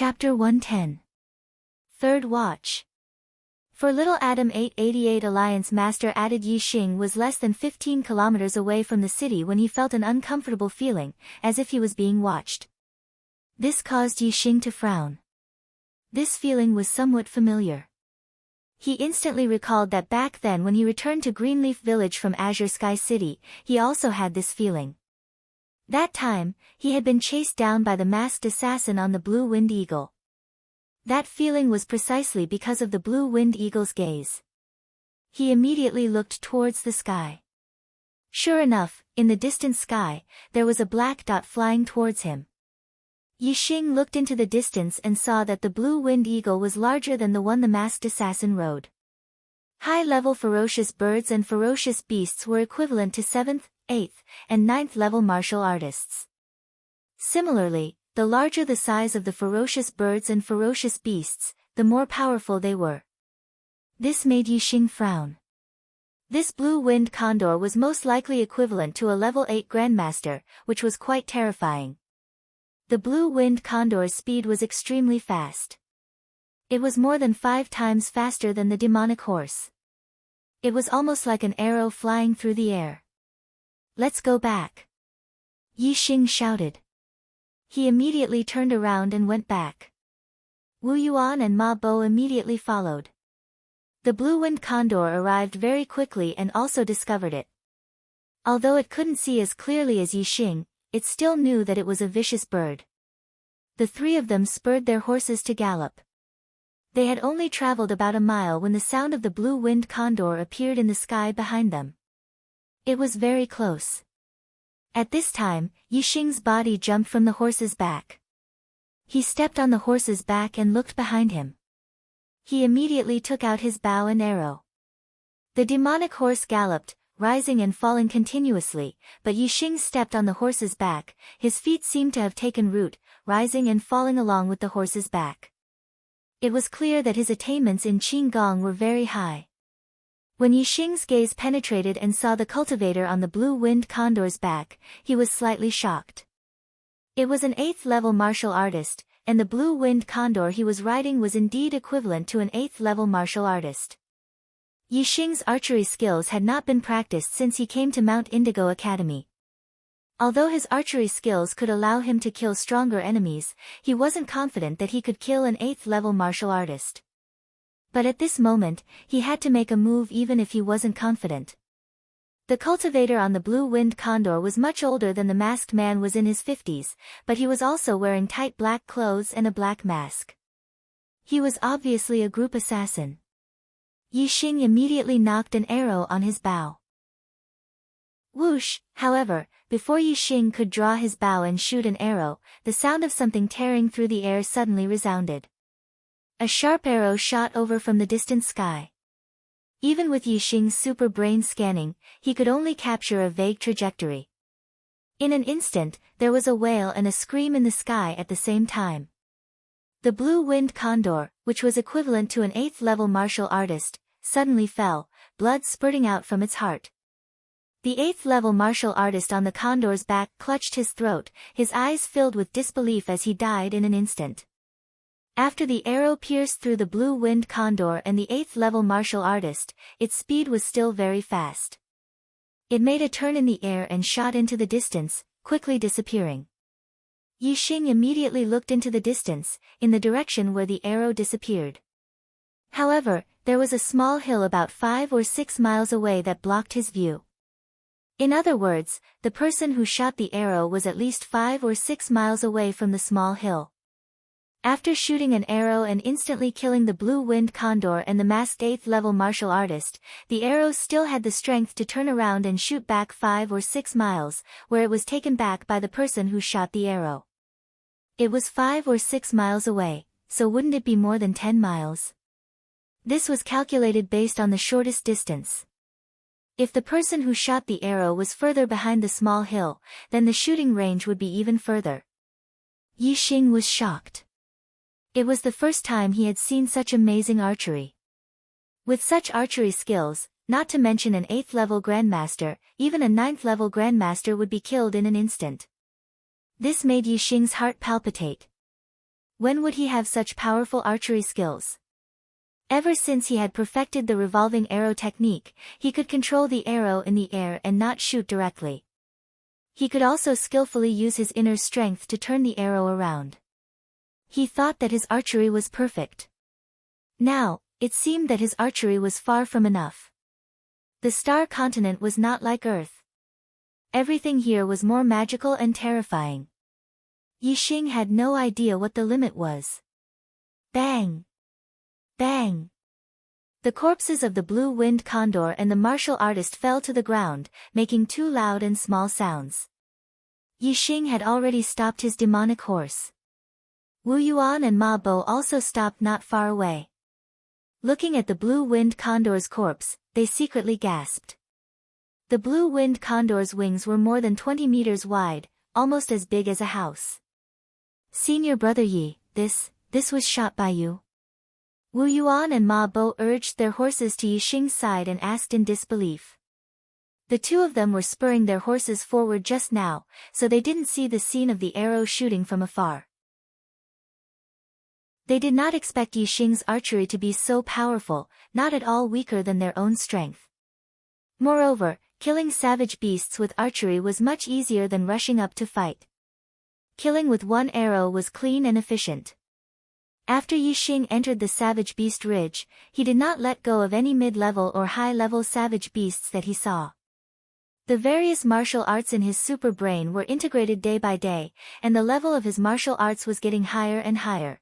Chapter 110. Third Watch. For little Adam 888 Alliance Master added Yi Xing was less than 15 kilometers away from the city when he felt an uncomfortable feeling, as if he was being watched. This caused Yi Xing to frown. This feeling was somewhat familiar. He instantly recalled that back then when he returned to Greenleaf Village from Azure Sky City, he also had this feeling. That time, he had been chased down by the masked assassin on the Blue Winged Eagle. That feeling was precisely because of the Blue Winged Eagle's gaze. He immediately looked towards the sky. Sure enough, in the distant sky, there was a black dot flying towards him. Yi Xing looked into the distance and saw that the Blue Winged Eagle was larger than the one the masked assassin rode. High-level ferocious birds and ferocious beasts were equivalent to 7th, 8th, and 9th level martial artists. Similarly, the larger the size of the ferocious birds and ferocious beasts, the more powerful they were. This made Yi Xing frown. This blue-winged condor was most likely equivalent to a level 8 grandmaster, which was quite terrifying. The blue-winged condor's speed was extremely fast. It was more than 5 times faster than the demonic horse. It was almost like an arrow flying through the air. "Let's go back," Yi Xing shouted. He immediately turned around and went back. Wu Yuan and Ma Bo immediately followed. The blue-winged condor arrived very quickly and also discovered it. Although it couldn't see as clearly as Yi Xing, it still knew that it was a vicious bird. The three of them spurred their horses to gallop. They had only traveled about a mile when the sound of the blue-winged condor appeared in the sky behind them. It was very close. At this time, Yi Xing's body jumped from the horse's back. He stepped on the horse's back and looked behind him. He immediately took out his bow and arrow. The demonic horse galloped, rising and falling continuously, but Yi Xing stepped on the horse's back. His feet seemed to have taken root, rising and falling along with the horse's back. It was clear that his attainments in Qin Gong were very high. When Yi Xing's gaze penetrated and saw the cultivator on the blue-winged condor's back, he was slightly shocked. It was an 8th level martial artist, and the blue-winged condor he was riding was indeed equivalent to an 8th level martial artist. Yi Xing's archery skills had not been practiced since he came to Mount Indigo Academy. Although his archery skills could allow him to kill stronger enemies, he wasn't confident that he could kill an 8th level martial artist. But at this moment, he had to make a move even if he wasn't confident. The cultivator on the blue-winged condor was much older than the masked man was in his 50s, but he was also wearing tight black clothes and a black mask. He was obviously a group assassin. Yi Xing immediately nocked an arrow on his bow. Whoosh! However, before Yi Xing could draw his bow and shoot an arrow, the sound of something tearing through the air suddenly resounded. A sharp arrow shot over from the distant sky. Even with Yi Xing's super brain scanning, he could only capture a vague trajectory. In an instant, there was a wail and a scream in the sky at the same time. The blue-winged condor, which was equivalent to an 8th level martial artist, suddenly fell, blood spurting out from its heart. The 8th level martial artist on the condor's back clutched his throat, his eyes filled with disbelief as he died in an instant. After the arrow pierced through the blue-winged condor and the 8th level martial artist, its speed was still very fast. It made a turn in the air and shot into the distance, quickly disappearing. Yi Xing immediately looked into the distance, in the direction where the arrow disappeared. However, there was a small hill about 5 or 6 miles away that blocked his view. In other words, the person who shot the arrow was at least 5 or 6 miles away from the small hill. After shooting an arrow and instantly killing the blue-winged condor and the masked 8th level martial artist, the arrow still had the strength to turn around and shoot back 5 or 6 miles, where it was taken back by the person who shot the arrow. It was 5 or 6 miles away, so wouldn't it be more than 10 miles? This was calculated based on the shortest distance. If the person who shot the arrow was further behind the small hill, then the shooting range would be even further. Yi Xing was shocked. It was the first time he had seen such amazing archery. With such archery skills, not to mention an 8th level grandmaster, even a 9th level grandmaster would be killed in an instant. This made Yi Xing's heart palpitate. When would he have such powerful archery skills? Ever since he had perfected the revolving arrow technique, he could control the arrow in the air and not shoot directly. He could also skillfully use his inner strength to turn the arrow around. He thought that his archery was perfect. Now, it seemed that his archery was far from enough. The star continent was not like Earth. Everything here was more magical and terrifying. Yixing had no idea what the limit was. Bang! Bang! The corpses of the blue-winged condor and the martial artist fell to the ground, making two loud and small sounds. Yixing had already stopped his demonic horse. Wu Yuan and Ma Bo also stopped not far away. Looking at the blue-winged condor's corpse, they secretly gasped. The blue-winged condor's wings were more than 20 meters wide, almost as big as a house. Senior brother Yi, this was shot by you? Wu Yuan and Ma Bo urged their horses to Yixing's side and asked in disbelief. The two of them were spurring their horses forward just now, so they didn't see the scene of the arrow shooting from afar. They did not expect Yixing's archery to be so powerful, not at all weaker than their own strength. Moreover, killing savage beasts with archery was much easier than rushing up to fight. Killing with one arrow was clean and efficient. After Yixing entered the savage beast ridge, he did not let go of any mid-level or high-level savage beasts that he saw. The various martial arts in his super brain were integrated day by day, and the level of his martial arts was getting higher and higher.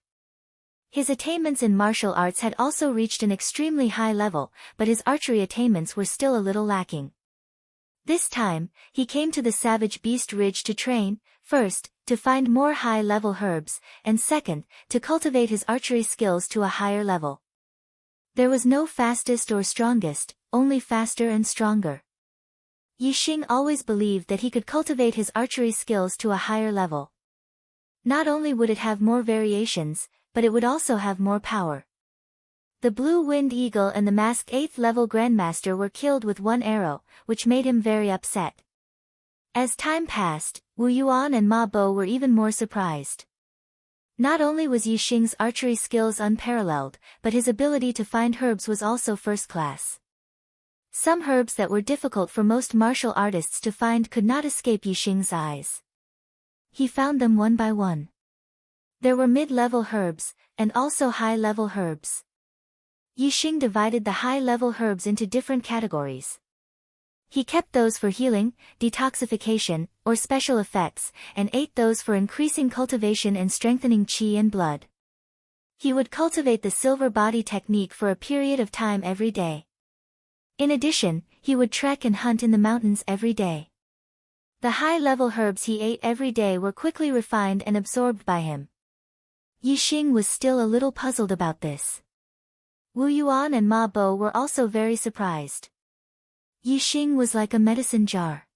His attainments in martial arts had also reached an extremely high level, but his archery attainments were still a little lacking. This time, he came to the savage beast ridge to train, first, to find more high-level herbs, and second, to cultivate his archery skills to a higher level. There was no fastest or strongest, only faster and stronger. Yixing always believed that he could cultivate his archery skills to a higher level. Not only would it have more variations, but it would also have more power. The blue-winged eagle and the masked 8th-level grandmaster were killed with one arrow, which made him very upset. As time passed, Wu Yuan and Ma Bo were even more surprised. Not only was Yixing's archery skills unparalleled, but his ability to find herbs was also first class. Some herbs that were difficult for most martial artists to find could not escape Yixing's eyes. He found them one by one. There were mid-level herbs, and also high-level herbs. Yixing divided the high-level herbs into different categories. He kept those for healing, detoxification, or special effects, and ate those for increasing cultivation and strengthening qi and blood. He would cultivate the silver body technique for a period of time every day. In addition, he would trek and hunt in the mountains every day. The high-level herbs he ate every day were quickly refined and absorbed by him. Yixing was still a little puzzled about this. Wu Yuan and Ma Bo were also very surprised. Yixing was like a medicine jar.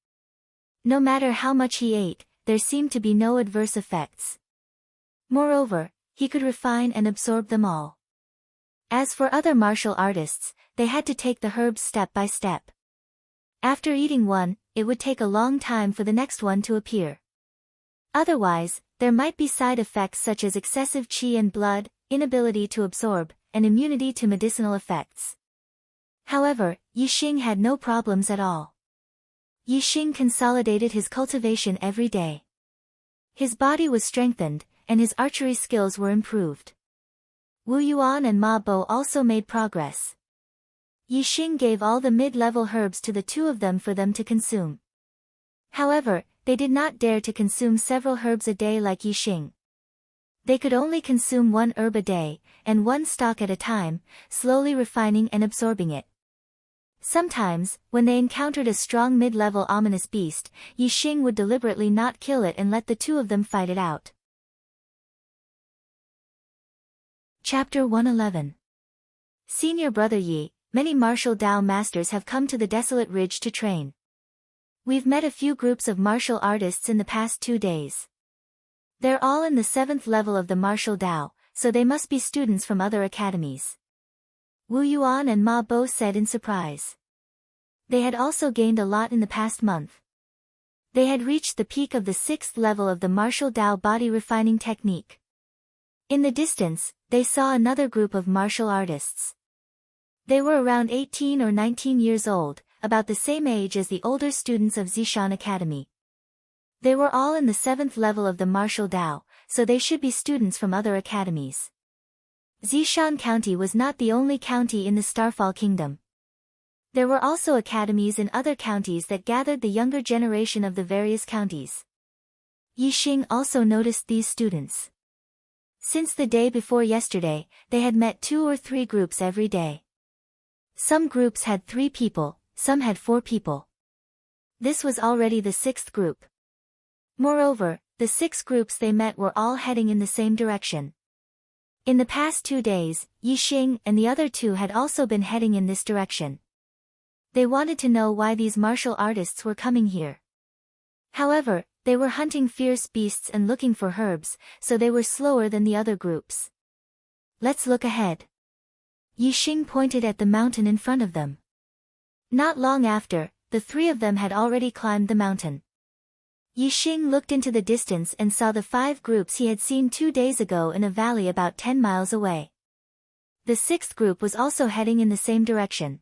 No matter how much he ate, there seemed to be no adverse effects. Moreover, he could refine and absorb them all. As for other martial artists, they had to take the herbs step by step. After eating one, it would take a long time for the next one to appear. Otherwise, there might be side effects such as excessive qi and blood, inability to absorb, and immunity to medicinal effects. However, Yixing had no problems at all. Yixing consolidated his cultivation every day. His body was strengthened, and his archery skills were improved. Wu Yuan and Ma Bo also made progress. Yixing gave all the mid-level herbs to the two of them for them to consume. However, they did not dare to consume several herbs a day like Yixing. They could only consume one herb a day, and one stalk at a time, slowly refining and absorbing it. Sometimes, when they encountered a strong mid-level ominous beast, Yixing would deliberately not kill it and let the two of them fight it out. Chapter 111. Senior Brother Yi, many martial Dao masters have come to the desolate ridge to train. We've met a few groups of martial artists in the past 2 days. They're all in the 7th level of the martial Dao, so they must be students from other academies. Wu Yuan and Ma Bo said in surprise. They had also gained a lot in the past month. They had reached the peak of the 6th level of the martial Dao body refining technique. In the distance, they saw another group of martial artists. They were around 18 or 19 years old, about the same age as the older students of Zishan Academy. They were all in the 7th level of the martial Dao, so they should be students from other academies. Zishan County was not the only county in the Starfall Kingdom. There were also academies in other counties that gathered the younger generation of the various counties. Yixing also noticed these students. Since the day before yesterday, they had met 2 or 3 groups every day. Some groups had 3 people, some had 4 people. This was already the 6th group. Moreover, the 6 groups they met were all heading in the same direction. In the past 2 days, Yixing and the other 2 had also been heading in this direction. They wanted to know why these martial artists were coming here. However, they were hunting fierce beasts and looking for herbs, so they were slower than the other groups. Let's look ahead. Yixing pointed at the mountain in front of them. Not long after, the 3 of them had already climbed the mountain. Yixing looked into the distance and saw the 5 groups he had seen 2 days ago in a valley about 10 miles away. The 6th group was also heading in the same direction.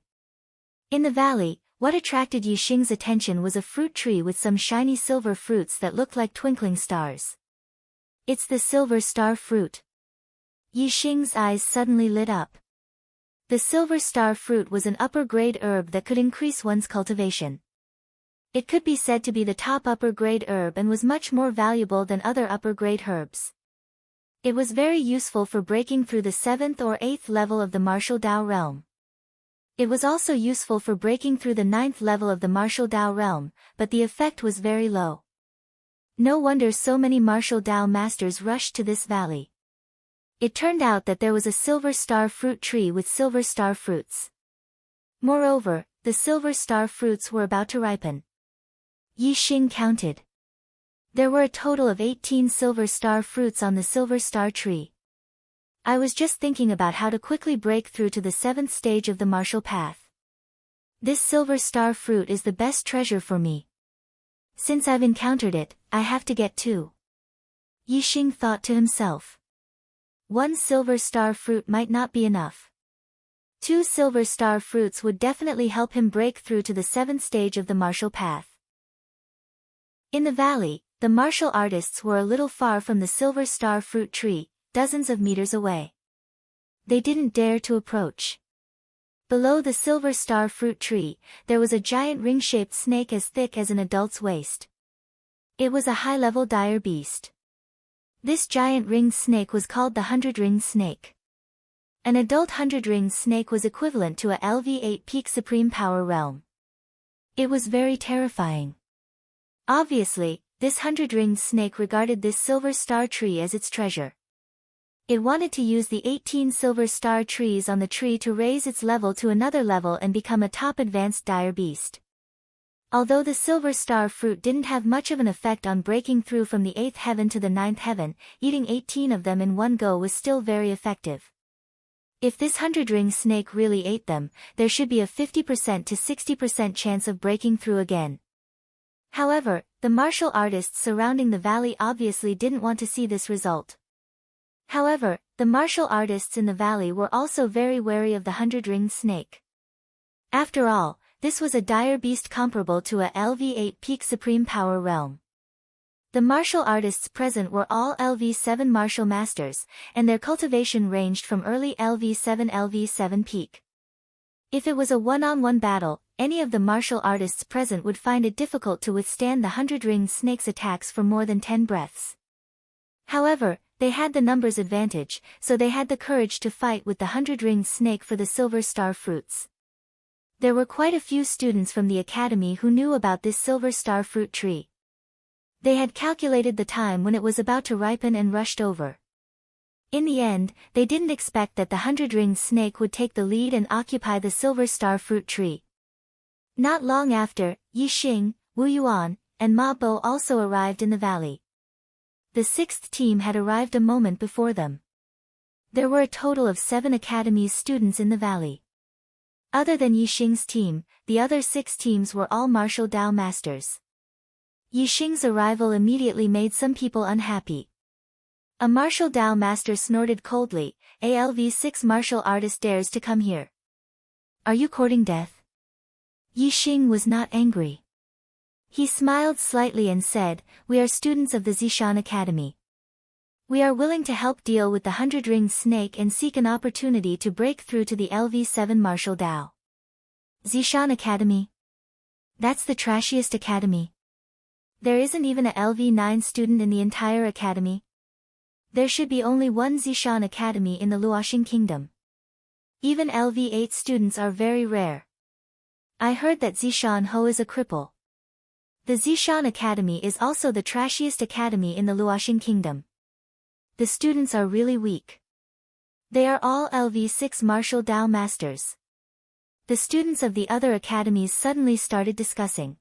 In the valley, what attracted Yixing's attention was a fruit tree with some shiny silver fruits that looked like twinkling stars. It's the silver star fruit. Yixing's eyes suddenly lit up. The silver star fruit was an upper-grade herb that could increase one's cultivation. It could be said to be the top upper-grade herb and was much more valuable than other upper-grade herbs. It was very useful for breaking through the 7th or 8th level of the martial Dao realm. It was also useful for breaking through the 9th level of the martial Dao realm, but the effect was very low. No wonder so many martial Dao masters rushed to this valley. It turned out that there was a silver star fruit tree with silver star fruits. Moreover, the silver star fruits were about to ripen. Yixing counted. There were a total of 18 silver star fruits on the silver star tree. I was just thinking about how to quickly break through to the 7th stage of the martial path. This silver star fruit is the best treasure for me. Since I've encountered it, I have to get 2. Yixing thought to himself. 1 silver star fruit might not be enough. 2 silver star fruits would definitely help him break through to the 7th stage of the martial path. In the valley, the martial artists were a little far from the silver star fruit tree, dozens of meters away. They didn't dare to approach. Below the silver star fruit tree, there was a giant ring-shaped snake as thick as an adult's waist. It was a high-level dire beast. This giant ringed snake was called the 100-ringed snake. An adult 100-ringed snake was equivalent to a LV8 peak supreme power realm. It was very terrifying. Obviously, this 100-ringed snake regarded this silver star tree as its treasure. It wanted to use the 18 silver star trees on the tree to raise its level to another level and become a top advanced dire beast. Although the silver star fruit didn't have much of an effect on breaking through from the 8th heaven to the 9th heaven, eating 18 of them in one go was still very effective. If this 100-ring snake really ate them, there should be a 50% to 60% chance of breaking through again. However, the martial artists surrounding the valley obviously didn't want to see this result. However, the martial artists in the valley were also very wary of the 100-ringed snake. After all, this was a dire beast comparable to a LV8 peak supreme power realm. The martial artists present were all LV7 martial masters, and their cultivation ranged from early LV7 peak. If it was a one-on-one battle, any of the martial artists present would find it difficult to withstand the 100-ringed snake's attacks for more than 10 breaths. However, they had the numbers advantage, so they had the courage to fight with the 100-ringed snake for the silver star fruits. There were quite a few students from the academy who knew about this silver star fruit tree. They had calculated the time when it was about to ripen and rushed over. In the end, they didn't expect that the 100-ringed snake would take the lead and occupy the silver star fruit tree. Not long after, Yixing, Wu Yuan, and Ma Bo also arrived in the valley. The 6th team had arrived a moment before them. There were a total of 7 Academy's students in the valley. Other than Yixing's team, the other 6 teams were all martial Dao masters. Yixing's arrival immediately made some people unhappy. A martial Dao master snorted coldly. ALV6 martial artist dares to come here. Are you courting death? Yixing was not angry. He smiled slightly and said, we are students of the Zishan Academy. We are willing to help deal with the 100-ringed snake and seek an opportunity to break through to the LV7 martial Dao. Zishan Academy? That's the trashiest academy. There isn't even a LV9 student in the entire academy. There should be only one Zishan Academy in the Luoxing Kingdom. Even LV8 students are very rare. I heard that Zishan Ho is a cripple. The Zishan Academy is also the trashiest academy in the Luoxing Kingdom. The students are really weak. They are all LV6 martial Dao masters. The students of the other academies suddenly started discussing.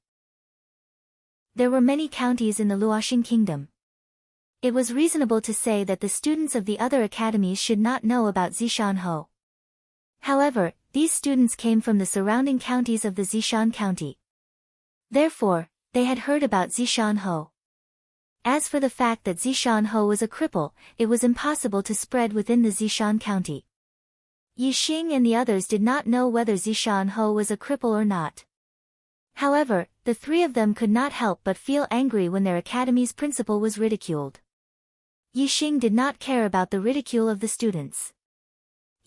There were many counties in the Luoxing Kingdom. It was reasonable to say that the students of the other academies should not know about Zishan Ho. However, these students came from the surrounding counties of the Zishan County. Therefore, they had heard about Zishan Ho. As for the fact that Zishan Ho was a cripple, it was impossible to spread within the Zishan County. Yixing and the others did not know whether Zishan Ho was a cripple or not. However, the three of them could not help but feel angry when their academy's principal was ridiculed. Yixing did not care about the ridicule of the students.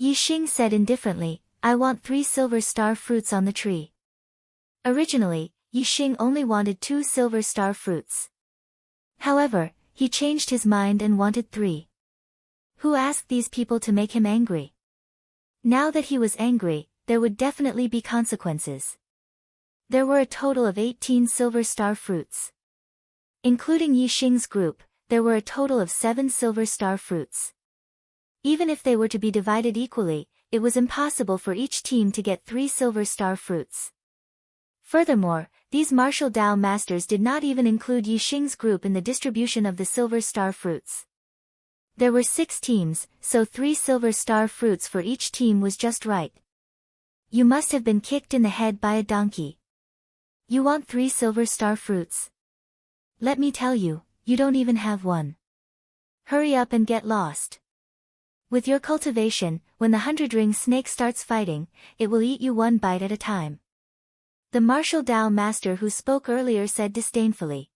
Yixing said indifferently, I want 3 silver star fruits on the tree. Originally, Yixing only wanted 2 silver star fruits. However, he changed his mind and wanted 3. Who asked these people to make him angry? Now that he was angry, there would definitely be consequences. There were a total of 18 silver star fruits. Including Yixing's group, there were a total of 7 silver star fruits. Even if they were to be divided equally, it was impossible for each team to get 3 silver star fruits. Furthermore, these martial Dao masters did not even include Yixing's group in the distribution of the silver star fruits. There were 6 teams, so 3 silver star fruits for each team was just right. You must have been kicked in the head by a donkey. You want 3 silver star fruits? Let me tell you, you don't even have one. Hurry up and get lost. With your cultivation, when the 100-ring snake starts fighting, it will eat you 1 bite at a time. The martial Dao master who spoke earlier said disdainfully.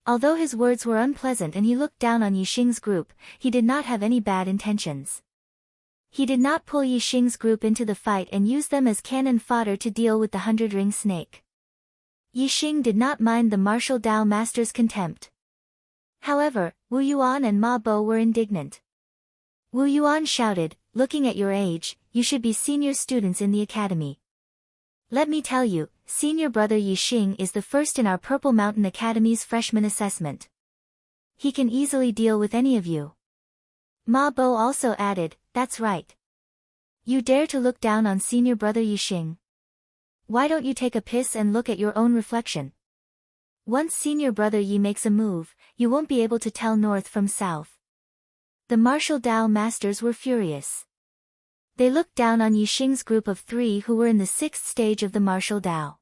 Although his words were unpleasant and he looked down on Yixing's group, he did not have any bad intentions. He did not pull Yixing's group into the fight and use them as cannon fodder to deal with the 100-ring snake. Yixing did not mind the martial Dao master's contempt. However, Wu Yuan and Ma Bo were indignant. Wu Yuan shouted, looking at your age, you should be senior students in the academy. Let me tell you, senior brother Yixing is the first in our Purple Mountain Academy's freshman assessment. He can easily deal with any of you. Ma Bo also added, that's right. You dare to look down on senior brother Yixing? Why don't you take a piss and look at your own reflection? Once senior brother Yi makes a move, you won't be able to tell north from south. The martial Dao masters were furious. They looked down on Yixing's group of 3 who were in the 6th stage of the martial Dao.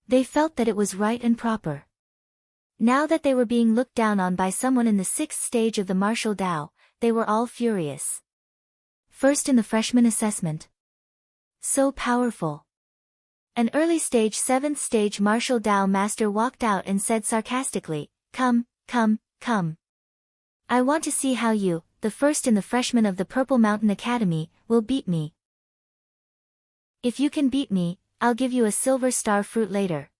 They felt that it was right and proper. Now that they were being looked down on by someone in the 6th stage of the martial Dao, they were all furious. First in the freshman assessment. So powerful. An early stage 7th stage martial Dao master walked out and said sarcastically, come, come, come. I want to see how you, the first in the freshman of the Purple Mountain Academy, will beat me. If you can beat me, I'll give you a silver star fruit later.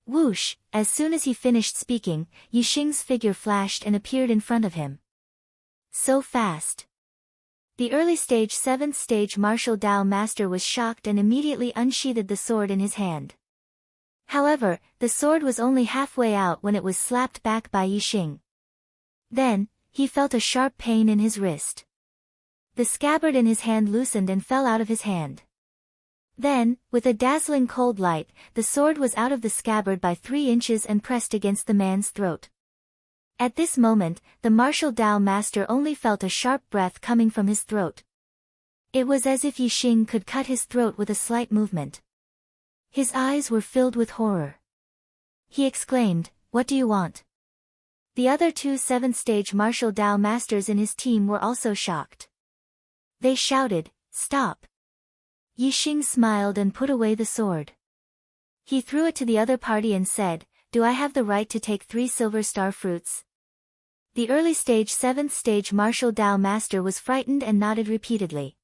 Whoosh, as soon as he finished speaking, Yixing's figure flashed and appeared in front of him. So fast. The early stage 7th stage martial Dao master was shocked and immediately unsheathed the sword in his hand. However, the sword was only halfway out when it was slapped back by Yixing. Then, he felt a sharp pain in his wrist. The scabbard in his hand loosened and fell out of his hand. Then, with a dazzling cold light, the sword was out of the scabbard by 3 inches and pressed against the man's throat. At this moment, the martial Dao master only felt a sharp breath coming from his throat. It was as if Yixing could cut his throat with a slight movement. His eyes were filled with horror. He exclaimed, "What do you want?" The other two 7th-stage martial Dao masters in his team were also shocked. They shouted, "Stop!" Yixing smiled and put away the sword. He threw it to the other party and said, "Do I have the right to take 3 silver star fruits?" The early stage 7th-stage martial Dao master was frightened and nodded repeatedly.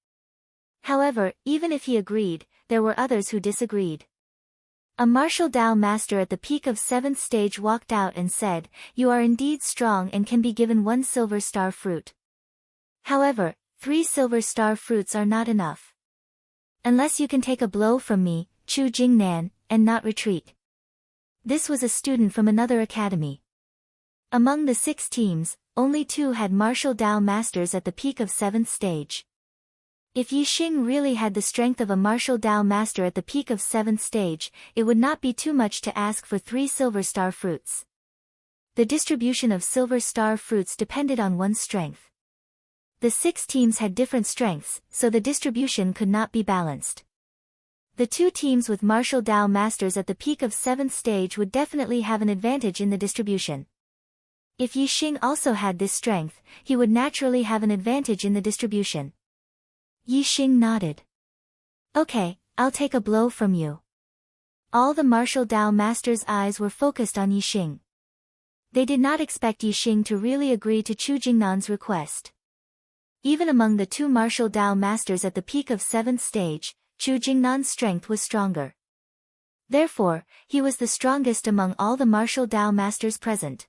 However, even if he agreed, there were others who disagreed. A martial Dao master at the peak of 7th stage walked out and said, "You are indeed strong and can be given 1 silver star fruit. However, 3 silver star fruits are not enough. Unless you can take a blow from me, Chu Jingnan, and not retreat." This was a student from another academy. Among the 6 teams, only 2 had martial Dao masters at the peak of 7th stage. If Yixing really had the strength of a martial Dao master at the peak of 7th stage, it would not be too much to ask for 3 silver star fruits. The distribution of silver star fruits depended on one's strength. The 6 teams had different strengths, so the distribution could not be balanced. The 2 teams with martial Dao masters at the peak of 7th stage would definitely have an advantage in the distribution. If Yixing also had this strength, he would naturally have an advantage in the distribution. Yixing nodded. "Okay, I'll take a blow from you." All the martial Dao masters' eyes were focused on Yixing. They did not expect Yixing to really agree to Chu Jingnan's request. Even among the 2 martial Dao masters at the peak of 7th stage, Chu Jingnan's strength was stronger. Therefore, he was the strongest among all the martial Dao masters present.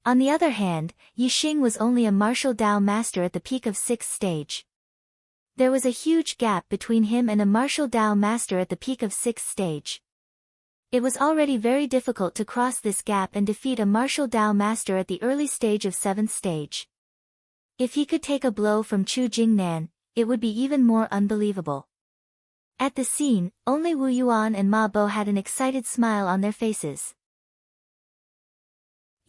On the other hand, Yixing was only a martial Dao master at the peak of 6th stage. There was a huge gap between him and a martial Dao master at the peak of 6th stage. It was already very difficult to cross this gap and defeat a martial Dao master at the early stage of 7th stage. If he could take a blow from Chu Jingnan, it would be even more unbelievable. At the scene, only Wu Yuan and Ma Bo had an excited smile on their faces.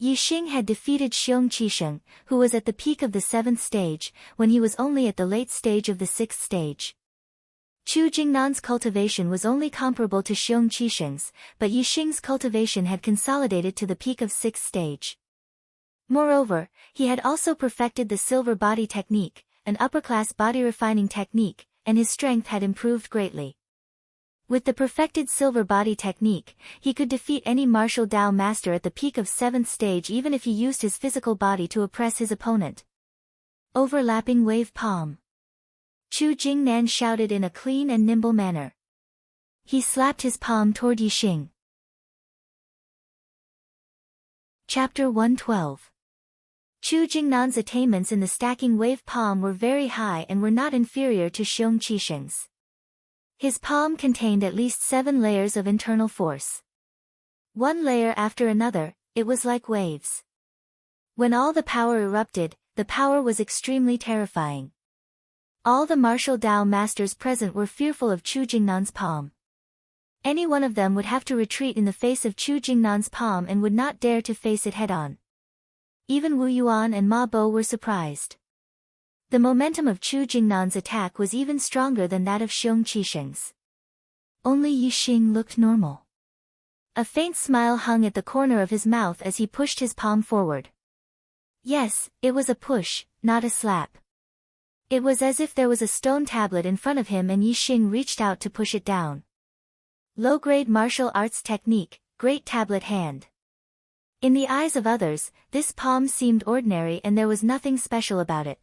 Yixing had defeated Xiong Qisheng, who was at the peak of the 7th stage, when he was only at the late stage of the 6th stage. Chu Jingnan's cultivation was only comparable to Xiong Qisheng's, but Yixing's cultivation had consolidated to the peak of 6th stage. Moreover, he had also perfected the silver body technique, an upper-class body refining technique, and his strength had improved greatly. With the perfected silver body technique, he could defeat any martial Dao master at the peak of 7th stage even if he used his physical body to oppress his opponent. Overlapping wave palm. Chu Jingnan shouted in a clean and nimble manner. He slapped his palm toward Yixing. Chapter 112. Chu Jingnan's attainments in the stacking wave palm were very high and were not inferior to Xiong Qisheng's. His palm contained at least 7 layers of internal force. One layer after another, it was like waves. When all the power erupted, the power was extremely terrifying. All the martial Dao masters present were fearful of Chu Jingnan's palm. Any one of them would have to retreat in the face of Chu Jingnan's palm and would not dare to face it head-on. Even Wu Yuan and Ma Bo were surprised. The momentum of Chu Jingnan's attack was even stronger than that of Xiong Qisheng's. Only Yixing looked normal. A faint smile hung at the corner of his mouth as he pushed his palm forward. Yes, it was a push, not a slap. It was as if there was a stone tablet in front of him and Yixing reached out to push it down. Low-grade martial arts technique, great tablet hand. In the eyes of others, this palm seemed ordinary and there was nothing special about it.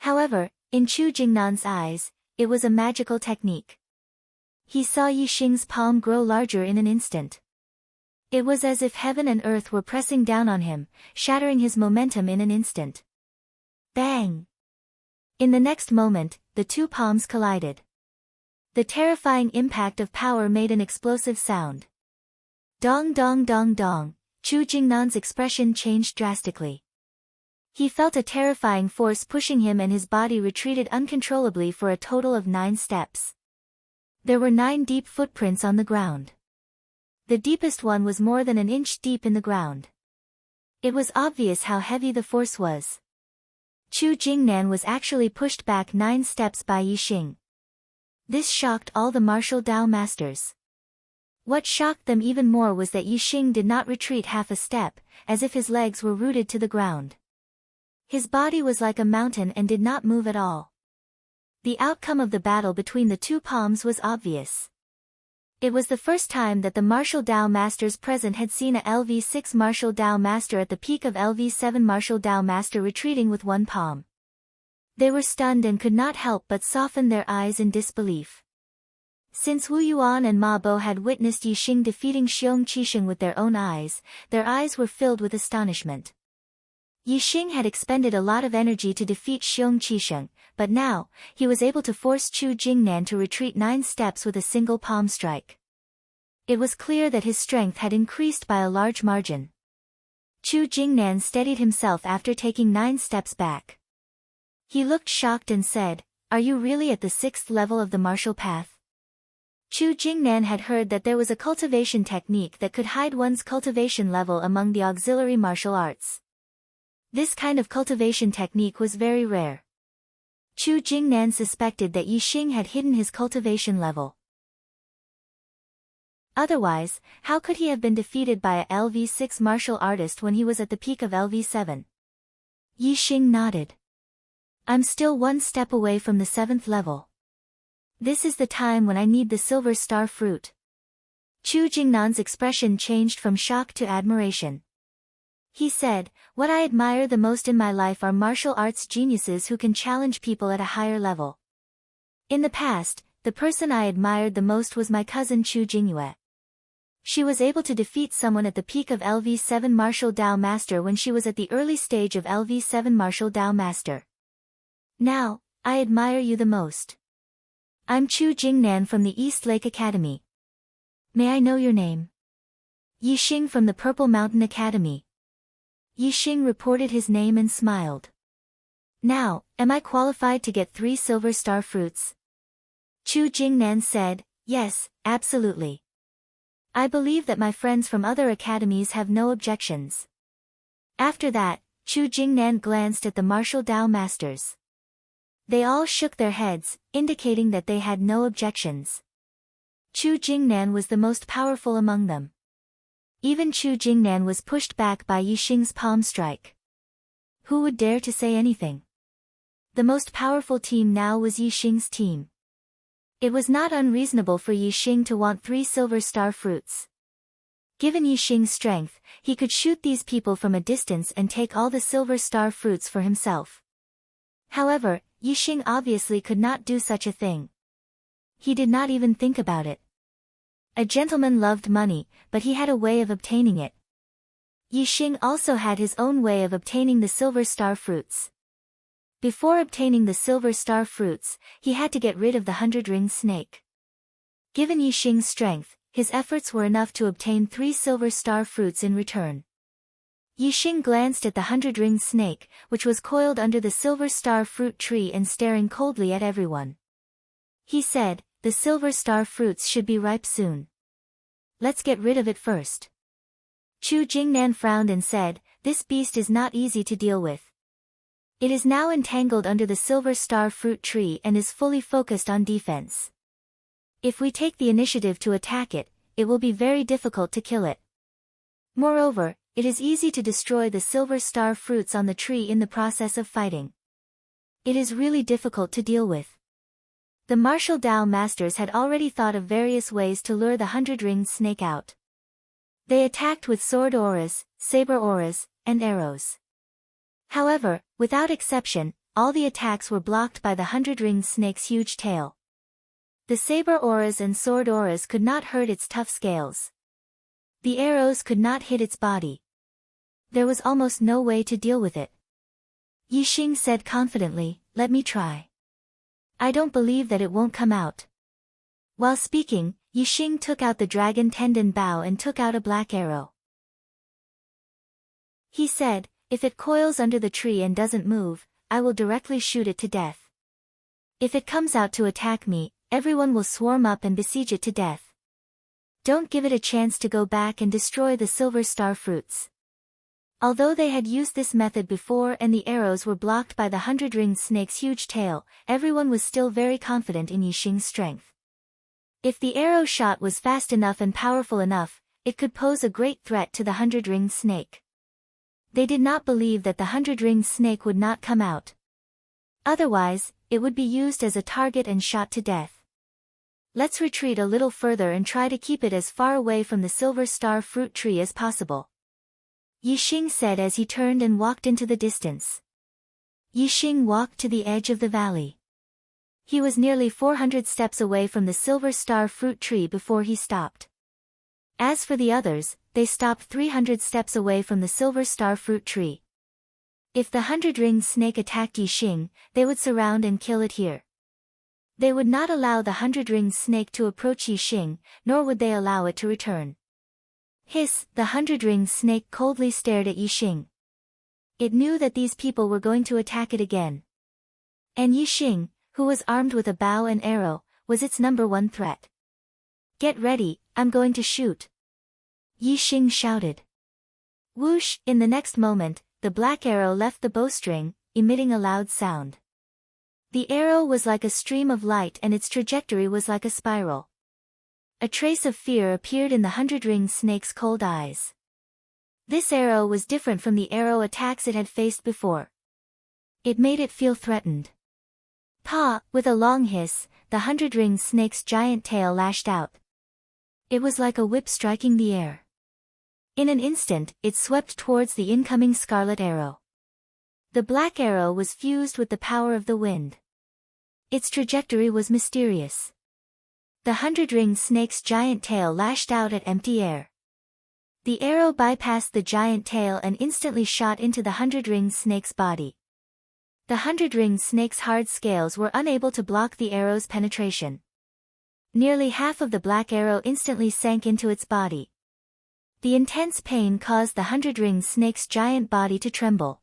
However, in Chu Jingnan's eyes, it was a magical technique. He saw Yixing's palm grow larger in an instant. It was as if heaven and earth were pressing down on him, shattering his momentum in an instant. Bang! In the next moment, the 2 palms collided. The terrifying impact of power made an explosive sound. Dong dong dong dong, Chu Jingnan's expression changed drastically. He felt a terrifying force pushing him and his body retreated uncontrollably for a total of 9 steps. There were 9 deep footprints on the ground. The deepest one was more than an inch deep in the ground. It was obvious how heavy the force was. Chu Jingnan was actually pushed back 9 steps by Yixing. This shocked all the martial Dao masters. What shocked them even more was that Yixing did not retreat half a step, as if his legs were rooted to the ground. His body was like a mountain and did not move at all. The outcome of the battle between the two palms was obvious. It was the first time that the martial Dao masters present had seen a LV6 martial Dao master at the peak of LV7 martial Dao master retreating with one palm. They were stunned and could not help but soften their eyes in disbelief. Since Wu Yuan and Ma Bo had witnessed Yi Xing defeating Xiong Qisheng with their own eyes, their eyes were filled with astonishment. Yi Xing had expended a lot of energy to defeat Xiong Qisheng, but now, he was able to force Chu Jingnan to retreat 9 steps with a single palm strike. It was clear that his strength had increased by a large margin. Chu Jingnan steadied himself after taking 9 steps back. He looked shocked and said, "Are you really at the 6th level of the martial path?" Chu Jingnan had heard that there was a cultivation technique that could hide one's cultivation level among the auxiliary martial arts. This kind of cultivation technique was very rare. Chu Jingnan suspected that Yi Xing had hidden his cultivation level. Otherwise, how could he have been defeated by a LV6 martial artist when he was at the peak of LV7? Yi Xing nodded. "I'm still 1 step away from the 7th level. This is the time when I need the silver star fruit." Chu Jingnan's expression changed from shock to admiration. He said, "What I admire the most in my life are martial arts geniuses who can challenge people at a higher level. In the past, the person I admired the most was my cousin Chu Jingyue. She was able to defeat someone at the peak of LV7 martial Dao master when she was at the early stage of LV7 martial Dao master. Now, I admire you the most. I'm Chu Jingnan from the East Lake Academy. May I know your name?" "Yi Xing from the Purple Mountain Academy." Yi Xing reported his name and smiled. "Now, am I qualified to get 3 silver star fruits?" Chu Jingnan said, "Yes, absolutely. I believe that my friends from other academies have no objections." After that, Chu Jingnan glanced at the martial Dao masters. They all shook their heads, indicating that they had no objections. Chu Jingnan was the most powerful among them. Even Chu Jingnan was pushed back by Yi Xing's palm strike. Who would dare to say anything? The most powerful team now was Yi Xing's team. It was not unreasonable for Yi Xing to want 3 silver star fruits. Given Yi Xing's strength, he could shoot these people from a distance and take all the silver star fruits for himself. However, Yi Xing obviously could not do such a thing. He did not even think about it. A gentleman loved money, but he had a way of obtaining it. Yi Xing also had his own way of obtaining the silver star fruits. Before obtaining the silver star fruits, he had to get rid of the 100-ringed snake. Given Yi Xing's strength, his efforts were enough to obtain 3 silver star fruits in return. Yi Xing glanced at the 100-ringed snake, which was coiled under the silver star fruit tree and staring coldly at everyone. He said, "The silver star fruits should be ripe soon. Let's get rid of it first." Chu Jingnan frowned and said, "This beast is not easy to deal with. It is now entangled under the silver star fruit tree and is fully focused on defense. If we take the initiative to attack it, it will be very difficult to kill it. Moreover, it is easy to destroy the silver star fruits on the tree in the process of fighting. It is really difficult to deal with." The martial Dao masters had already thought of various ways to lure the 100-ringed snake out. They attacked with sword auras, saber auras, and arrows. However, without exception, all the attacks were blocked by the 100-ringed snake's huge tail. The saber auras and sword auras could not hurt its tough scales. The arrows could not hit its body. There was almost no way to deal with it. Yi Xing said confidently, "Let me try. I don't believe that it won't come out." While speaking, Yi Xing took out the dragon tendon bow and took out a black arrow. He said, "If it coils under the tree and doesn't move, I will directly shoot it to death. If it comes out to attack me, everyone will swarm up and besiege it to death. Don't give it a chance to go back and destroy the silver star fruits." Although they had used this method before and the arrows were blocked by the 100-ringed snake's huge tail, everyone was still very confident in Yi Xing's strength. If the arrow shot was fast enough and powerful enough, it could pose a great threat to the 100-ringed snake. They did not believe that the 100-ringed snake would not come out. Otherwise, it would be used as a target and shot to death. Let's retreat a little further and try to keep it as far away from the silver star fruit tree as possible, Yixing said as he turned and walked into the distance. Yixing walked to the edge of the valley. He was nearly 400 steps away from the silver star fruit tree before he stopped. As for the others, they stopped 300 steps away from the silver star fruit tree. If the 100-ringed snake attacked Yixing, they would surround and kill it here. They would not allow the 100-ringed snake to approach Yixing, nor would they allow it to return. Hiss, the 100-ringed snake coldly stared at Yixing. It knew that these people were going to attack it again. And Yixing, who was armed with a bow and arrow, was its number one threat. Get ready, I'm going to shoot, Yixing shouted. Whoosh, in the next moment, the black arrow left the bowstring, emitting a loud sound. The arrow was like a stream of light and its trajectory was like a spiral. A trace of fear appeared in the 100-ringed snake's cold eyes. This arrow was different from the arrow attacks it had faced before. It made it feel threatened. Paw, with a long hiss, the 100-ringed snake's giant tail lashed out. It was like a whip striking the air. In an instant, it swept towards the incoming scarlet arrow. The black arrow was fused with the power of the wind. Its trajectory was mysterious. The 100-ringed snake's giant tail lashed out at empty air. The arrow bypassed the giant tail and instantly shot into the 100-ringed snake's body. The 100-ringed snake's hard scales were unable to block the arrow's penetration. Nearly half of the black arrow instantly sank into its body. The intense pain caused the 100-ringed snake's giant body to tremble.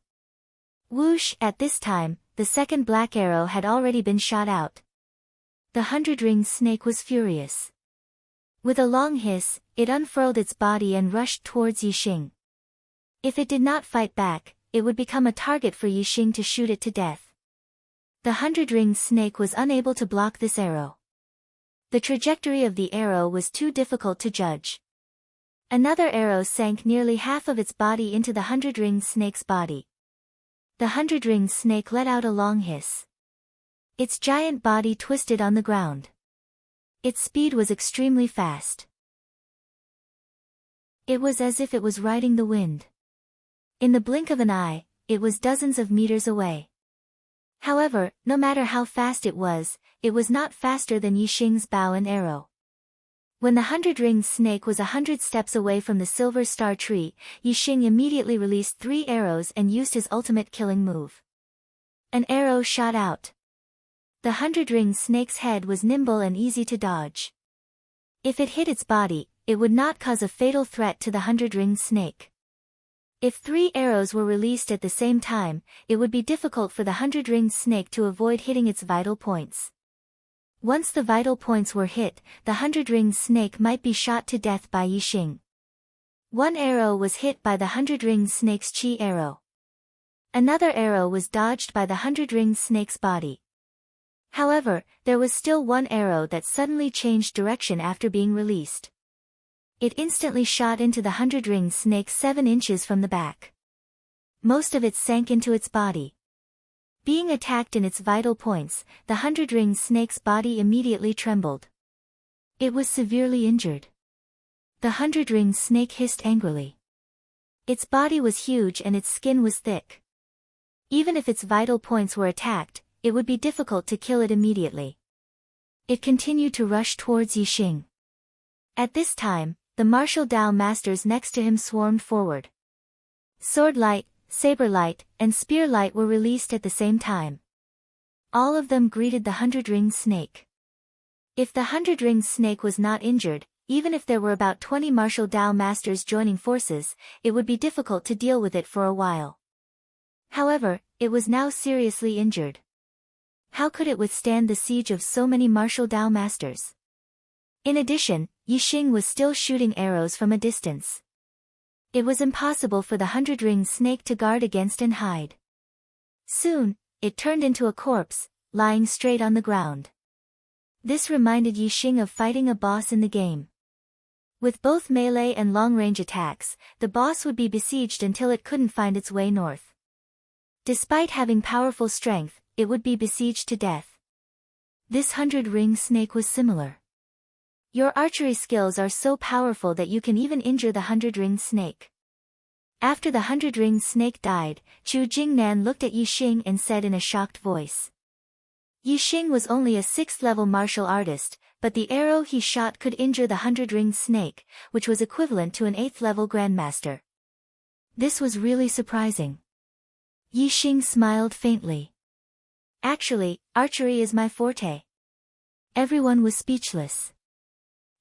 Whoosh, at this time, the second black arrow had already been shot out. The 100-ringed snake was furious. With a long hiss, it unfurled its body and rushed towards Yixing. If it did not fight back, it would become a target for Yixing to shoot it to death. The 100-ringed snake was unable to block this arrow. The trajectory of the arrow was too difficult to judge. Another arrow sank nearly half of its body into the 100-ringed snake's body. The 100-ringed snake let out a long hiss. Its giant body twisted on the ground. Its speed was extremely fast. It was as if it was riding the wind. In the blink of an eye, it was dozens of meters away. However, no matter how fast it was not faster than Yixing's bow and arrow. When the 100-ringed snake was 100 steps away from the silver star tree, Yixing immediately released 3 arrows and used his ultimate killing move. An arrow shot out. The 100-ringed snake's head was nimble and easy to dodge. If it hit its body, it would not cause a fatal threat to the 100-ringed snake. If 3 arrows were released at the same time, it would be difficult for the 100-ringed snake to avoid hitting its vital points. Once the vital points were hit, the 100-ringed snake might be shot to death by Yixing. One arrow was hit by the 100-ringed snake's chi arrow. Another arrow was dodged by the 100-ringed snake's body. However, there was still one arrow that suddenly changed direction after being released. It instantly shot into the 100-ringed snake 7 inches from the back. Most of it sank into its body. Being attacked in its vital points, the 100-ringed snake's body immediately trembled. It was severely injured. The 100-ringed snake hissed angrily. Its body was huge and its skin was thick. Even if its vital points were attacked, it would be difficult to kill it immediately. It continued to rush towards Yixing. At this time, the martial Dao masters next to him swarmed forward. Sword light, saber light, and spear light were released at the same time. All of them greeted the 100-ringed snake. If the 100-ringed snake was not injured, even if there were about 20 martial Dao masters joining forces, it would be difficult to deal with it for a while. However, it was now seriously injured. How could it withstand the siege of so many martial Dao masters? In addition, Yixing was still shooting arrows from a distance. It was impossible for the 100-ringed snake to guard against and hide. Soon, it turned into a corpse, lying straight on the ground. This reminded Yixing of fighting a boss in the game. With both melee and long-range attacks, the boss would be besieged until it couldn't find its way north. Despite having powerful strength, it would be besieged to death. This 100-ring snake was similar. Your archery skills are so powerful that you can even injure the 100-ringed snake. After the 100-ringed snake died, Chu Jingnan looked at Yixing and said in a shocked voice. Yixing was only a 6th-level martial artist, but the arrow he shot could injure the 100-ringed snake, which was equivalent to an 8th-level grandmaster. This was really surprising. Yixing smiled faintly. Actually, archery is my forte. Everyone was speechless.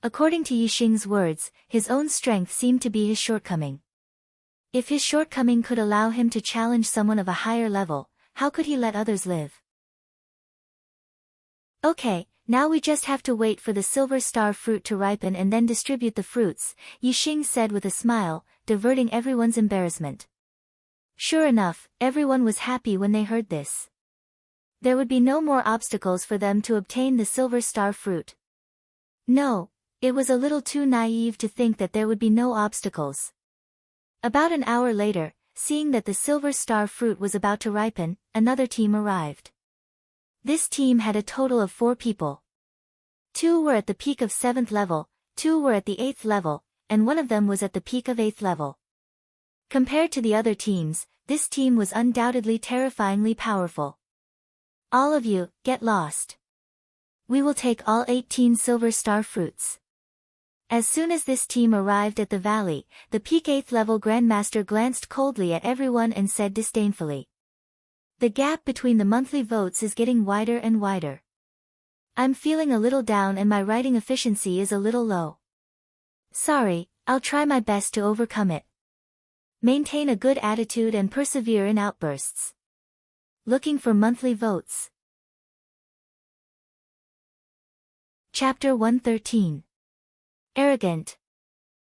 According to Yixing's words, his own strength seemed to be his shortcoming. If his shortcoming could allow him to challenge someone of a higher level, how could he let others live? Okay, now we just have to wait for the silver star fruit to ripen and then distribute the fruits, Yixing said with a smile, diverting everyone's embarrassment. Sure enough, everyone was happy when they heard this. There would be no more obstacles for them to obtain the silver star fruit. No, it was a little too naive to think that there would be no obstacles. About an hour later, seeing that the silver star fruit was about to ripen, another team arrived. This team had a total of 4 people. 2 were at the peak of 7th level, 2 were at the 8th level, and 1 of them was at the peak of 8th level. Compared to the other teams, this team was undoubtedly terrifyingly powerful. All of you, get lost. We will take all 18 silver star fruits. As soon as this team arrived at the valley, the peak 8th level grandmaster glanced coldly at everyone and said disdainfully. The gap between the monthly votes is getting wider and wider. I'm feeling a little down and my writing efficiency is a little low. Sorry, I'll try my best to overcome it. Maintain a good attitude and persevere in outbursts. Looking for monthly votes. Chapter 113. Arrogant.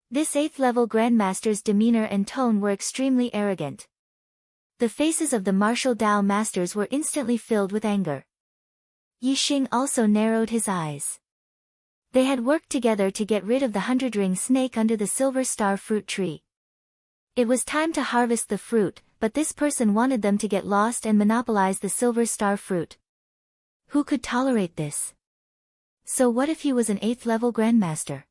This 8th level grandmaster's demeanor and tone were extremely arrogant. The faces of the martial Dao masters were instantly filled with anger. Yixing also narrowed his eyes. They had worked together to get rid of the 100-ring snake under the silver star fruit tree. It was time to harvest the fruit, but this person wanted them to get lost and monopolize the silver star fruit. Who could tolerate this? So what if he was an 8th level grandmaster?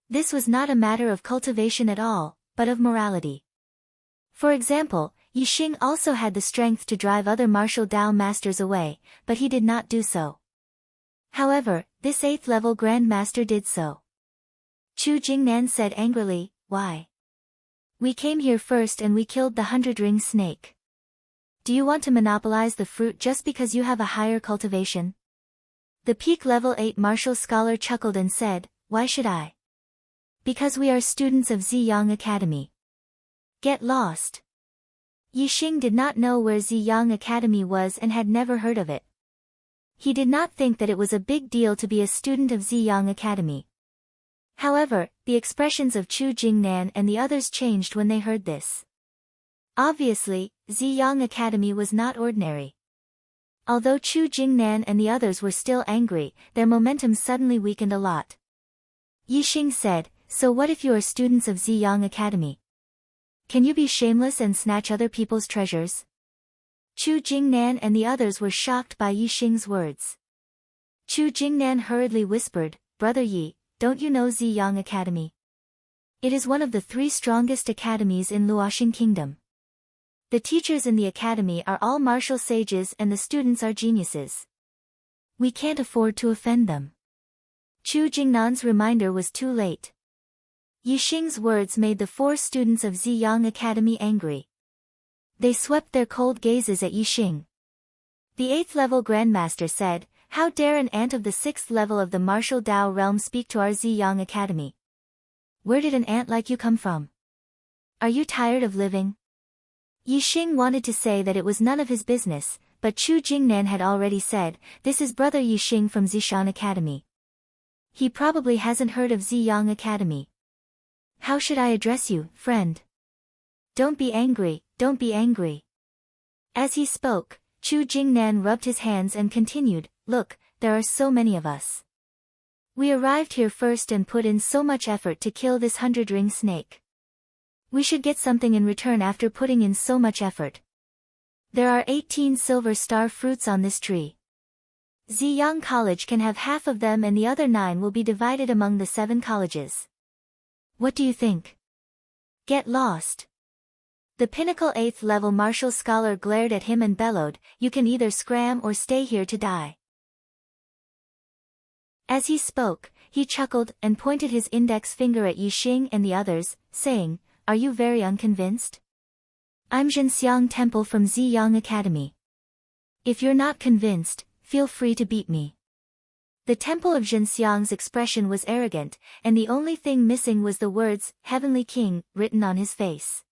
This was not a matter of cultivation at all, but of morality. For example, Yixing also had the strength to drive other martial Dao masters away, but he did not do so. However, this 8th level grandmaster did so. Chu Jingnan said angrily, "Why? We came here first and we killed the 100-ring snake. Do you want to monopolize the fruit just because you have a higher cultivation?" The peak level 8 martial scholar chuckled and said, "Why should I? Because we are students of Ziyang Academy. Get lost." Yixing did not know where Ziyang Academy was and had never heard of it. He did not think that it was a big deal to be a student of Ziyang Academy. However, the expressions of Chu Jingnan and the others changed when they heard this. Obviously, Ziyang Academy was not ordinary. Although Chu Jingnan and the others were still angry, their momentum suddenly weakened a lot. Yixing said, "So what if you are students of Ziyang Academy? Can you be shameless and snatch other people's treasures?" Chu Jingnan and the others were shocked by Yixing's words. Chu Jingnan hurriedly whispered, "Brother Yi, don't you know Ziyang Academy? It is one of the 3 strongest academies in Luoxing Kingdom. The teachers in the academy are all martial sages and the students are geniuses. We can't afford to offend them." Chu Jingnan's reminder was too late. Yixing's words made the 4 students of Ziyang Academy angry. They swept their cold gazes at Yixing. The 8th level grandmaster said, "How dare an ant of the 6th level of the martial Dao realm speak to our Ziyang Academy? Where did an ant like you come from? Are you tired of living?" Yixing wanted to say that it was none of his business, but Chu Jingnan had already said, "This is brother Yixing from Zishan Academy. He probably hasn't heard of Ziyang Academy. How should I address you, friend? Don't be angry, don't be angry." As he spoke, Chu Jingnan rubbed his hands and continued, "Look, there are so many of us. We arrived here first and put in so much effort to kill this 100-ring snake. We should get something in return after putting in so much effort. There are 18 silver star fruits on this tree. Ziyang College can have half of them and the other 9 will be divided among the 7 colleges. What do you think? Get lost. The pinnacle 8th level martial scholar glared at him and bellowed, you can either scram or stay here to die. As he spoke, he chuckled and pointed his index finger at Yixing and the others, saying, are you very unconvinced? I'm Zhenxiang Temple from Ziyang Academy. If you're not convinced, feel free to beat me. The Temple of Zhenxiang's expression was arrogant, and the only thing missing was the words, Heavenly King, written on his face.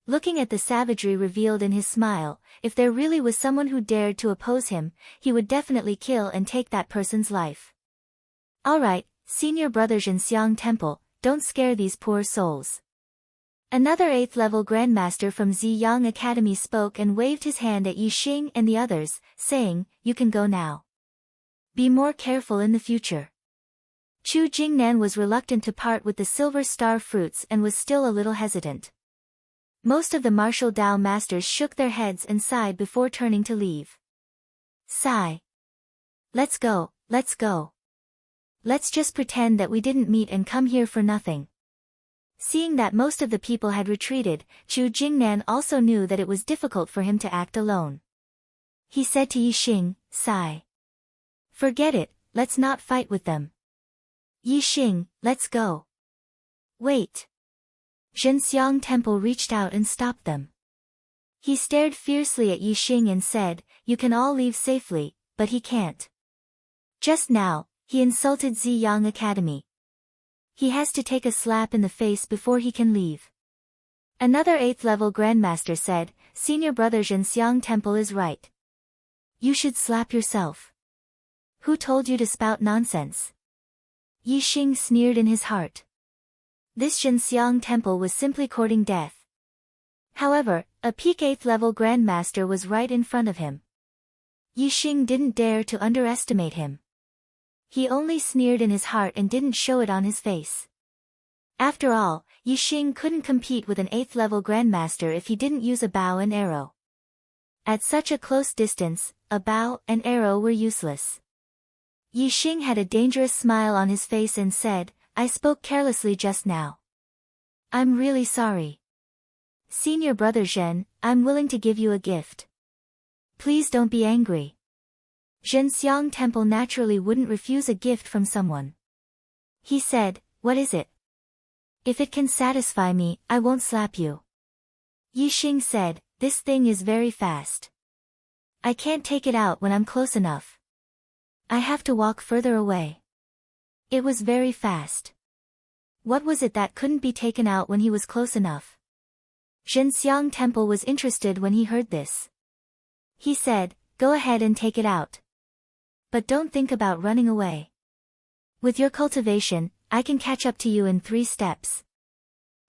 Looking at the savagery revealed in his smile, if there really was someone who dared to oppose him, he would definitely kill and take that person's life. Alright, senior brother Zhenxiang Temple, don't scare these poor souls. Another 8th level grandmaster from Ziyang Academy spoke and waved his hand at Yixing and the others, saying, you can go now. Be more careful in the future. Chu Jingnan was reluctant to part with the silver star fruits and was still a little hesitant. Most of the martial Dao masters shook their heads and sighed before turning to leave. Sigh. Let's go, let's go. Let's just pretend that we didn't meet and come here for nothing. Seeing that most of the people had retreated, Chu Jingnan also knew that it was difficult for him to act alone. He said to Yixing, sigh. Forget it, let's not fight with them. Yixing, let's go. Wait. Zhenxiang Temple reached out and stopped them. He stared fiercely at Yixing and said, you can all leave safely, but he can't. Just now, he insulted Ziyang Academy. He has to take a slap in the face before he can leave. Another 8th level grandmaster said, senior brother Zhenxiang Temple is right. You should slap yourself. Who told you to spout nonsense? Yixing sneered in his heart. This Zhenxiang Temple was simply courting death. However, a peak 8th level grandmaster was right in front of him. Yixing didn't dare to underestimate him. He only sneered in his heart and didn't show it on his face. After all, Yixing couldn't compete with an 8th level grandmaster if he didn't use a bow and arrow. At such a close distance, a bow and arrow were useless. Yixing had a dangerous smile on his face and said, I spoke carelessly just now. I'm really sorry. Senior brother Zhen, I'm willing to give you a gift. Please don't be angry. Zhenxiang Temple naturally wouldn't refuse a gift from someone. He said, what is it? If it can satisfy me, I won't slap you. Yixing said, this thing is very fast. I can't take it out when I'm close enough. I have to walk further away. It was very fast. What was it that couldn't be taken out when he was close enough? Zhenxiang Temple was interested when he heard this. He said, go ahead and take it out. But don't think about running away. With your cultivation, I can catch up to you in 3 steps.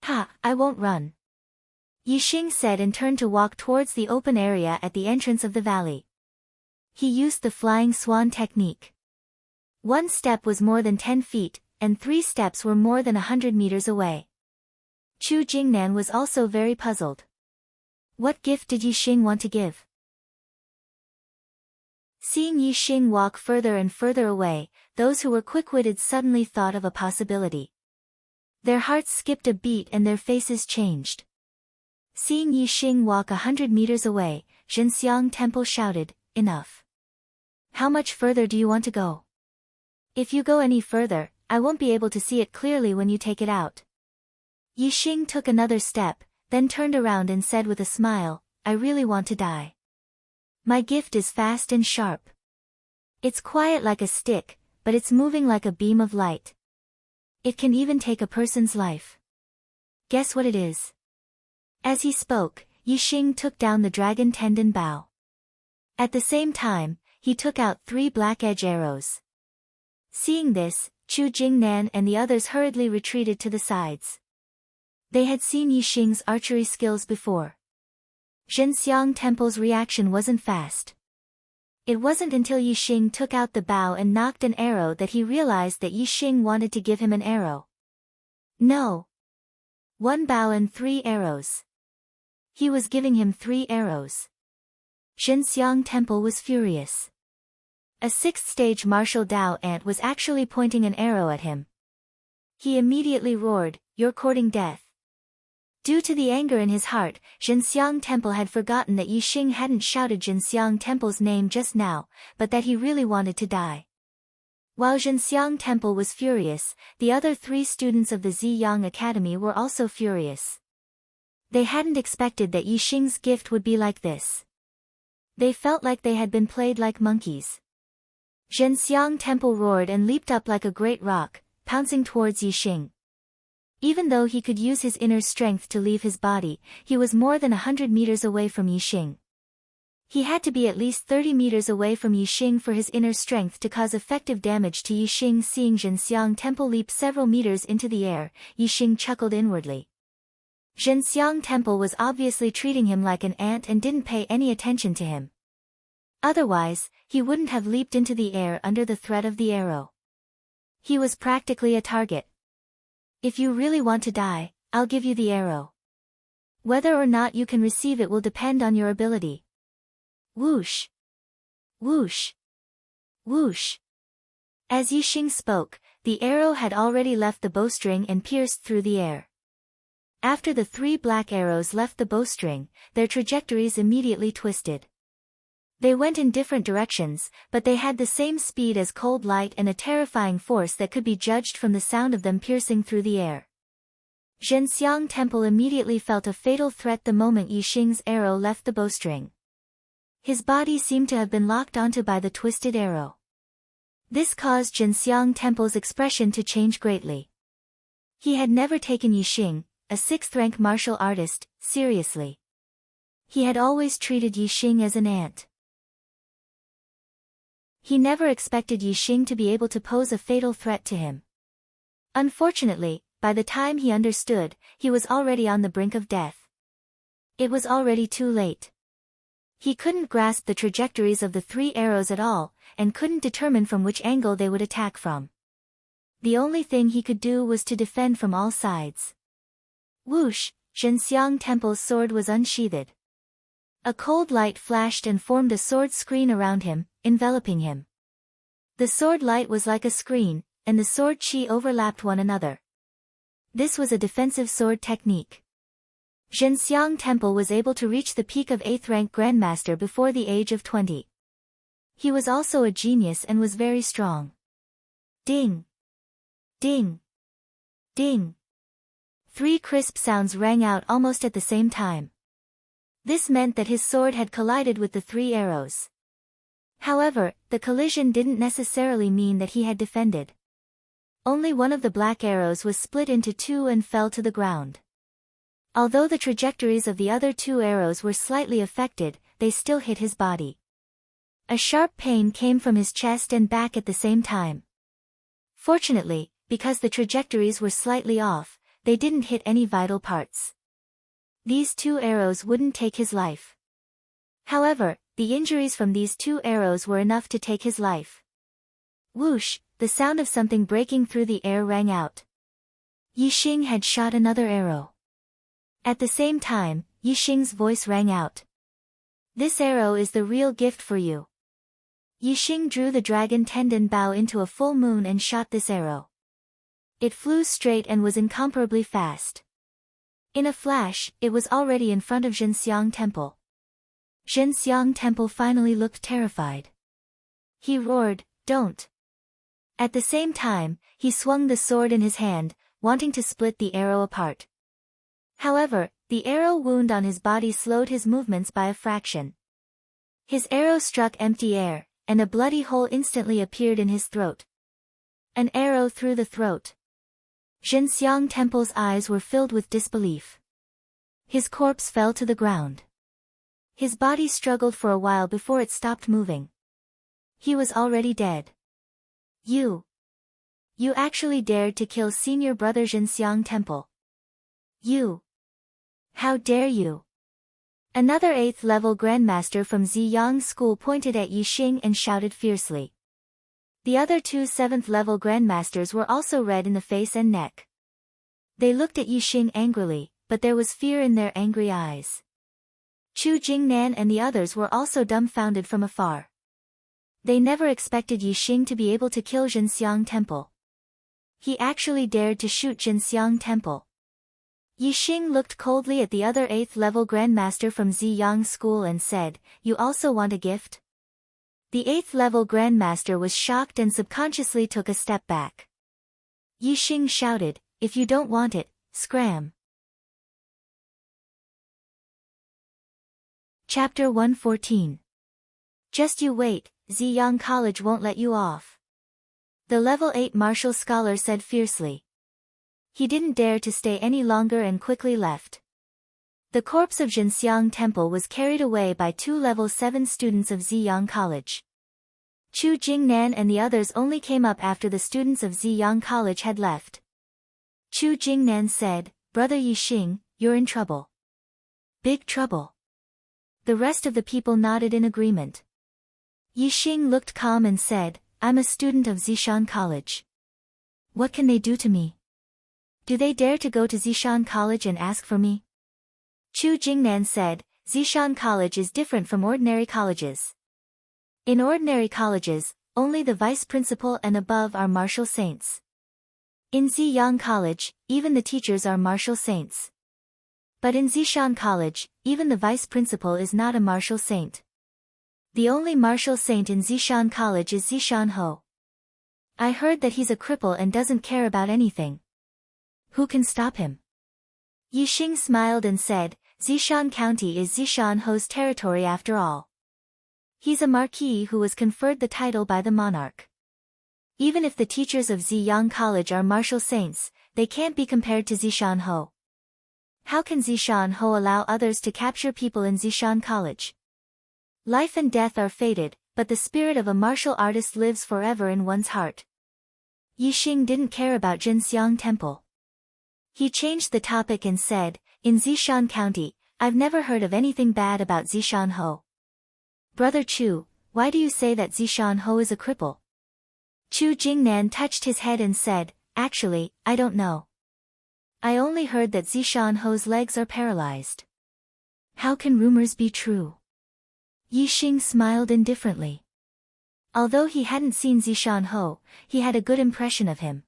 Ha, I won't run. Yixing said and turned to walk towards the open area at the entrance of the valley. He used the flying swan technique. 1 step was more than 10 feet, and 3 steps were more than 100 meters away. Chu Jingnan was also very puzzled. What gift did Yixing want to give? Seeing Yixing walk further and further away, those who were quick-witted suddenly thought of a possibility. Their hearts skipped a beat and their faces changed. Seeing Yixing walk 100 meters away, Zhenxiang Temple shouted, enough. How much further do you want to go? If you go any further, I won't be able to see it clearly when you take it out. Yixing took another step, then turned around and said with a smile, I really want to die. My gift is fast and sharp. It's quiet like a stick, but it's moving like a beam of light. It can even take a person's life. Guess what it is? As he spoke, Yixing took down the dragon tendon bow. At the same time, he took out 3 black edge arrows. Seeing this, Chu Jingnan and the others hurriedly retreated to the sides. They had seen Yixing's archery skills before. Zhenxiang Temple's reaction wasn't fast. It wasn't until Yixing took out the bow and knocked an arrow that he realized that Yixing wanted to give him an arrow. No. 1 bow and 3 arrows. He was giving him 3 arrows. Zhenxiang Temple was furious. A 6th stage martial Dao ant was actually pointing an arrow at him. He immediately roared, "You're courting death." Due to the anger in his heart, Zhenxiang Temple had forgotten that Yixing hadn't shouted Zhenxiang Temple's name just now, but that he really wanted to die. While Zhenxiang Temple was furious, the other 3 students of the Ziyang Academy were also furious. They hadn't expected that Yixing's gift would be like this. They felt like they had been played like monkeys. Zhenxiang Temple roared and leaped up like a great rock, pouncing towards Yixing. Even though he could use his inner strength to leave his body, he was more than 100 meters away from Yixing. He had to be at least 30 meters away from Yixing for his inner strength to cause effective damage to Yixing. Seeing Zhenxiang Temple leap several meters into the air, Yixing chuckled inwardly. Zhenxiang Temple was obviously treating him like an ant and didn't pay any attention to him. Otherwise, he wouldn't have leaped into the air under the threat of the arrow. He was practically a target. If you really want to die, I'll give you the arrow. Whether or not you can receive it will depend on your ability. Whoosh! Whoosh! Whoosh! As Yixing spoke, the arrow had already left the bowstring and pierced through the air. After the 3 black arrows left the bowstring, their trajectories immediately twisted. They went in different directions, but they had the same speed as cold light and a terrifying force that could be judged from the sound of them piercing through the air. Zhenxiang Temple immediately felt a fatal threat the moment Yixing's arrow left the bowstring. His body seemed to have been locked onto by the twisted arrow. This caused Zhenxiang Temple's expression to change greatly. He had never taken Yixing, a 6th-rank martial artist, seriously. He had always treated Yixing as an ant. He never expected Yixing to be able to pose a fatal threat to him. Unfortunately, by the time he understood, he was already on the brink of death. It was already too late. He couldn't grasp the trajectories of the 3 arrows at all, and couldn't determine from which angle they would attack from. The only thing he could do was to defend from all sides. Whoosh! Zhenxiang Temple's sword was unsheathed. A cold light flashed and formed a sword screen around him, enveloping him. The sword light was like a screen, and the sword chi overlapped one another. This was a defensive sword technique. Zhenxiang Temple was able to reach the peak of 8th-rank Grandmaster before the age of 20. He was also a genius and was very strong. Ding! Ding! Ding! 3 crisp sounds rang out almost at the same time. This meant that his sword had collided with the 3 arrows. However, the collision didn't necessarily mean that he had defended. Only one of the black arrows was split into 2 and fell to the ground. Although the trajectories of the other 2 arrows were slightly affected, they still hit his body. A sharp pain came from his chest and back at the same time. Fortunately, because the trajectories were slightly off, they didn't hit any vital parts. These 2 arrows wouldn't take his life. However, the injuries from these 2 arrows were enough to take his life. Whoosh! The sound of something breaking through the air rang out. Yixing had shot another arrow. At the same time, Yixing's voice rang out. "This arrow is the real gift for you." Yixing drew the dragon tendon bow into a full moon and shot this arrow. It flew straight and was incomparably fast. In a flash, it was already in front of Zhenxiang Temple. Zhenxiang Temple finally looked terrified. He roared, "Don't!" At the same time, he swung the sword in his hand, wanting to split the arrow apart. However, the arrow wound on his body slowed his movements by a fraction. His arrow struck empty air, and a bloody hole instantly appeared in his throat. An arrow through the throat. Zhenxiang Temple's eyes were filled with disbelief. His corpse fell to the ground. His body struggled for a while before it stopped moving. He was already dead. You actually dared to kill senior brother Zhenxiang Temple. How dare you? Another 8th level grandmaster from Ziyang school pointed at Yixing and shouted fiercely. The other two 7th level grandmasters were also red in the face and neck. They looked at Yixing angrily, but there was fear in their angry eyes. Chu Jingnan and the others were also dumbfounded from afar. They never expected Yixing to be able to kill Jinxiang Temple. He actually dared to shoot Jinxiang Temple. Yixing looked coldly at the other 8th level grandmaster from Ziyang school and said, "You also want a gift?" The 8th level grandmaster was shocked and subconsciously took a step back. Yixing shouted, "If you don't want it, scram." Chapter 114. Just you wait, Ziyang College won't let you off. The level 8 martial scholar said fiercely. He didn't dare to stay any longer and quickly left. The corpse of Jinxiang Temple was carried away by two level 7 students of Ziyang College. Chu Jingnan and the others only came up after the students of Ziyang College had left. Chu Jingnan said, "Brother Yixing, you're in trouble." "Big trouble." The rest of the people nodded in agreement. Yixing looked calm and said, "I'm a student of Zishan College. What can they do to me? Do they dare to go to Zishan College and ask for me?" Chu Jingnan said, "Zishan College is different from ordinary colleges. In ordinary colleges, only the vice principal and above are martial saints. In Ziyang College, even the teachers are martial saints. But in Zishan College, even the vice principal is not a martial saint. The only martial saint in Zishan College is Zishan Ho. I heard that he's a cripple and doesn't care about anything. Who can stop him?" Yixing smiled and said, "Zishan County is Zishan Ho's territory after all. He's a marquis who was conferred the title by the monarch. Even if the teachers of Ziyang College are martial saints, they can't be compared to Zishan Ho. How can Zishan Ho allow others to capture people in Zishan College? Life and death are fated, but the spirit of a martial artist lives forever in one's heart." Yixing didn't care about Jinxiang Temple. He changed the topic and said, "In Zishan County, I've never heard of anything bad about Zishan Ho. Brother Chu, why do you say that Zishan Ho is a cripple?" Chu Jingnan touched his head and said, "Actually, I don't know. I only heard that Zishan Ho's legs are paralyzed." "How can rumors be true?" Yixing smiled indifferently. Although he hadn't seen Zishan Ho, he had a good impression of him.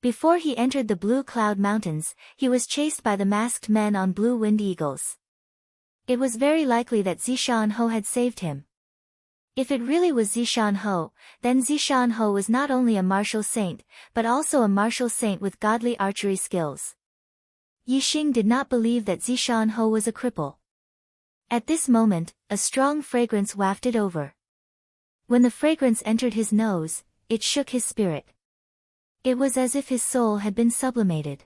Before he entered the Blue Cloud Mountains, he was chased by the masked men on blue winged eagles. It was very likely that Zishan Ho had saved him. If it really was Zishan Ho, then Zishan Ho was not only a martial saint, but also a martial saint with godly archery skills. Yixing did not believe that Zishan Ho was a cripple. At this moment, a strong fragrance wafted over. When the fragrance entered his nose, it shook his spirit. It was as if his soul had been sublimated.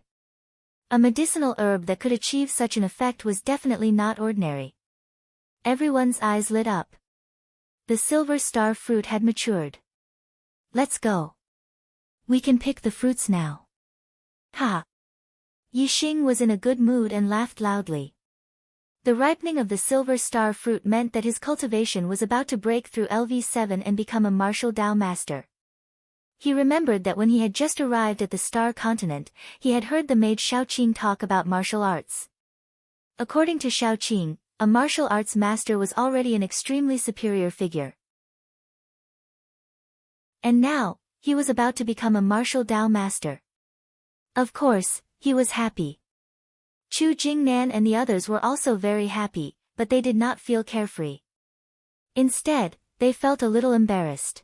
A medicinal herb that could achieve such an effect was definitely not ordinary. Everyone's eyes lit up. The silver star fruit had matured. "Let's go. We can pick the fruits now." "Ha!" Yixing was in a good mood and laughed loudly. The ripening of the silver star fruit meant that his cultivation was about to break through LV7 and become a martial Dao master. He remembered that when he had just arrived at the Star Continent, he had heard the maid Xiaoqing talk about martial arts. According to Xiaoqing, a martial arts master was already an extremely superior figure. And now, he was about to become a martial Dao master. Of course, he was happy. Chu Jingnan and the others were also very happy, but they did not feel carefree. Instead, they felt a little embarrassed.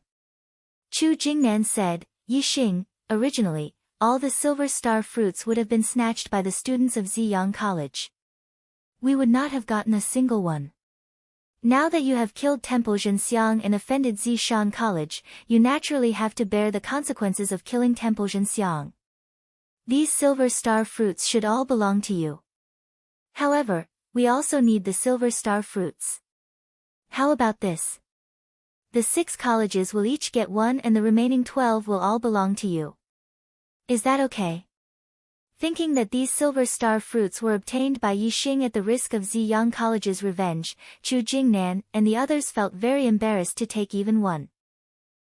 Chu Jingnan said, "Yixing, originally, all the silver star fruits would have been snatched by the students of Ziyang College. We would not have gotten a single one. Now that you have killed Temple Jinxiang and offended Zishan College, you naturally have to bear the consequences of killing Temple Jinxiang. These silver star fruits should all belong to you. However, we also need the silver star fruits. How about this? The 6 colleges will each get one and the remaining 12 will all belong to you. Is that okay?" Thinking that these silver star fruits were obtained by Yixing at the risk of Ziyang College's revenge, Chu Jingnan and the others felt very embarrassed to take even one.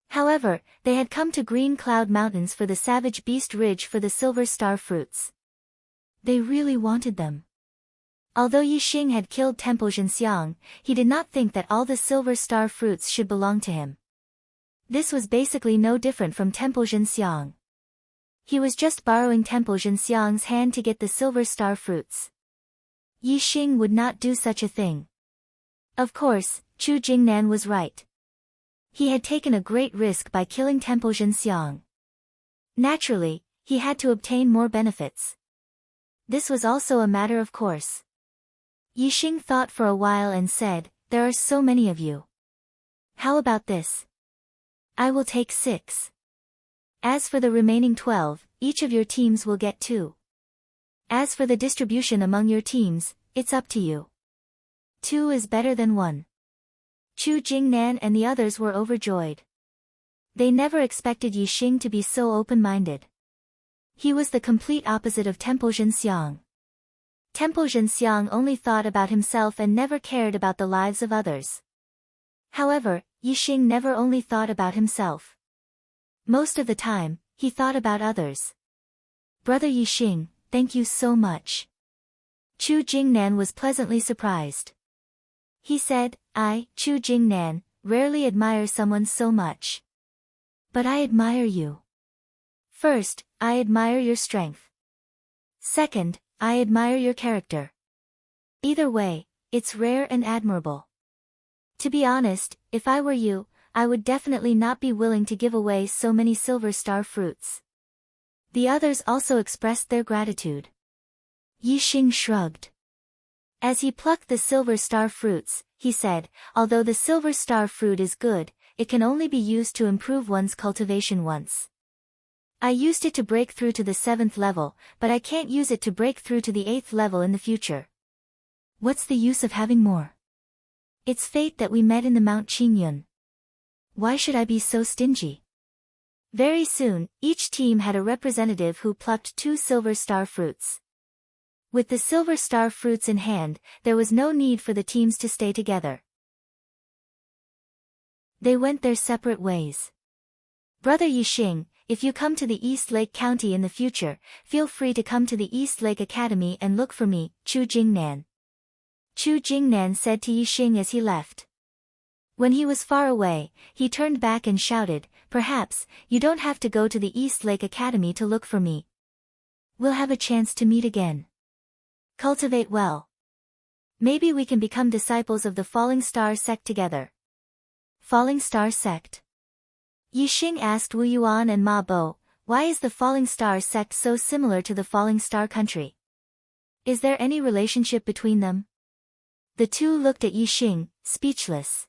However, they had come to Green Cloud Mountains for the Savage Beast Ridge for the silver star fruits. They really wanted them. Although Yixing had killed Temple Zhenxiang, he did not think that all the silver star fruits should belong to him. This was basically no different from Temple Zhenxiang. He was just borrowing Temple Zhenxiang's hand to get the silver star fruits. Yixing would not do such a thing. Of course, Chu Jingnan was right. He had taken a great risk by killing Temple Zhenxiang. Naturally, he had to obtain more benefits. This was also a matter of course. Yixing thought for a while and said, "There are so many of you. How about this? I will take 6. As for the remaining 12, each of your teams will get 2. As for the distribution among your teams, it's up to you. 2 is better than 1. Chu Jingnan and the others were overjoyed. They never expected Yixing to be so open-minded. He was the complete opposite of Temple Zhenxiang. Temple Zhenxiang only thought about himself and never cared about the lives of others. However, Yixing never only thought about himself. Most of the time, he thought about others. "Brother Yixing, thank you so much." Chu Jingnan was pleasantly surprised. He said, "I, Chu Jingnan, rarely admire someone so much. But I admire you. First, I admire your strength. Second, I admire your character. Either way, it's rare and admirable. To be honest, if I were you, I would definitely not be willing to give away so many silver star fruits." The others also expressed their gratitude. Yixing shrugged. As he plucked the silver star fruits, he said, "Although the silver star fruit is good, it can only be used to improve one's cultivation once. I used it to break through to the 7th level, but I can't use it to break through to the 8th level in the future. What's the use of having more? It's fate that we met in the Mount Qingyun. Why should I be so stingy?" Very soon, each team had a representative who plucked 2 silver star fruits. With the silver star fruits in hand, there was no need for the teams to stay together. They went their separate ways. "Brother Yixing, if you come to the East Lake County in the future, feel free to come to the East Lake Academy and look for me, Chu Jingnan." Chu Jingnan said to Yixing as he left. When he was far away, he turned back and shouted, "Perhaps, you don't have to go to the East Lake Academy to look for me. We'll have a chance to meet again. Cultivate well. Maybe we can become disciples of the Falling Star sect together." Falling Star sect? Yixing asked Wu Yuan and Ma Bo, "Why is the Falling Star sect so similar to the Falling Star country? Is there any relationship between them?" The two looked at Yixing, speechless.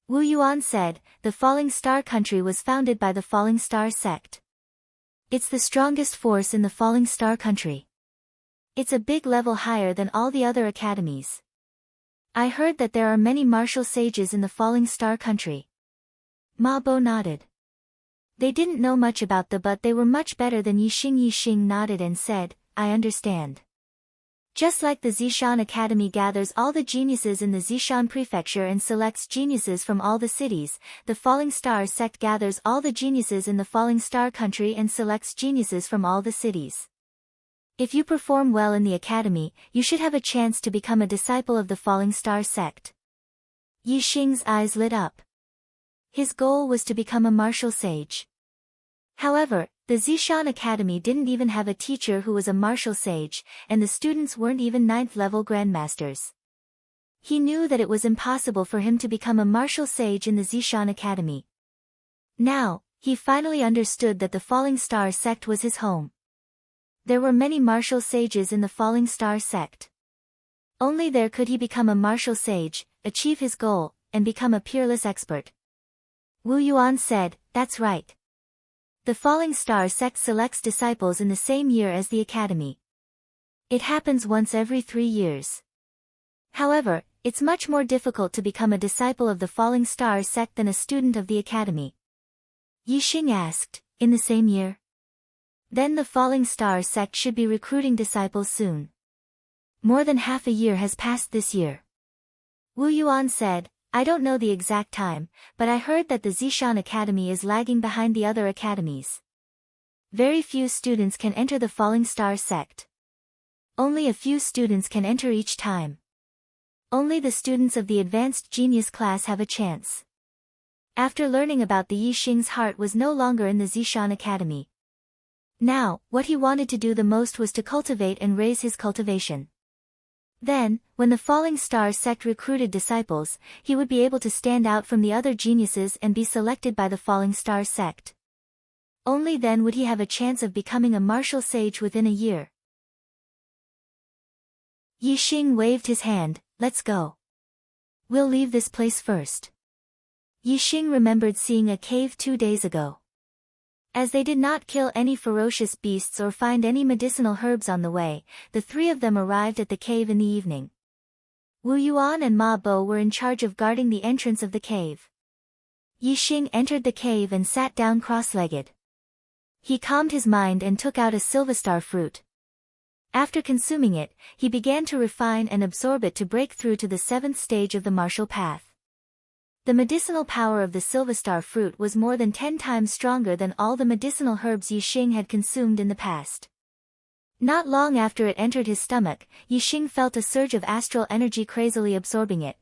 Wu Yuan said, "The Falling Star country was founded by the Falling Star sect. It's the strongest force in the Falling Star country. It's a big level higher than all the other academies. I heard that there are many martial sages in the Falling Star country." Ma Bo nodded. They didn't know much about but they were much better than Yixing. Yixing nodded and said, "I understand. Just like the Zishan Academy gathers all the geniuses in the Zishan Prefecture and selects geniuses from all the cities, the Falling Star sect gathers all the geniuses in the Falling Star country and selects geniuses from all the cities. If you perform well in the academy, you should have a chance to become a disciple of the Falling Star sect." Yixing's eyes lit up. His goal was to become a martial sage. However, the Zishan Academy didn't even have a teacher who was a martial sage, and the students weren't even 9th-level grandmasters. He knew that it was impossible for him to become a martial sage in the Zishan Academy. Now, he finally understood that the Falling Star sect was his home. There were many martial sages in the Falling Star sect. Only there could he become a martial sage, achieve his goal, and become a peerless expert. Wu Yuan said, "That's right. The Falling Star sect selects disciples in the same year as the academy. It happens once every 3 years. However, it's much more difficult to become a disciple of the Falling Star sect than a student of the academy." Yixing asked, "In the same year?" Then the Falling Star sect should be recruiting disciples soon. More than half a year has passed this year. Wu Yuan said, I don't know the exact time, but I heard that the Zishan Academy is lagging behind the other academies. Very few students can enter the Falling Star sect. Only a few students can enter each time. Only the students of the Advanced Genius class have a chance. After learning about the Yixing's heart was no longer in the Zishan Academy. Now, what he wanted to do the most was to cultivate and raise his cultivation. Then, when the Falling Star sect recruited disciples, he would be able to stand out from the other geniuses and be selected by the Falling Star sect. Only then would he have a chance of becoming a martial sage within a year. Yixing waved his hand, let's go. We'll leave this place first. Yixing remembered seeing a cave 2 days ago. As they did not kill any ferocious beasts or find any medicinal herbs on the way, the three of them arrived at the cave in the evening. Wu Yuan and Ma Bo were in charge of guarding the entrance of the cave. Yixing entered the cave and sat down cross-legged. He calmed his mind and took out a Silverstar fruit. After consuming it, he began to refine and absorb it to break through to the 7th stage of the martial path. The medicinal power of the Silverstar fruit was more than 10 times stronger than all the medicinal herbs Yixing had consumed in the past. Not long after it entered his stomach, Yixing felt a surge of astral energy crazily absorbing it.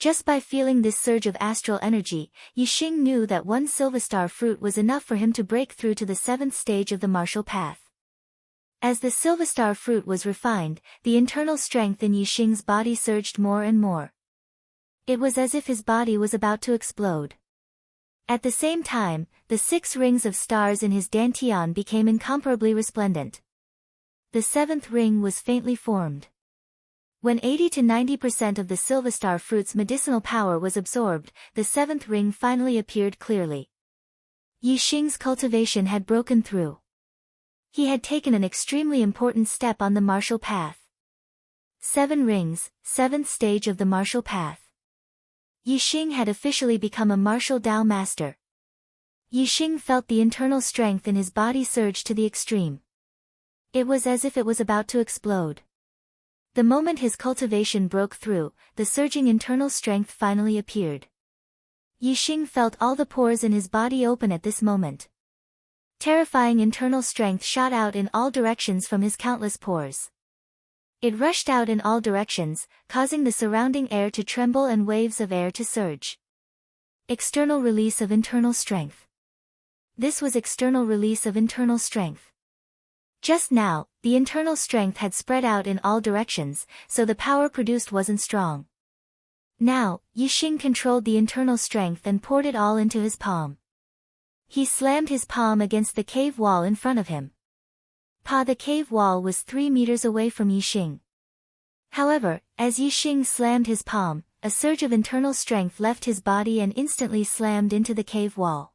Just by feeling this surge of astral energy, Yixing knew that one Silverstar fruit was enough for him to break through to the 7th stage of the martial path. As the Silverstar fruit was refined, the internal strength in Yixing's body surged more and more. It was as if his body was about to explode. At the same time, the 6 rings of stars in his dantian became incomparably resplendent. The 7th ring was faintly formed. When 80 to 90% of the Silverstar fruit's medicinal power was absorbed, the 7th ring finally appeared clearly. Yixing's cultivation had broken through. He had taken an extremely important step on the martial path. 7 rings, 7th stage of the martial path. Yixing had officially become a martial Dao master. Yixing felt the internal strength in his body surge to the extreme. It was as if it was about to explode. The moment his cultivation broke through, the surging internal strength finally appeared. Yixing felt all the pores in his body open at this moment. Terrifying internal strength shot out in all directions from his countless pores. It rushed out in all directions, causing the surrounding air to tremble and waves of air to surge. External release of internal strength. This was external release of internal strength. Just now, the internal strength had spread out in all directions, so the power produced wasn't strong. Now, Yixing controlled the internal strength and poured it all into his palm. He slammed his palm against the cave wall in front of him. The cave wall was 3 meters away from Yixing. However, as Yixing slammed his palm, a surge of internal strength left his body and instantly slammed into the cave wall.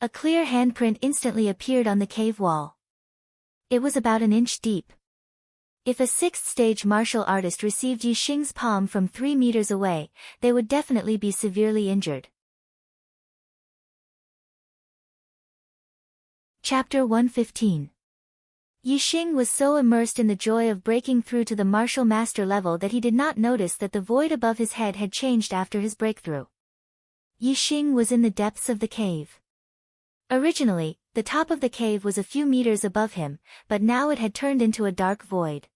A clear handprint instantly appeared on the cave wall. It was about an inch deep. If a 6th stage martial artist received Yixing's palm from 3 meters away, they would definitely be severely injured. Chapter 115. Yixing was so immersed in the joy of breaking through to the martial master level that he did not notice that the void above his head had changed after his breakthrough. Yixing was in the depths of the cave. Originally, the top of the cave was a few meters above him, but now it had turned into a dark void.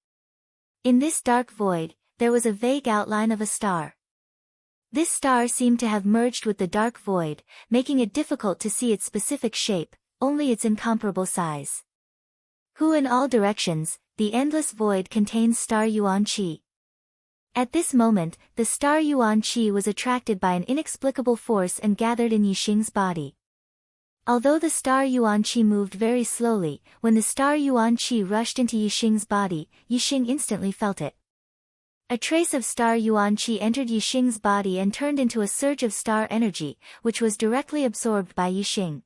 In this dark void, there was a vague outline of a star. This star seemed to have merged with the dark void, making it difficult to see its specific shape, only its incomparable size. Who in all directions, the endless void contains star Yuan Qi. At this moment, the star Yuan Qi was attracted by an inexplicable force and gathered in Yixing's body. Although the star Yuan Qi moved very slowly, when the star Yuan Qi rushed into Yixing's body, Yixing instantly felt it. A trace of star Yuan Qi entered Yixing's body and turned into a surge of star energy, which was directly absorbed by Yixing.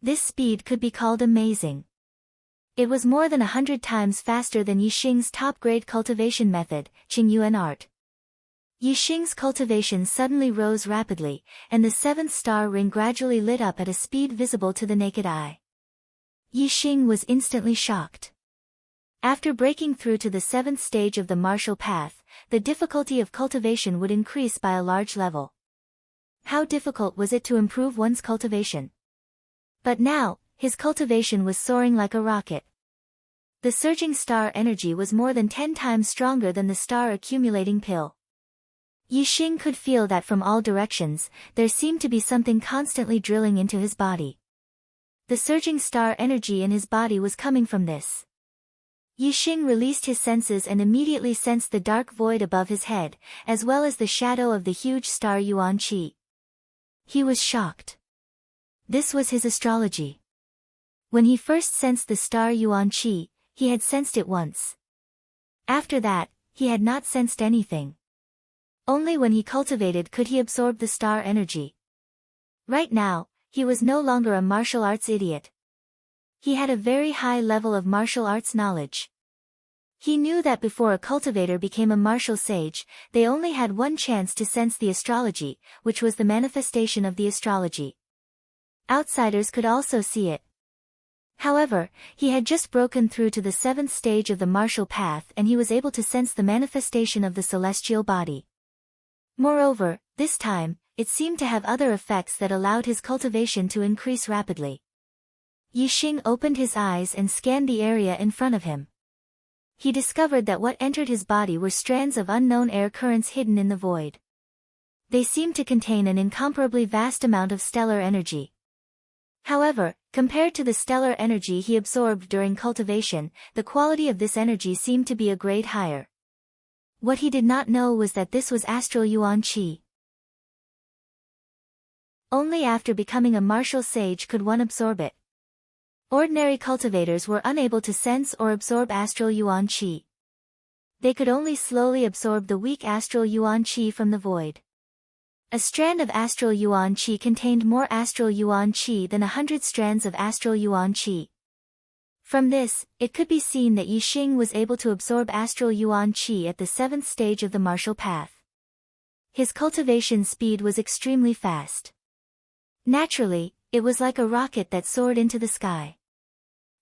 This speed could be called amazing. It was more than 100 times faster than Yixing's top-grade cultivation method, Qingyuan art. Yixing's cultivation suddenly rose rapidly, and the 7th star ring gradually lit up at a speed visible to the naked eye. Yixing was instantly shocked. After breaking through to the 7th stage of the martial path, the difficulty of cultivation would increase by a large level. How difficult was it to improve one's cultivation? But now, his cultivation was soaring like a rocket. The surging star energy was more than 10 times stronger than the star accumulating pill. Yixing could feel that from all directions, there seemed to be something constantly drilling into his body. The surging star energy in his body was coming from this. Yixing released his senses and immediately sensed the dark void above his head, as well as the shadow of the huge star Yuan Qi. He was shocked. This was his astrology. When he first sensed the star Yuan Qi, he had sensed it once. After that, he had not sensed anything. Only when he cultivated could he absorb the star energy. Right now, he was no longer a martial arts idiot. He had a very high level of martial arts knowledge. He knew that before a cultivator became a martial sage, they only had one chance to sense the astrology, which was the manifestation of the astrology. Outsiders could also see it. However, he had just broken through to the 7th stage of the martial path and he was able to sense the manifestation of the celestial body. Moreover, this time, it seemed to have other effects that allowed his cultivation to increase rapidly. Yixing opened his eyes and scanned the area in front of him. He discovered that what entered his body were strands of unknown air currents hidden in the void. They seemed to contain an incomparably vast amount of stellar energy. However, compared to the stellar energy he absorbed during cultivation, the quality of this energy seemed to be a grade higher. What he did not know was that this was astral Yuan Qi. Only after becoming a martial sage could one absorb it. Ordinary cultivators were unable to sense or absorb astral Yuan Qi. They could only slowly absorb the weak astral Yuan Qi from the void. A strand of astral Yuan Qi contained more astral Yuan Qi than 100 strands of astral Yuan Qi. From this, it could be seen that Yixing was able to absorb astral Yuan Qi at the 7th stage of the martial path. His cultivation speed was extremely fast. Naturally, it was like a rocket that soared into the sky.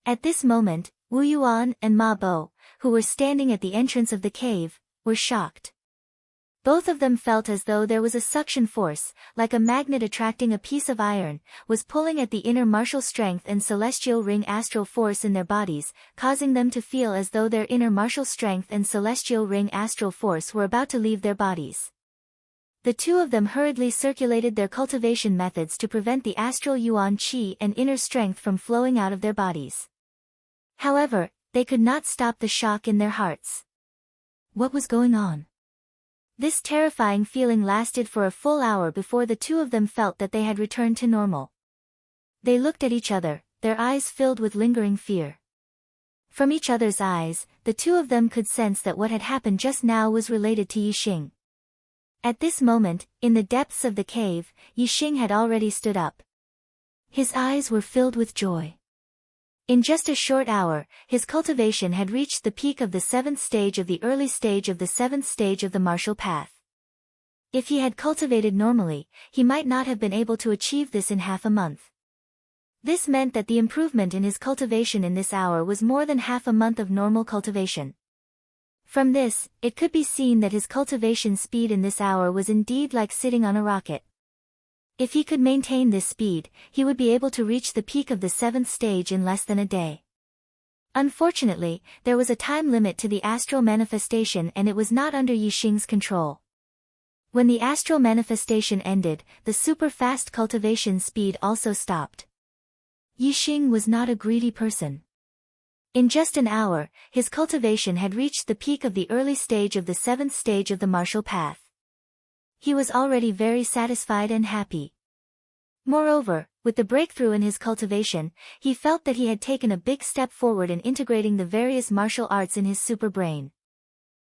At this moment, Wu Yuan and Ma Bo, who were standing at the entrance of the cave, were shocked. Both of them felt as though there was a suction force, like a magnet attracting a piece of iron, was pulling at the inner martial strength and celestial ring astral force in their bodies, causing them to feel as though their inner martial strength and celestial ring astral force were about to leave their bodies. The two of them hurriedly circulated their cultivation methods to prevent the astral Yuan Qi and inner strength from flowing out of their bodies. However, they could not stop the shock in their hearts. What was going on? This terrifying feeling lasted for a full hour before the two of them felt that they had returned to normal. They looked at each other, their eyes filled with lingering fear. From each other's eyes, the two of them could sense that what had happened just now was related to Yixing. At this moment, in the depths of the cave, Yixing had already stood up. His eyes were filled with joy. In just a short hour, his cultivation had reached the peak of the 7th stage of the early stage of the 7th stage of the martial path. If he had cultivated normally, he might not have been able to achieve this in half a month. This meant that the improvement in his cultivation in this hour was more than half a month of normal cultivation. From this, it could be seen that his cultivation speed in this hour was indeed like sitting on a rocket. If he could maintain this speed, he would be able to reach the peak of the 7th stage in less than a day. Unfortunately, there was a time limit to the astral manifestation and it was not under Yixing's control. When the astral manifestation ended, the super-fast cultivation speed also stopped. Yixing was not a greedy person. In just an hour, his cultivation had reached the peak of the early stage of the 7th stage of the martial path. He was already very satisfied and happy. Moreover, with the breakthrough in his cultivation, he felt that he had taken a big step forward in integrating the various martial arts in his super brain.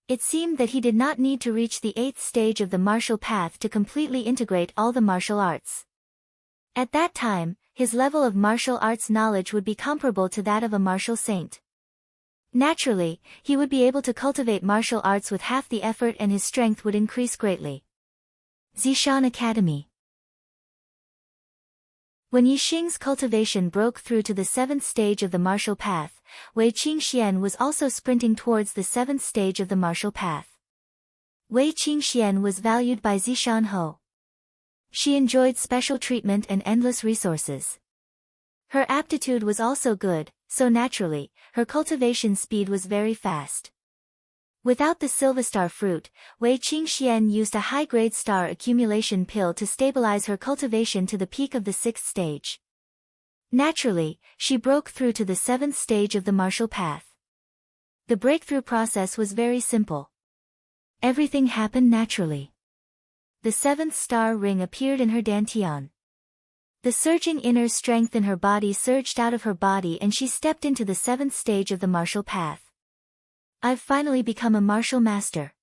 It seemed that he did not need to reach the 8th stage of the martial path to completely integrate all the martial arts. At that time, his level of martial arts knowledge would be comparable to that of a martial saint. Naturally, he would be able to cultivate martial arts with half the effort and his strength would increase greatly. Zishan Academy. When Yixing's cultivation broke through to the 7th stage of the martial path, Wei Qingxian was also sprinting towards the 7th stage of the martial path. Wei Qingxian was valued by Zishan. She enjoyed special treatment and endless resources. Her aptitude was also good, so naturally, her cultivation speed was very fast. Without the Silverstar fruit, Wei Qingxian used a high-grade star accumulation pill to stabilize her cultivation to the peak of the 6th stage. Naturally, she broke through to the 7th stage of the martial path. The breakthrough process was very simple. Everything happened naturally. The 7th star ring appeared in her dantian. The surging inner strength in her body surged out of her body and she stepped into the 7th stage of the martial path. I've finally become a martial master.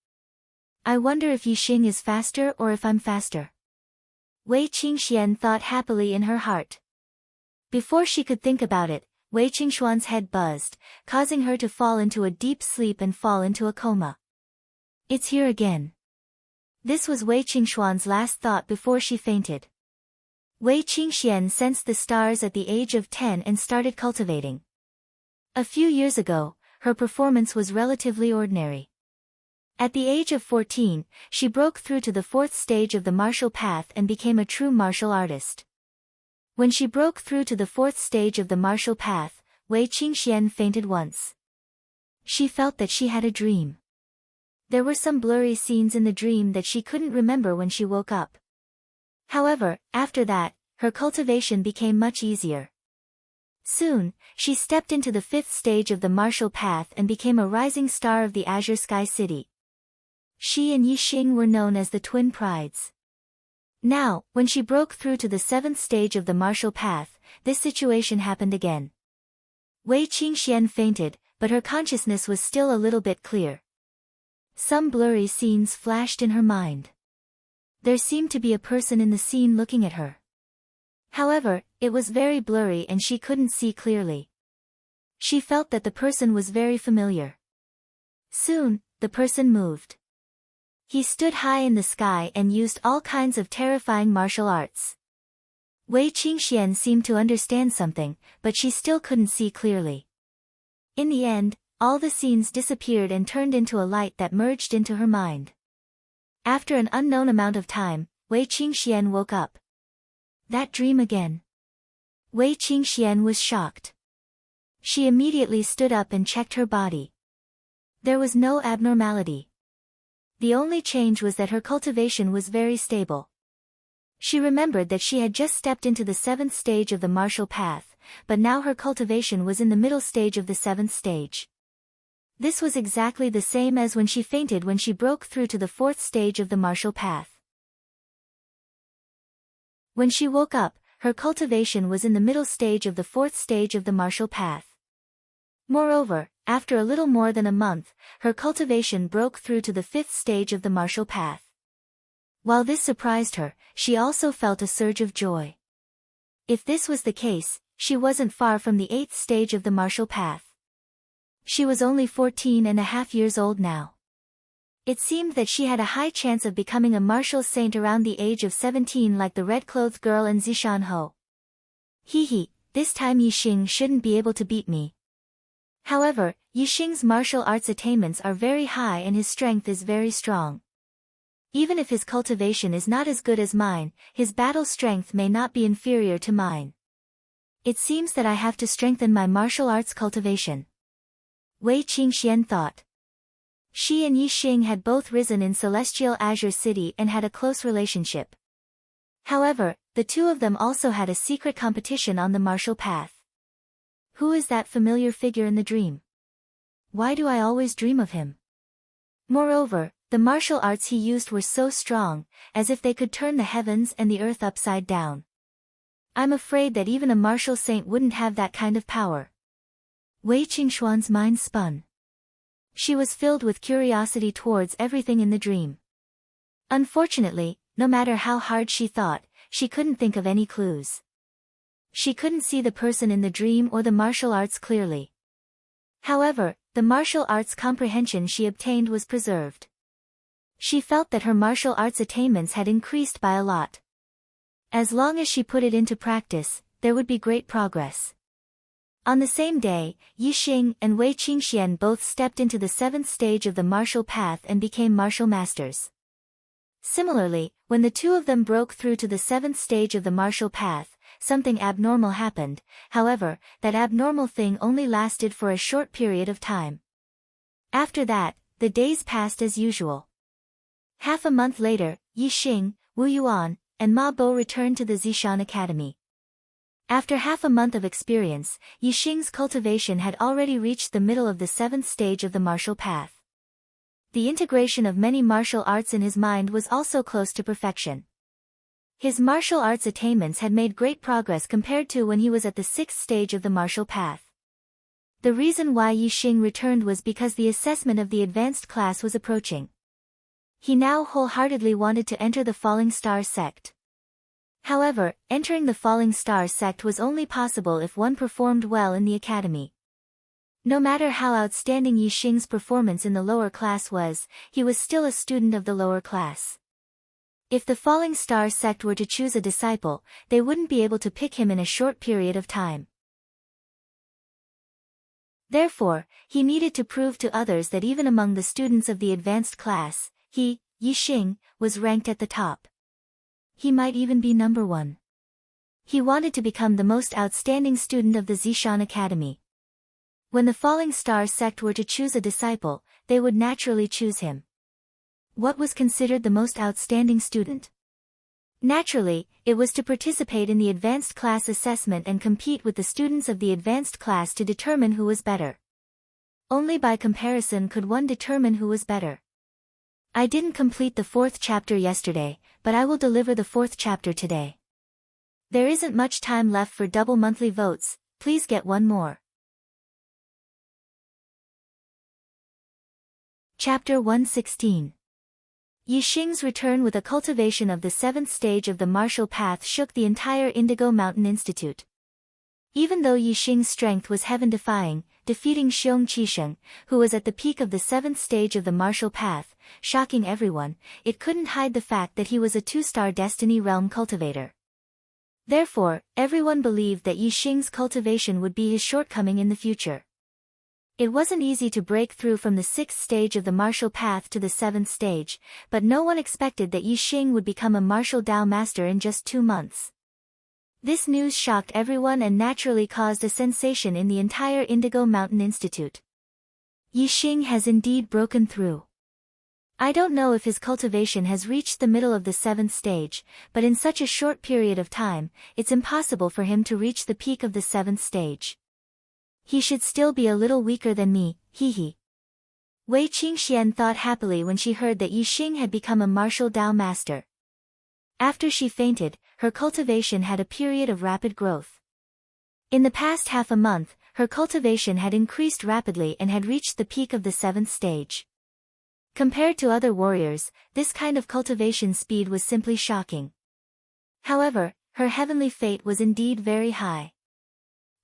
I wonder if Yixing is faster or if I'm faster. Wei Qingxian thought happily in her heart. Before she could think about it, Wei Qingshuan's head buzzed, causing her to fall into a deep sleep and fall into a coma. It's here again. This was Wei Qingshuan's last thought before she fainted. Wei Qingxian sensed the stars at the age of 10 and started cultivating. A few years ago, her performance was relatively ordinary. At the age of 14, she broke through to the 4th stage of the martial path and became a true martial artist. When she broke through to the 4th stage of the martial path, Wei Qingxian fainted once. She felt that she had a dream. There were some blurry scenes in the dream that she couldn't remember when she woke up. However, after that, her cultivation became much easier. Soon, she stepped into the 5th stage of the martial path and became a rising star of the Azure Sky City. She and Yixing were known as the twin prides. Now, when she broke through to the 7th stage of the martial path, this situation happened again. Wei Qingxian fainted, but her consciousness was still a little bit clear. Some blurry scenes flashed in her mind. There seemed to be a person in the scene looking at her. However, it was very blurry and she couldn't see clearly. She felt that the person was very familiar. Soon, the person moved. He stood high in the sky and used all kinds of terrifying martial arts. Wei Qingxian seemed to understand something, but she still couldn't see clearly. In the end, all the scenes disappeared and turned into a light that merged into her mind. After an unknown amount of time, Wei Qingxian woke up. That dream again. Wei Qingxian was shocked. She immediately stood up and checked her body. There was no abnormality. The only change was that her cultivation was very stable. She remembered that she had just stepped into the 7th stage of the martial path, but now her cultivation was in the middle stage of the 7th stage. This was exactly the same as when she fainted when she broke through to the 4th stage of the martial path. When she woke up, her cultivation was in the middle stage of the 4th stage of the martial path. Moreover, after a little more than a month, her cultivation broke through to the 5th stage of the martial path. While this surprised her, she also felt a surge of joy. If this was the case, she wasn't far from the 8th stage of the martial path. She was only 14.5 years old now. It seemed that she had a high chance of becoming a martial saint around the age of 17 like the red-clothed girl in Zishan. Hee, this time Yixing shouldn't be able to beat me. However, Yixing's martial arts attainments are very high and his strength is very strong. Even if his cultivation is not as good as mine, his battle strength may not be inferior to mine. It seems that I have to strengthen my martial arts cultivation. Wei Qingxian thought. She and Yixing had both risen in Celestial Azure City and had a close relationship. However, the two of them also had a secret competition on the martial path. Who is that familiar figure in the dream? Why do I always dream of him? Moreover, the martial arts he used were so strong, as if they could turn the heavens and the earth upside down. I'm afraid that even a martial saint wouldn't have that kind of power. Wei Qingshuan's mind spun. She was filled with curiosity towards everything in the dream. Unfortunately, no matter how hard she thought, she couldn't think of any clues. She couldn't see the person in the dream or the martial arts clearly. However, the martial arts comprehension she obtained was preserved. She felt that her martial arts attainments had increased by a lot. As long as she put it into practice, there would be great progress. On the same day, Yi Xing and Wei Qingxian both stepped into the 7th stage of the martial path and became martial masters. Similarly, when the two of them broke through to the 7th stage of the martial path, something abnormal happened. However, that abnormal thing only lasted for a short period of time. After that, the days passed as usual. Half a month later, Yi Xing, Wu Yuan, and Ma Bo returned to the Zishan Academy. After half a month of experience, Yi Xing's cultivation had already reached the middle of the 7th stage of the martial path. The integration of many martial arts in his mind was also close to perfection. His martial arts attainments had made great progress compared to when he was at the 6th stage of the martial path. The reason why Yi Xing returned was because the assessment of the advanced class was approaching. He now wholeheartedly wanted to enter the Falling Star sect. However, entering the Falling Star sect was only possible if one performed well in the academy. No matter how outstanding Yi Xing's performance in the lower class was, he was still a student of the lower class. If the Falling Star sect were to choose a disciple, they wouldn't be able to pick him in a short period of time. Therefore, he needed to prove to others that even among the students of the advanced class, he, Yi Xing, was ranked at the top. He might even be number 1. He wanted to become the most outstanding student of the Zishan Academy. When the Falling Star sect were to choose a disciple, they would naturally choose him. What was considered the most outstanding student? Naturally, it was to participate in the advanced class assessment and compete with the students of the advanced class to determine who was better. Only by comparison could one determine who was better. I didn't complete the 4th chapter yesterday, but I will deliver the 4th chapter today. There isn't much time left for double monthly votes, please get one more. Chapter 116. Yi Xing's return with a cultivation of the 7th stage of the martial path shook the entire Indigo Mountain Institute. Even though Yi Xing's strength was heaven-defying, defeating Xiong Qisheng, who was at the peak of the 7th stage of the martial path, shocking everyone, it couldn't hide the fact that he was a 2-star Destiny Realm cultivator. Therefore, everyone believed that Yi Xing's cultivation would be his shortcoming in the future. It wasn't easy to break through from the 6th stage of the martial path to the 7th stage, but no one expected that Yi Xing would become a martial Dao master in just 2 months. This news shocked everyone and naturally caused a sensation in the entire Indigo Mountain Institute. Yi Xing has indeed broken through. I don't know if his cultivation has reached the middle of the 7th stage, but in such a short period of time, it's impossible for him to reach the peak of the 7th stage. He should still be a little weaker than me, hee. Wei Qingxian thought happily when she heard that Yi Xing had become a martial Dao master. After she fainted, her cultivation had a period of rapid growth. In the past half a month, her cultivation had increased rapidly and had reached the peak of the 7th stage. Compared to other warriors, this kind of cultivation speed was simply shocking. However, her heavenly fate was indeed very high.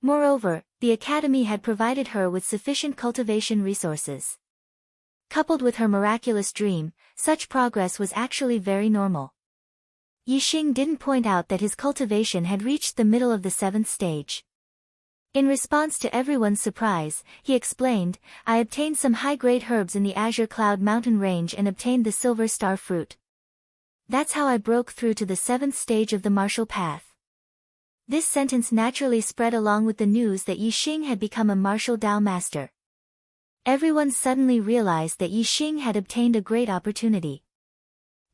Moreover, the academy had provided her with sufficient cultivation resources. Coupled with her miraculous dream, such progress was actually very normal. Yi Xing didn't point out that his cultivation had reached the middle of the 7th stage. In response to everyone's surprise, he explained, I obtained some high-grade herbs in the Azure Cloud Mountain Range and obtained the Silver Star Fruit. That's how I broke through to the 7th stage of the martial path. This sentence naturally spread along with the news that Yi Xing had become a martial Dao master. Everyone suddenly realized that Yi Xing had obtained a great opportunity.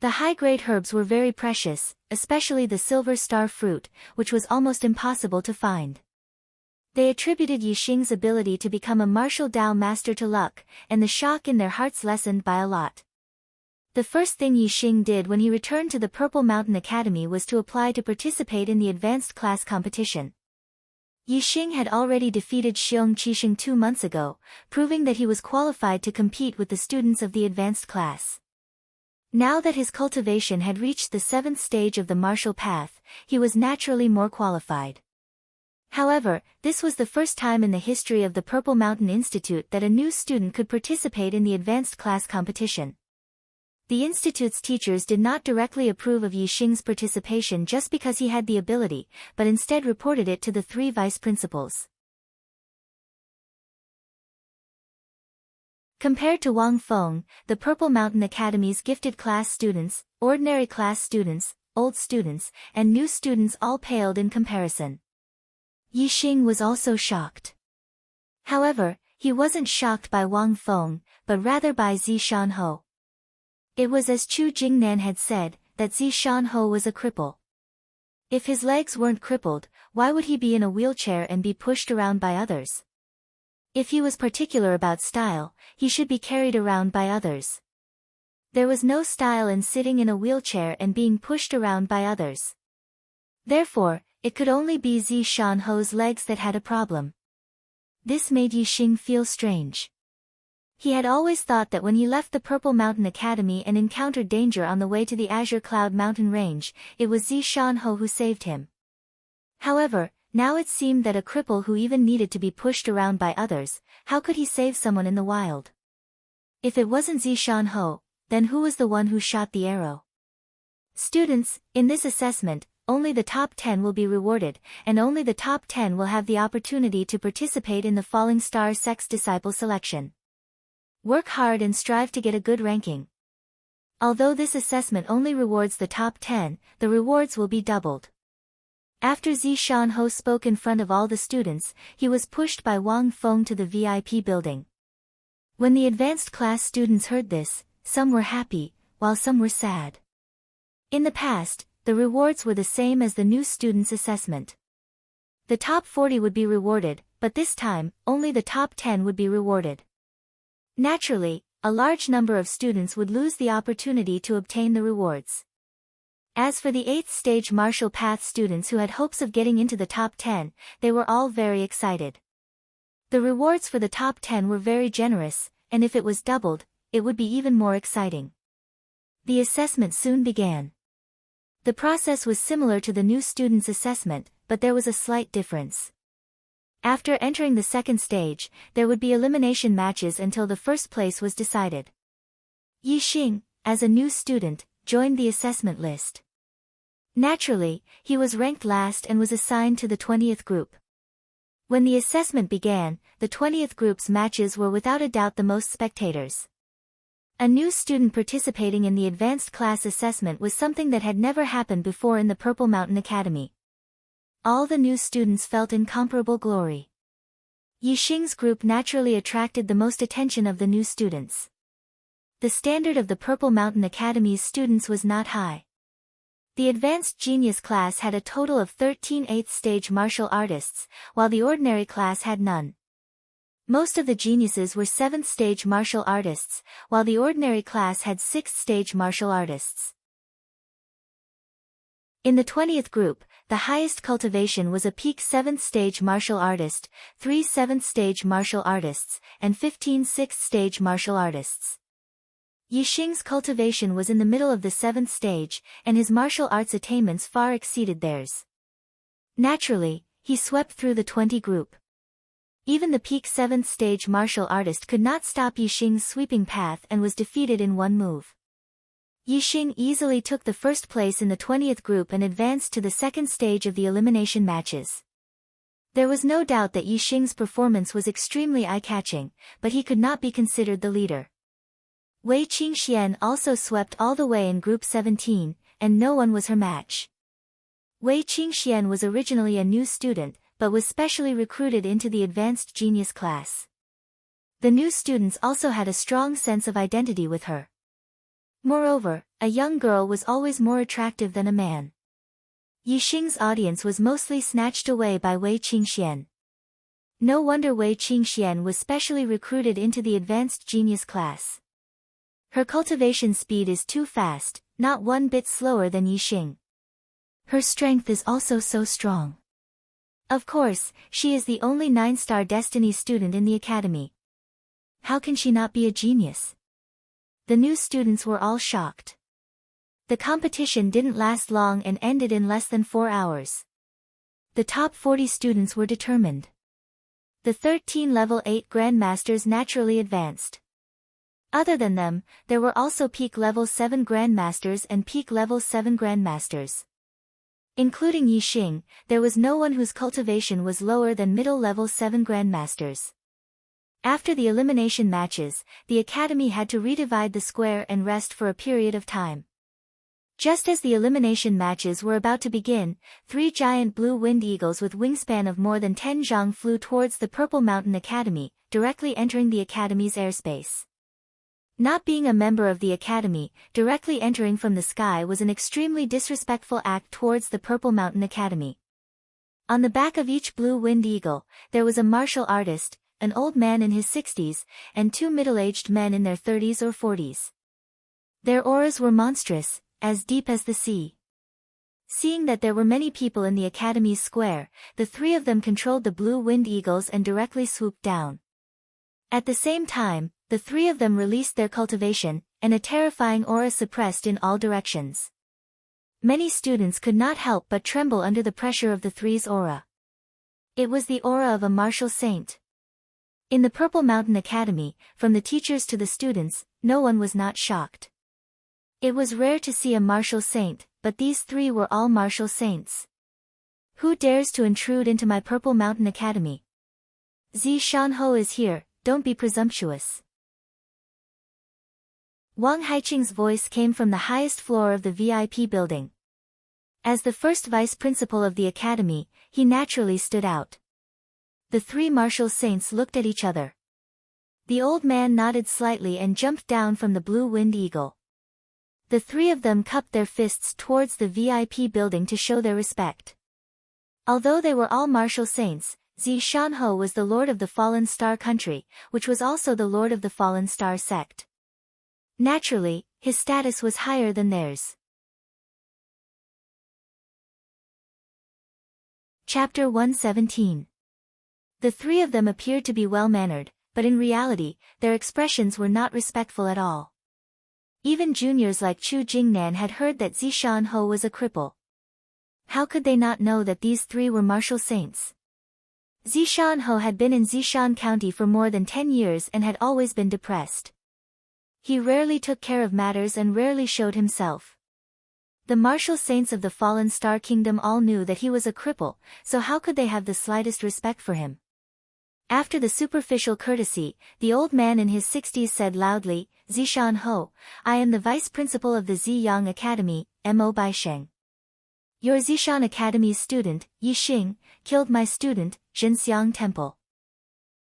The high-grade herbs were very precious, especially the Silver Star Fruit, which was almost impossible to find. They attributed Yi Xing's ability to become a martial Dao master to luck, and the shock in their hearts lessened by a lot. The first thing Yi Xing did when he returned to the Purple Mountain Academy was to apply to participate in the advanced class competition. Yi Xing had already defeated Xiong Qisheng 2 months ago, proving that he was qualified to compete with the students of the advanced class. Now that his cultivation had reached the 7th stage of the martial path, he was naturally more qualified. However, this was the first time in the history of the Purple Mountain Institute that a new student could participate in the advanced class competition. The institute's teachers did not directly approve of Yixing's participation just because he had the ability, but instead reported it to the 3 vice principals. Compared to Wang Feng, the Purple Mountain Academy's gifted class students, ordinary class students, old students, and new students all paled in comparison. Yixing was also shocked. However, he wasn't shocked by Wang Feng, but rather by Zishanho. It was as Chu Jingnan had said, that Zishanho was a cripple. If his legs weren't crippled, why would he be in a wheelchair and be pushed around by others? If he was particular about style, he should be carried around by others. There was no style in sitting in a wheelchair and being pushed around by others. Therefore, it could only be Zishanho's legs that had a problem. This made Yixing feel strange. He had always thought that when he left the Purple Mountain Academy and encountered danger on the way to the Azure Cloud Mountain Range, it was Zishanho who saved him. However, now it seemed that a cripple who even needed to be pushed around by others, how could he save someone in the wild? If it wasn't Zishanho, then who was the one who shot the arrow? Students, in this assessment, only the top 10 will be rewarded, and only the top 10 will have the opportunity to participate in the Falling Star Sex Disciple selection. Work hard and strive to get a good ranking. Although this assessment only rewards the top 10, the rewards will be doubled. After Zishanho spoke in front of all the students, he was pushed by Wang Feng to the VIP building. When the advanced class students heard this, some were happy, while some were sad. In the past, the rewards were the same as the new students' assessment. The top 40 would be rewarded, but this time, only the top 10 would be rewarded. Naturally, a large number of students would lose the opportunity to obtain the rewards. As for the 8th stage martial path students who had hopes of getting into the top 10, they were all very excited. The rewards for the top 10 were very generous, and if it was doubled, it would be even more exciting. The assessment soon began. The process was similar to the new students' assessment, but there was a slight difference. After entering the 2nd stage, there would be elimination matches until the first place was decided. Yixing, as a new student, joined the assessment list. Naturally, he was ranked last and was assigned to the 20th group. When the assessment began, the 20th group's matches were without a doubt the most spectators. A new student participating in the advanced class assessment was something that had never happened before in the Purple Mountain Academy. All the new students felt incomparable glory. Yixing's group naturally attracted the most attention of the new students. The standard of the Purple Mountain Academy's students was not high. The Advanced Genius class had a total of 13 8th stage martial artists, while the ordinary class had none. Most of the geniuses were 7th stage martial artists, while the ordinary class had 6th stage martial artists. In the 20th group, the highest cultivation was a peak 7th stage martial artist, 3 7th stage martial artists, and 15 6th stage martial artists. Yixing's cultivation was in the middle of the 7th stage, and his martial arts attainments far exceeded theirs. Naturally, he swept through the 20 group. Even the peak 7th stage martial artist could not stop Yixing's sweeping path and was defeated in one move. Yixing easily took the first place in the 20th group and advanced to the 2nd stage of the elimination matches. There was no doubt that Yixing's performance was extremely eye-catching, but he could not be considered the leader. Wei Qingxian also swept all the way in Group 17, and no one was her match. Wei Qingxian was originally a new student, but was specially recruited into the Advanced Genius class. The new students also had a strong sense of identity with her. Moreover, a young girl was always more attractive than a man. Yixing's audience was mostly snatched away by Wei Qingxian. No wonder Wei Qingxian was specially recruited into the Advanced Genius class. Her cultivation speed is too fast, not one bit slower than Yixing. Her strength is also so strong. Of course, she is the only 9-star Destiny student in the academy. How can she not be a genius? The new students were all shocked. The competition didn't last long and ended in less than 4 hours. The top 40 students were determined. The 13 level 8 grandmasters naturally advanced. Other than them, there were also peak level 7 grandmasters and peak level 7 grandmasters. Including Yixing, there was no one whose cultivation was lower than middle level 7 grandmasters. After the elimination matches, the academy had to redivide the square and rest for a period of time. Just as the elimination matches were about to begin, 3 giant blue-winged eagles with wingspan of more than 10 zhang flew towards the Purple Mountain Academy, directly entering the academy's airspace. Not being a member of the academy, directly entering from the sky was an extremely disrespectful act towards the Purple Mountain Academy. On the back of each blue-winged eagle, there was a martial artist, an old man in his 60s, and 2 middle-aged men in their 30s or 40s. Their auras were monstrous, as deep as the sea. Seeing that there were many people in the academy's square, the 3 of them controlled the blue-winged eagles and directly swooped down. At the same time, the 3 of them released their cultivation, and a terrifying aura suppressed in all directions. Many students could not help but tremble under the pressure of the 3's aura. It was the aura of a martial saint. In the Purple Mountain Academy, from the teachers to the students, no one was not shocked. It was rare to see a martial saint, but these 3 were all martial saints. Who dares to intrude into my Purple Mountain Academy? Zi Shanho is here, don't be presumptuous. Wang Haiqing's voice came from the highest floor of the VIP building. As the first vice principal of the academy, he naturally stood out. The 3 martial saints looked at each other. The old man nodded slightly and jumped down from the blue-winged eagle. The 3 of them cupped their fists towards the VIP building to show their respect. Although they were all martial saints, Zi Shanho was the lord of the Fallen Star country, which was also the lord of the Fallen Star sect. Naturally, his status was higher than theirs. Chapter 117. The 3 of them appeared to be well-mannered, but in reality, their expressions were not respectful at all. Even juniors like Chu Jingnan had heard that Zishan Ho was a cripple. How could they not know that these 3 were martial saints? Zishan Ho had been in Zishan County for more than 10 years and had always been depressed. He rarely took care of matters and rarely showed himself. The martial saints of the Fallen Star Kingdom all knew that he was a cripple, so how could they have the slightest respect for him? After the superficial courtesy, the old man in his 60s said loudly, Zishan Ho, I am the vice principal of the Ziyang Academy, Mo Baisheng. Your Zishan Academy's student, Yixing, killed my student, Zhenxiang Temple.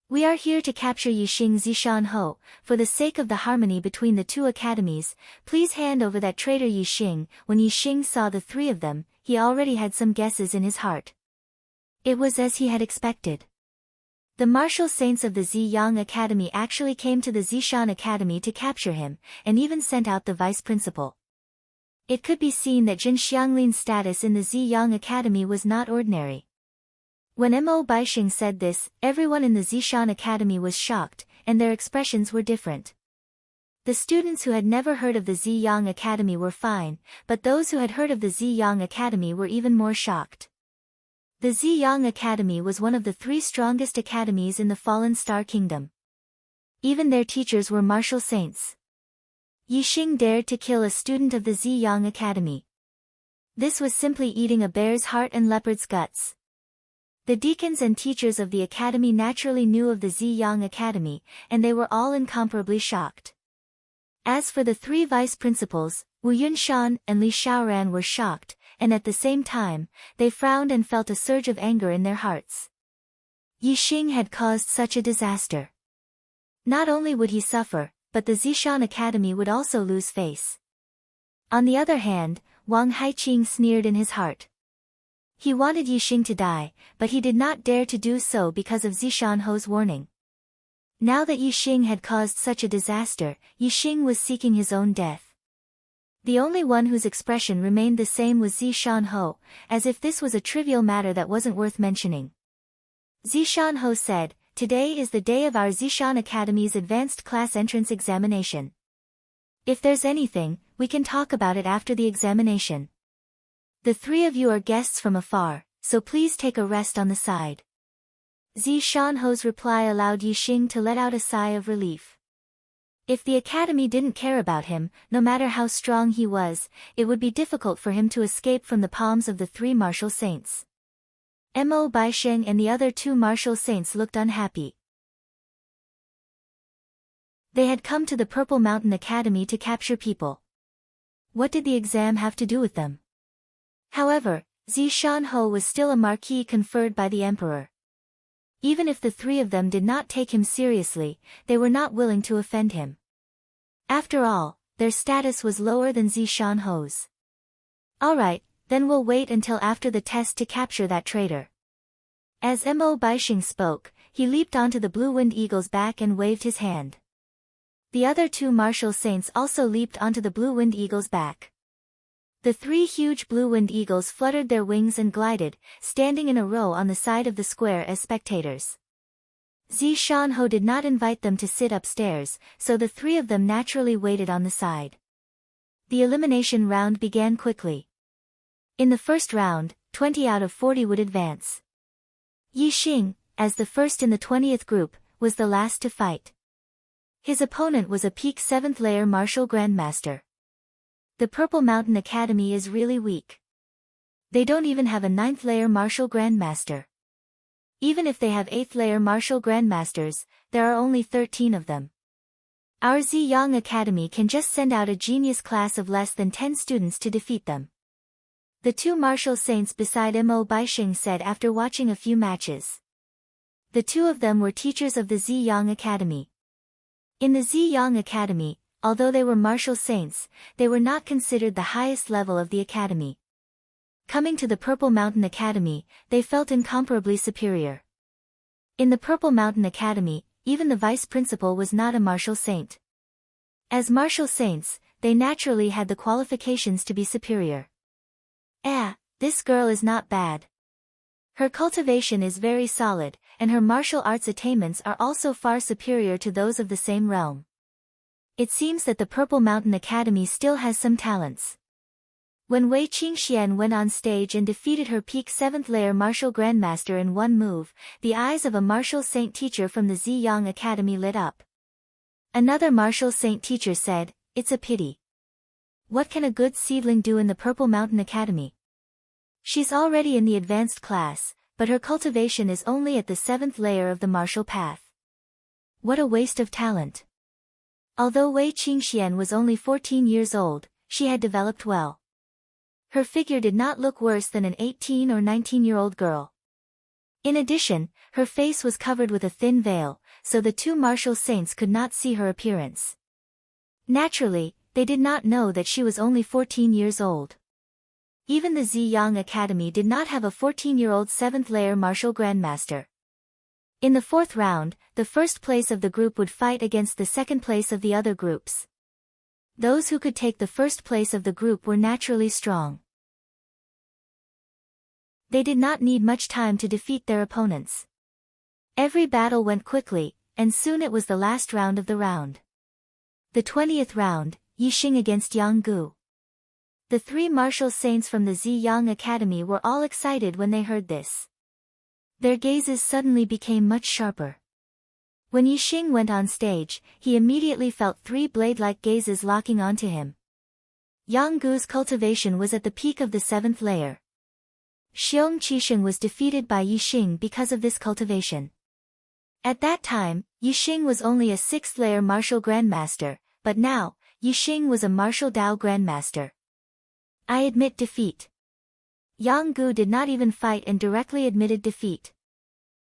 We are here to capture Yixing Zishan Ho. For the sake of the harmony between the 2 academies, please hand over that traitor Yixing. When Yixing saw the 3 of them, he already had some guesses in his heart. It was as he had expected. The martial saints of the Ziyang Academy actually came to the Zishan Academy to capture him, and even sent out the vice principal. It could be seen that Jin Xianglin's status in the Ziyang Academy was not ordinary. When Mo Baisheng said this, everyone in the Zishan Academy was shocked, and their expressions were different. The students who had never heard of the Ziyang Academy were fine, but those who had heard of the Ziyang Academy were even more shocked. The Ziyang Academy was one of the 3 strongest academies in the Fallen Star Kingdom. Even their teachers were martial saints. Yixing dared to kill a student of the Ziyang Academy. This was simply eating a bear's heart and leopard's guts. The deacons and teachers of the academy naturally knew of the Ziyang Academy, and they were all incomparably shocked. As for the 3 vice principals, Wu Yunshan and Li Shaoran were shocked, and at the same time, they frowned and felt a surge of anger in their hearts. Yixing had caused such a disaster. Not only would he suffer, but the Zishan Academy would also lose face. On the other hand, Wang Haiqing sneered in his heart. He wanted Yixing to die, but he did not dare to do so because of Zishan Ho's warning. Now that Yixing had caused such a disaster, Yixing was seeking his own death. The only one whose expression remained the same was Zishan Ho, as if this was a trivial matter that wasn't worth mentioning. Zishan Ho said, Today is the day of our Zishan Academy's advanced class entrance examination. If there's anything, we can talk about it after the examination. The 3 of you are guests from afar, so please take a rest on the side. Zishan Ho's reply allowed Yixing to let out a sigh of relief. If the academy didn't care about him, no matter how strong he was, it would be difficult for him to escape from the palms of the three martial saints. Mo Baisheng and the other two martial saints looked unhappy. They had come to the Purple Mountain Academy to capture people. What did the exam have to do with them? However, Zi Shanho was still a marquis conferred by the emperor. Even if the three of them did not take him seriously, they were not willing to offend him. After all, their status was lower than Zi Shanho's. Alright, then we'll wait until after the test to capture that traitor. As Mo Baisheng spoke, he leaped onto the blue-winged eagle's back and waved his hand. The other two martial saints also leaped onto the blue-winged eagle's back. The three huge blue-winged eagles fluttered their wings and glided, standing in a row on the side of the square as spectators. Zi Shanho did not invite them to sit upstairs, so the three of them naturally waited on the side. The elimination round began quickly. In the first round, 20 out of 40 would advance. Yi Xing, as the first in the 20th group, was the last to fight. His opponent was a peak 7th layer martial grandmaster. The Purple Mountain Academy is really weak. They don't even have a 9th layer martial grandmaster. Even if they have 8th layer martial grandmasters, there are only 13 of them. Our Ziyang Academy can just send out a genius class of less than 10 students to defeat them. The two martial saints beside Mo Baisheng said after watching a few matches. The two of them were teachers of the Ziyang Academy. In the Ziyang Academy, although they were martial saints, they were not considered the highest level of the academy. Coming to the Purple Mountain Academy, they felt incomparably superior. In the Purple Mountain Academy, even the vice principal was not a martial saint. As martial saints, they naturally had the qualifications to be superior. This girl is not bad. Her cultivation is very solid, and her martial arts attainments are also far superior to those of the same realm. It seems that the Purple Mountain Academy still has some talents. When Wei Qingxian went on stage and defeated her peak 7th layer martial grandmaster in one move, the eyes of a martial saint teacher from the Ziyang Academy lit up. Another martial saint teacher said, "It's a pity. What can a good seedling do in the Purple Mountain Academy? She's already in the advanced class, but her cultivation is only at the 7th layer of the martial path. What a waste of talent." Although Wei Qingxian was only 14 years old, she had developed well. Her figure did not look worse than an 18 or 19-year-old girl. In addition, her face was covered with a thin veil, so the two martial saints could not see her appearance. Naturally, they did not know that she was only 14 years old. Even the Ziyang Academy did not have a 14-year-old 7th layer martial grandmaster. In the 4th round, the first place of the group would fight against the second place of the other groups. Those who could take the first place of the group were naturally strong. They did not need much time to defeat their opponents. Every battle went quickly, and soon it was the last round of the round. The 20th round, Yi Xing against Yang Gu. The three martial saints from the Ziyang Academy were all excited when they heard this. Their gazes suddenly became much sharper. When Yi Xing went on stage, he immediately felt three blade-like gazes locking onto him. Yang Gu's cultivation was at the peak of the 7th layer. Xiong Qisheng was defeated by Yi Xing because of this cultivation. At that time, Yi Xing was only a 6th layer martial grandmaster, but now, Yi Xing was a martial Dao grandmaster. I admit defeat. Yang Gu did not even fight and directly admitted defeat.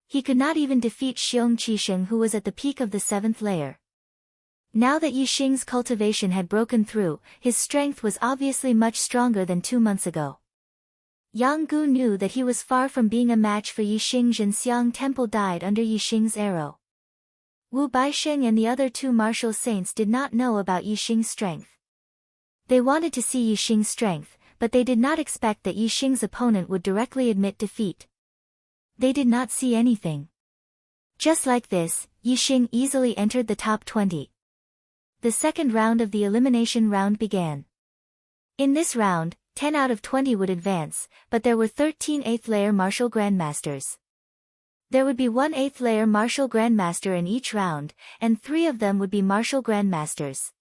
He could not even defeat Xiong Qisheng, who was at the peak of the 7th layer. Now that Yi Xing's cultivation had broken through, his strength was obviously much stronger than 2 months ago. Yang Gu knew that he was far from being a match for Yi Xing. Zhenxiang Temple died under Yi Xing's arrow. Wu Baisheng and the other two martial saints did not know about Yi Xing's strength. They wanted to see Yi Xing's strength, but they did not expect that Yi Xing's opponent would directly admit defeat. They did not see anything. Just like this, Yi Xing easily entered the top 20. The second round of the elimination round began. In this round, 10 out of 20 would advance, but there were 13 8th layer martial grandmasters. There would be one 8th layer martial grandmaster in each round, and 3 of them would be martial grandmasters.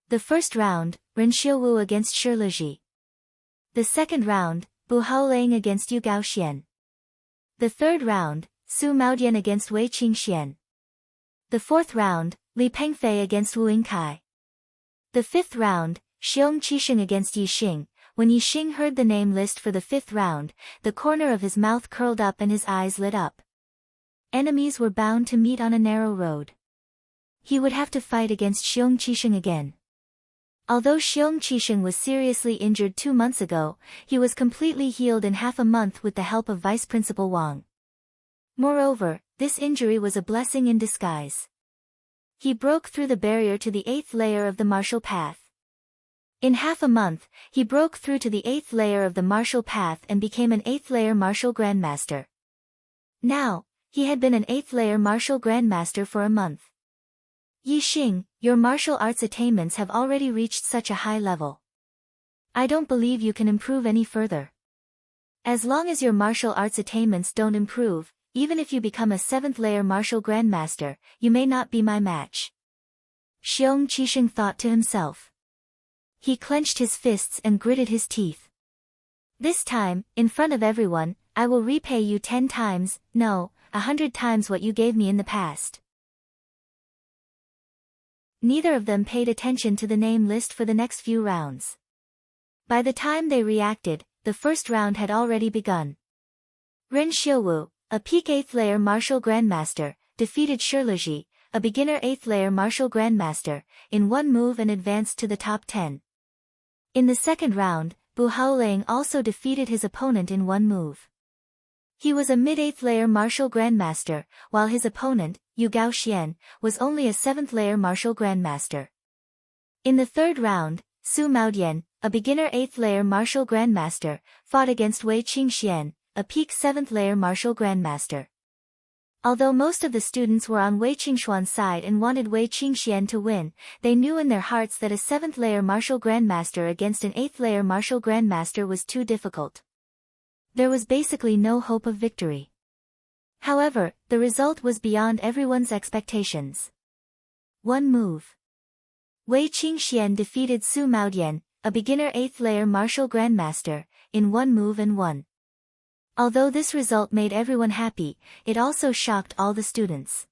The first round, Ren Xiuwu against Shi Liji. The second round, Bu Haoling against Yu Gaoxian. The third round, Su Maodian against Wei Qingxian. The fourth round, Li Pengfei against Wu Yingkai. The fifth round, Xiong Qixing against Yi Xing. When Yi Xing heard the name list for the fifth round, the corner of his mouth curled up and his eyes lit up. Enemies were bound to meet on a narrow road. He would have to fight against Xiong Qixing again. Although Xiong Qixing was seriously injured 2 months ago, he was completely healed in half a month with the help of Vice Principal Wang. Moreover, this injury was a blessing in disguise. He broke through the barrier to the 8th layer of the martial path. In half a month, he broke through to the 8th layer of the martial path and became an 8th layer martial grandmaster. Now, he had been an 8th layer martial grandmaster for a month. Yi Xing, your martial arts attainments have already reached such a high level. I don't believe you can improve any further. As long as your martial arts attainments don't improve, even if you become a 7th layer martial grandmaster, you may not be my match. Xiong Qixing thought to himself. He clenched his fists and gritted his teeth. This time, in front of everyone, I will repay you 10 times, no, 100 times what you gave me in the past. Neither of them paid attention to the name list for the next few rounds. By the time they reacted, the first round had already begun. Ren Xiuwu, a peak 8th layer martial grandmaster, defeated Shi Liji, a beginner 8th layer martial grandmaster, in one move and advanced to the top 10. In the second round, Bu Haoling also defeated his opponent in one move. He was a mid-8th layer martial grandmaster, while his opponent, Yu Gaoxian, was only a 7th layer martial grandmaster. In the third round, Su Maodian, a beginner 8th layer martial grandmaster, fought against Wei Qingxian, a peak 7th layer martial grandmaster. Although most of the students were on Wei Qingshuan's side and wanted Wei Qingxian to win, they knew in their hearts that a 7th layer martial grandmaster against an 8th layer martial grandmaster was too difficult. There was basically no hope of victory. However, the result was beyond everyone's expectations. One move. Wei Qingxian defeated Su Maodian, a beginner 8th layer martial grandmaster, in one move and won. Although this result made everyone happy, it also shocked all the students.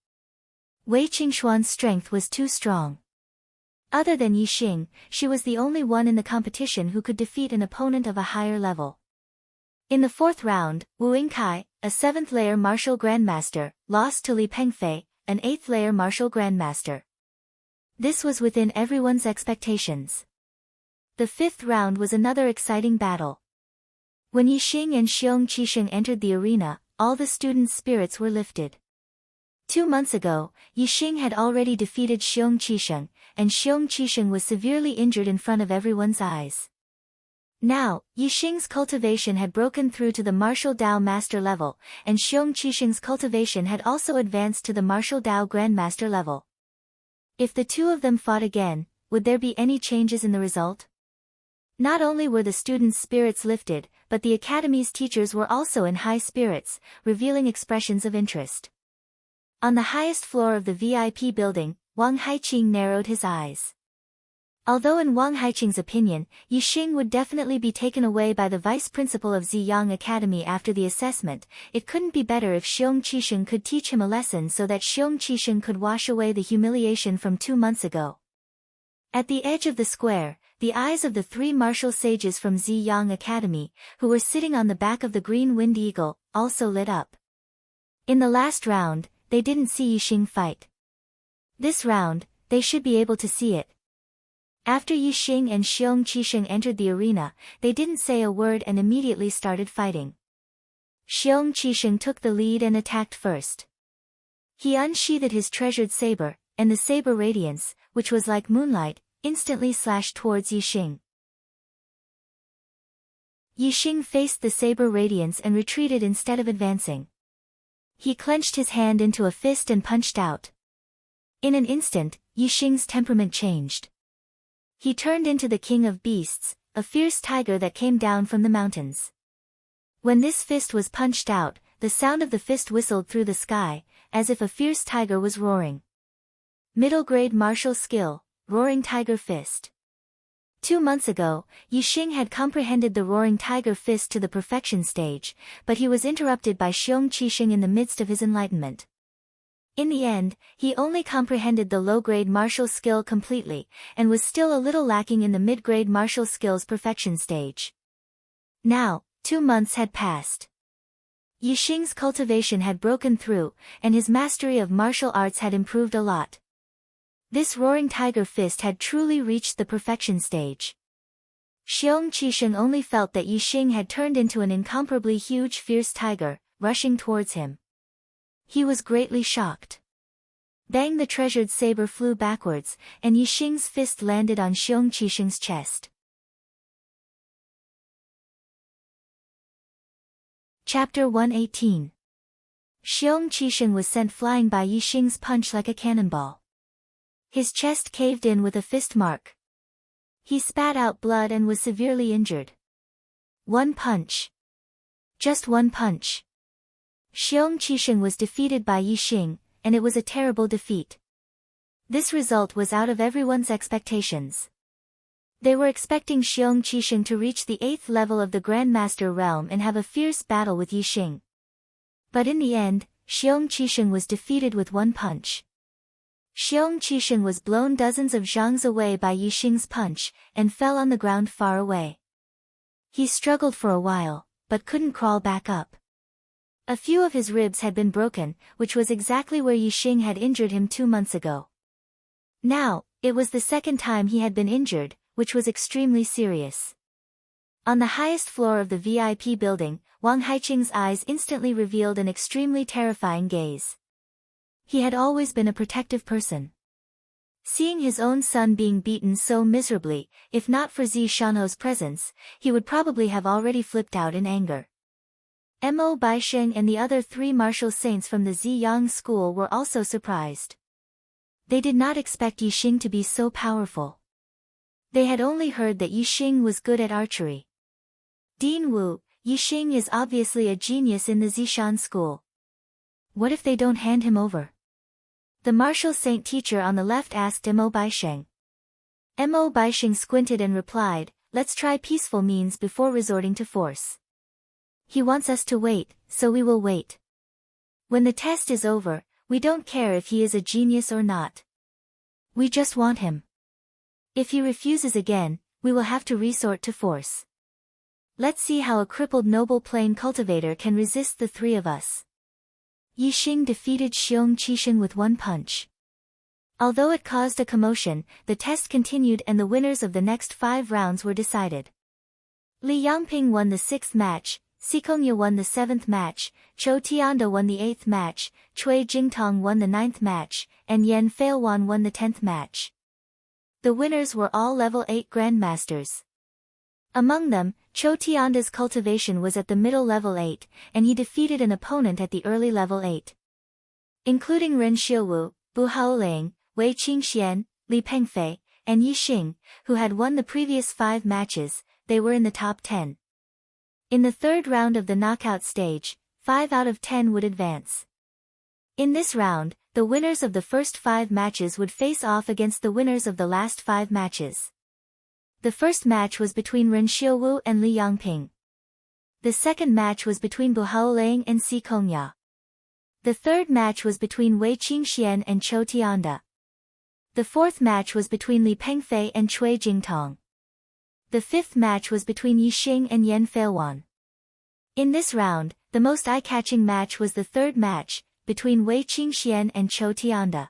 Wei Qingshuan's strength was too strong. Other than Yi Xing, she was the only one in the competition who could defeat an opponent of a higher level. In the fourth round, Wu Yingkai, a 7th layer martial grandmaster, lost to Li Pengfei, an 8th layer martial grandmaster. This was within everyone's expectations. The fifth round was another exciting battle. When Yi Xing and Xiong Qixing entered the arena, all the students' spirits were lifted. 2 months ago, Yi Xing had already defeated Xiong Qixing, and Xiong Qixing was severely injured in front of everyone's eyes. Now, Yi Xing's cultivation had broken through to the martial Dao master level, and Xiong Qixing's cultivation had also advanced to the martial Dao grandmaster level. If the two of them fought again, would there be any changes in the result? Not only were the students' spirits lifted, but the academy's teachers were also in high spirits, revealing expressions of interest. On the highest floor of the VIP building, Wang Haiqing narrowed his eyes. Although in Wang Haiqing's opinion, Yi Xing would definitely be taken away by the vice principal of Ziyang Academy after the assessment, it couldn't be better if Xiong Qixing could teach him a lesson so that Xiong Qixing could wash away the humiliation from 2 months ago. At the edge of the square, the eyes of the 3 martial sages from Ziyang Academy, who were sitting on the back of the green winged eagle, also lit up. In the last round, they didn't see Yi Xing fight. This round, they should be able to see it. After Yi Xing and Xiong Qixing entered the arena, they didn't say a word and immediately started fighting. Xiong Qixing took the lead and attacked first. He unsheathed his treasured saber, and the saber radiance, which was like moonlight, instantly slashed towards Yi Xing. Yi Xing faced the saber radiance and retreated instead of advancing. He clenched his hand into a fist and punched out. In an instant, Yi Xing's temperament changed. He turned into the king of beasts, a fierce tiger that came down from the mountains. When this fist was punched out, the sound of the fist whistled through the sky, as if a fierce tiger was roaring. Middle grade martial skill, Roaring Tiger Fist. 2 months ago, Yixing had comprehended the Roaring Tiger Fist to the perfection stage, but he was interrupted by Xiong Qixing in the midst of his enlightenment. In the end, he only comprehended the low-grade martial skill completely, and was still a little lacking in the mid-grade martial skills perfection stage. Now, 2 months had passed. Yixing's cultivation had broken through, and his mastery of martial arts had improved a lot. This Roaring Tiger Fist had truly reached the perfection stage. Xiong Qixing only felt that Yixing had turned into an incomparably huge fierce tiger, rushing towards him. He was greatly shocked. Bang! The treasured saber flew backwards, and Yixing's fist landed on Xiong Qixing's chest. Chapter 118. Xiong Qixing was sent flying by Yixing's punch like a cannonball. His chest caved in with a fist mark. He spat out blood and was severely injured. One punch. Just one punch. Xiong Qixing was defeated by Yixing, and it was a terrible defeat. This result was out of everyone's expectations. They were expecting Xiong Qixing to reach the 8th level of the Grandmaster realm and have a fierce battle with Yixing. But in the end, Xiong Qixing was defeated with one punch. Xiong Qixing was blown dozens of zhangs away by Yixing's punch, and fell on the ground far away. He struggled for a while, but couldn't crawl back up. A few of his ribs had been broken, which was exactly where Yixing had injured him 2 months ago. Now, it was the second time he had been injured, which was extremely serious. On the highest floor of the VIP building, Wang Haiqing's eyes instantly revealed an extremely terrifying gaze. He had always been a protective person. Seeing his own son being beaten so miserably, if not for Zi Shanho's presence, he would probably have already flipped out in anger. Mo Baisheng and the other 3 martial saints from the Ziyang school were also surprised. They did not expect Yixing to be so powerful. They had only heard that Yixing was good at archery. Dean Wu, Yixing is obviously a genius in the Zishan school. What if they don't hand him over? The martial saint teacher on the left asked Mo Baisheng. Mo Baisheng squinted and replied, "Let's try peaceful means before resorting to force. He wants us to wait, so we will wait. When the test is over, we don't care if he is a genius or not. We just want him. If he refuses again, we will have to resort to force. Let's see how a crippled noble plain cultivator can resist the 3 of us." Yixing defeated Xiong Qixing with one punch. Although it caused a commotion, the test continued and the winners of the next 5 rounds were decided. Li Yangping won the 6th match, Sikongya won the 7th match, Chou Tianda won the 8th match, Cui Jingtong won the 9th match, and Yan Failwan won the 10th match. The winners were all level 8 grandmasters. Among them, Chou Tianda's cultivation was at the middle level 8, and he defeated an opponent at the early level 8. Including Ren Xiuwu, Bu Haoling, Wei Qingxian, Li Pengfei, and Yixing, who had won the previous 5 matches, they were in the top 10. In the 3rd round of the knockout stage, 5 out of 10 would advance. In this round, the winners of the first 5 matches would face off against the winners of the last 5 matches. The first match was between Ren Xiuwu and Li Yangping. The second match was between Bu Haoling and Si Kongya. The third match was between Wei Qingxian and Chou Tianda. The fourth match was between Li Pengfei and Cui Jingtong. The fifth match was between Yixing and Yan Failwan. In this round, the most eye-catching match was the third match, between Wei Qingxian and Chou Tianda.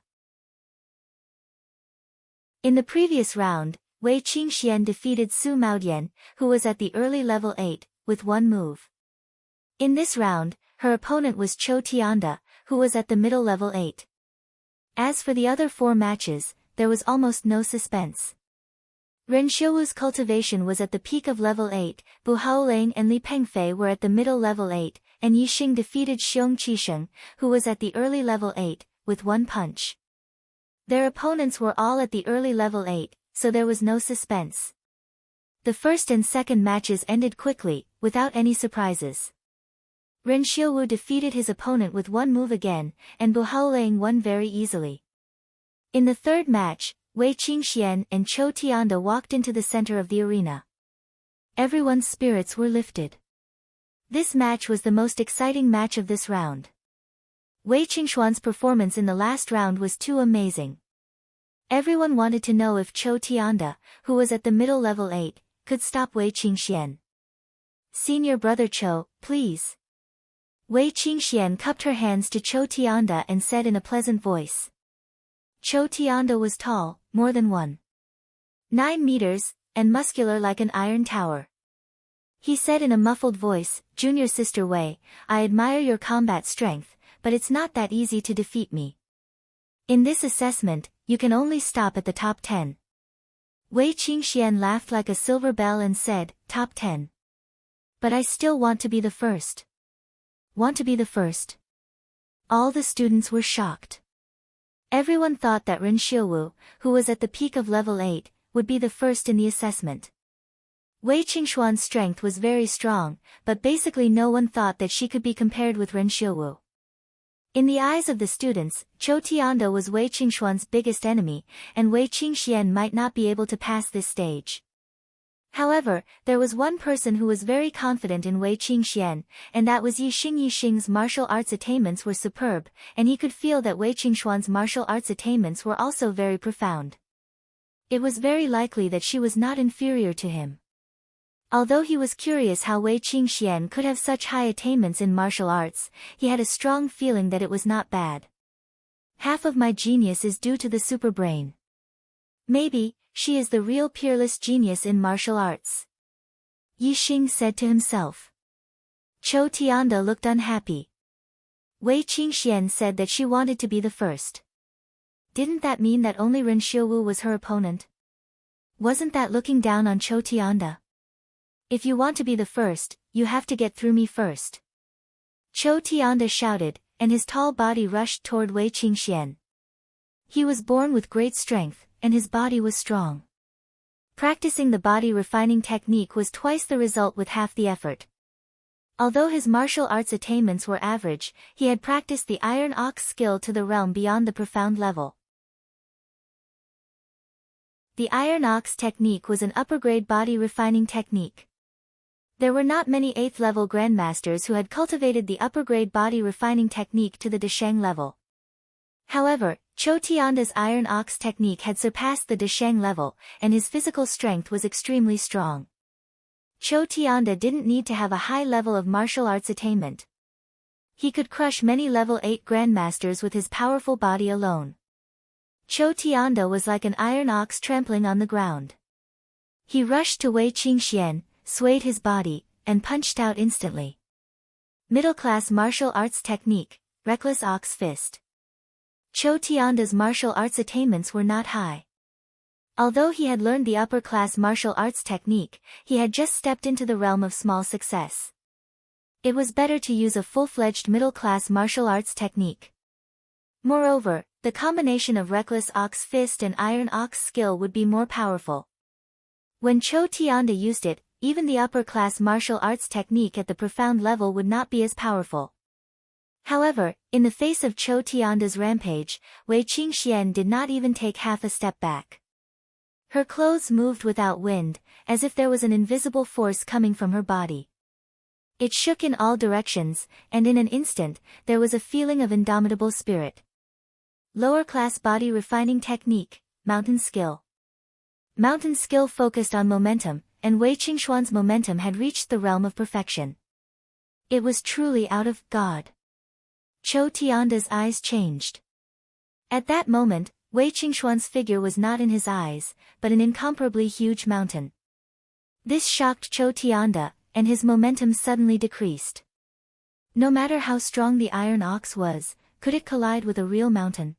In the previous round, Wei Qingxian defeated Su Maodian, who was at the early level 8, with one move. In this round, her opponent was Chou Tianda, who was at the middle level 8. As for the other 4 matches, there was almost no suspense. Ren Xiuwu's cultivation was at the peak of level 8, Bu Haoling and Li Pengfei were at the middle level 8, and Yixing defeated Xiong Qixing, who was at the early level 8, with one punch. Their opponents were all at the early level 8, so there was no suspense. The first and second matches ended quickly, without any surprises. Ren Xiaowu defeated his opponent with one move again, and Bu Haolang won very easily. In the third match, Wei Qingxian and Chou Tianda walked into the center of the arena. Everyone's spirits were lifted. This match was the most exciting match of this round. Wei Qingxuan's performance in the last round was too amazing. Everyone wanted to know if Chou Tianda, who was at the middle level 8, could stop Wei Qingxian. Senior brother Chou, please. Wei Qingxian cupped her hands to Chou Tianda and said in a pleasant voice. Chou Tianda was tall, more than 1.9 meters, and muscular like an iron tower. He said in a muffled voice, Junior Sister Wei, I admire your combat strength, but it's not that easy to defeat me. In this assessment, you can only stop at the top 10. Wei Qingxian laughed like a silver bell and said, Top 10. But I still want to be the first. Want to be the first? All the students were shocked. Everyone thought that Ren Xiaowu, who was at the peak of level 8, would be the first in the assessment. Wei Qingxuan's strength was very strong, but basically no one thought that she could be compared with Ren Xiaowu. In the eyes of the students, Chou Tianda was Wei Qingxuan's biggest enemy, and Wei Qingxian might not be able to pass this stage. However, there was one person who was very confident in Wei Qingxian, and that was Yixing. Yixing's martial arts attainments were superb, and he could feel that Wei Qingxuan's martial arts attainments were also very profound. It was very likely that she was not inferior to him. Although he was curious how Wei Qingxian could have such high attainments in martial arts, he had a strong feeling that it was not bad. Half of my genius is due to the super brain. Maybe, she is the real peerless genius in martial arts. Yixing said to himself. Chou Tianda looked unhappy. Wei Qingxian said that she wanted to be the first. Didn't that mean that only Ren Xiaowu was her opponent? Wasn't that looking down on Chou Tianda? If you want to be the first, you have to get through me first. Chou Tianda shouted, and his tall body rushed toward Wei Qingxian. He was born with great strength, and his body was strong. Practicing the body refining technique was twice the result with half the effort. Although his martial arts attainments were average, he had practiced the Iron Ox skill to the realm beyond the profound level. The Iron Ox technique was an upper-grade body refining technique. There were not many 8th-level grandmasters who had cultivated the upper-grade body refining technique to the Desheng level. However, Chou Tianda's Iron Ox technique had surpassed the Desheng level, and his physical strength was extremely strong. Chou Tianda didn't need to have a high level of martial arts attainment. He could crush many level 8 grandmasters with his powerful body alone. Chou Tianda was like an iron ox trampling on the ground. He rushed to Wei Qingxian, swayed his body, and punched out instantly. Middle-class martial arts technique, reckless ox fist. Chou Tianda's martial arts attainments were not high. Although he had learned the upper-class martial arts technique, he had just stepped into the realm of small success. It was better to use a full-fledged middle-class martial arts technique. Moreover, the combination of reckless ox fist and iron ox skill would be more powerful. When Chou Tianda used it, even the upper-class martial arts technique at the profound level would not be as powerful. However, in the face of Chou Tianda's rampage, Wei Qingxian did not even take half a step back. Her clothes moved without wind, as if there was an invisible force coming from her body. It shook in all directions, and in an instant, there was a feeling of indomitable spirit. Lower-class body refining technique, mountain skill. Mountain skill focused on momentum, and Wei Qingxuan's momentum had reached the realm of perfection. It was truly out of God. Chou Tianda's eyes changed. At that moment, Wei Qingxuan's figure was not in his eyes, but an incomparably huge mountain. This shocked Chou Tianda, and his momentum suddenly decreased. No matter how strong the iron ox was, could it collide with a real mountain?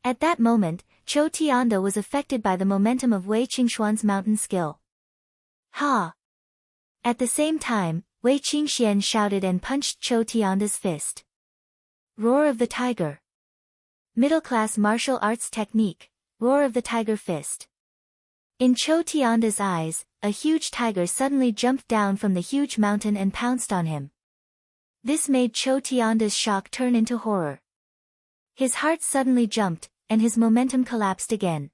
At that moment, Chou Tianda was affected by the momentum of Wei Qingxuan's mountain skill. Ha! At the same time, Wei Qingxian shouted and punched Chou Tianda's fist. Roar of the Tiger. Middle-class martial arts technique, Roar of the Tiger fist. In Chou Tianda's eyes, a huge tiger suddenly jumped down from the huge mountain and pounced on him. This made Cho Tianda's shock turn into horror. His heart suddenly jumped, and his momentum collapsed again.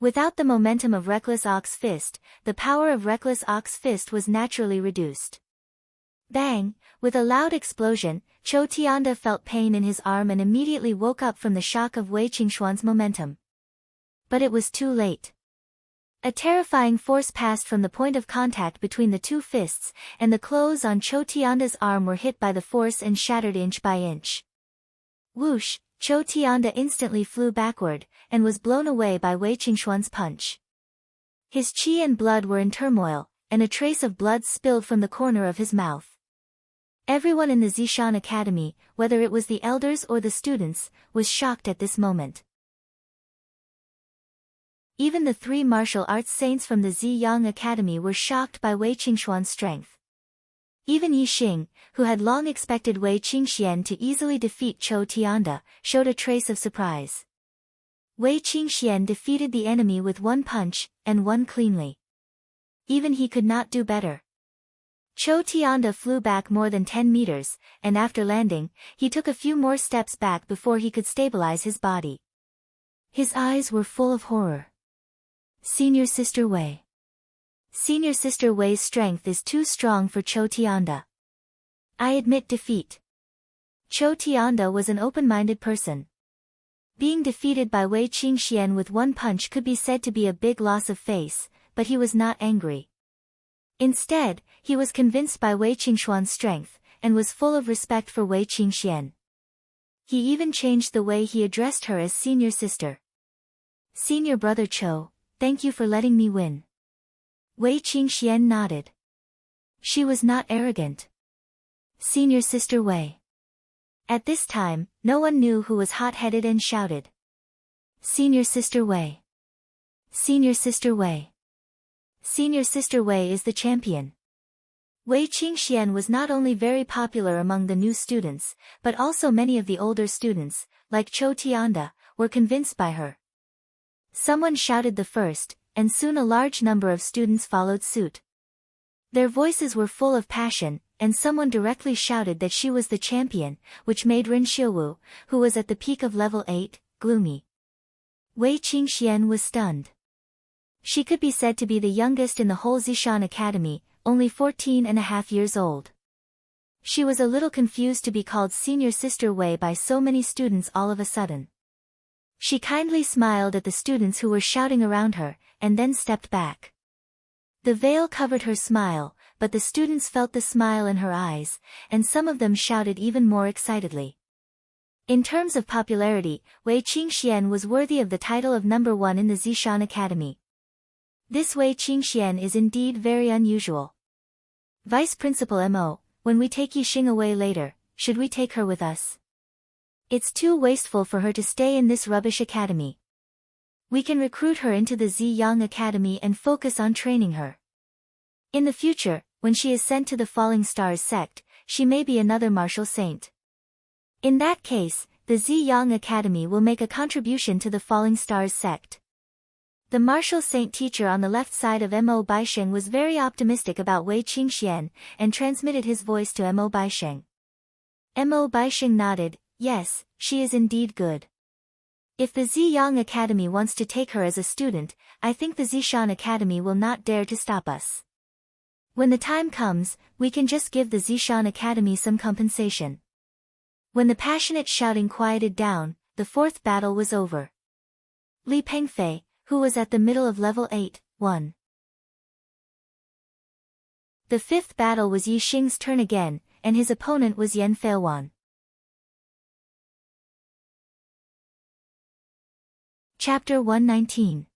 Without the momentum of Reckless Ox Fist, the power of Reckless Ox Fist was naturally reduced. Bang! With a loud explosion, Cho Tianda felt pain in his arm and immediately woke up from the shock of Wei Qingshuan's momentum. But it was too late. A terrifying force passed from the point of contact between the two fists, and the clothes on Cho Tianda's arm were hit by the force and shattered inch by inch. Whoosh! Cho Tianda instantly flew backward, and was blown away by Wei Qingshuan's punch. His qi and blood were in turmoil, and a trace of blood spilled from the corner of his mouth. Everyone in the Zishan Academy, whether it was the elders or the students, was shocked at this moment. Even the 3 martial arts saints from the Ziyang Academy were shocked by Wei Qingshuan's strength. Even Yi Xing, who had long expected Wei Qingxian to easily defeat Cho Tianda, showed a trace of surprise. Wei Qingxian defeated the enemy with 1 punch, and won cleanly. Even he could not do better. Cho Tianda flew back more than 10 meters, and after landing, he took a few more steps back before he could stabilize his body. His eyes were full of horror. Senior Sister Wei. Senior Sister Wei's strength is too strong for Cho Tianda. I admit defeat. Cho Tianda was an open-minded person. Being defeated by Wei Qingxian with 1 punch could be said to be a big loss of face, but he was not angry. Instead, he was convinced by Wei Qingshuan's strength, and was full of respect for Wei Qingxian. He even changed the way he addressed her as senior sister. Senior brother Cho, thank you for letting me win. Wei Qingxian nodded. She was not arrogant. Senior Sister Wei. At this time, no one knew who was hot-headed and shouted. Senior Sister Wei. Senior Sister Wei. Senior Sister Wei is the champion. Wei Qingxian was not only very popular among the new students, but also many of the older students, like Cho Tianda, were convinced by her. Someone shouted the first, and soon a large number of students followed suit. Their voices were full of passion, and someone directly shouted that she was the champion, which made Ren Xiuwu, who was at the peak of level 8, gloomy. Wei Qingxian was stunned. She could be said to be the youngest in the whole Zishan Academy, only 14.5 years old. She was a little confused to be called Senior Sister Wei by so many students all of a sudden. She kindly smiled at the students who were shouting around her, and then stepped back. The veil covered her smile, but the students felt the smile in her eyes, and some of them shouted even more excitedly. In terms of popularity, Wei Qingxian was worthy of the title of number 1 in the Zishan Academy. This Wei Qingxian is indeed very unusual. Vice Principal Mo, when we take Yi Xing away later, should we take her with us? It's too wasteful for her to stay in this rubbish academy. We can recruit her into the Ziyang Academy and focus on training her. In the future, when she is sent to the Falling Stars sect, she may be another martial saint. In that case, the Ziyang Academy will make a contribution to the Falling Stars sect. The martial saint teacher on the left side of Mo Baisheng was very optimistic about Wei Qingxian, and transmitted his voice to Mo Baisheng. Mo Baisheng nodded, yes, she is indeed good. If the Ziyang Academy wants to take her as a student, I think the Zishan Academy will not dare to stop us. When the time comes, we can just give the Zishan Academy some compensation. When the passionate shouting quieted down, the 4th battle was over. Li Pengfei, who was at the middle of level 8, won. The 5th battle was Yi Xing's turn again, and his opponent was Yan Feilwan. Chapter 119.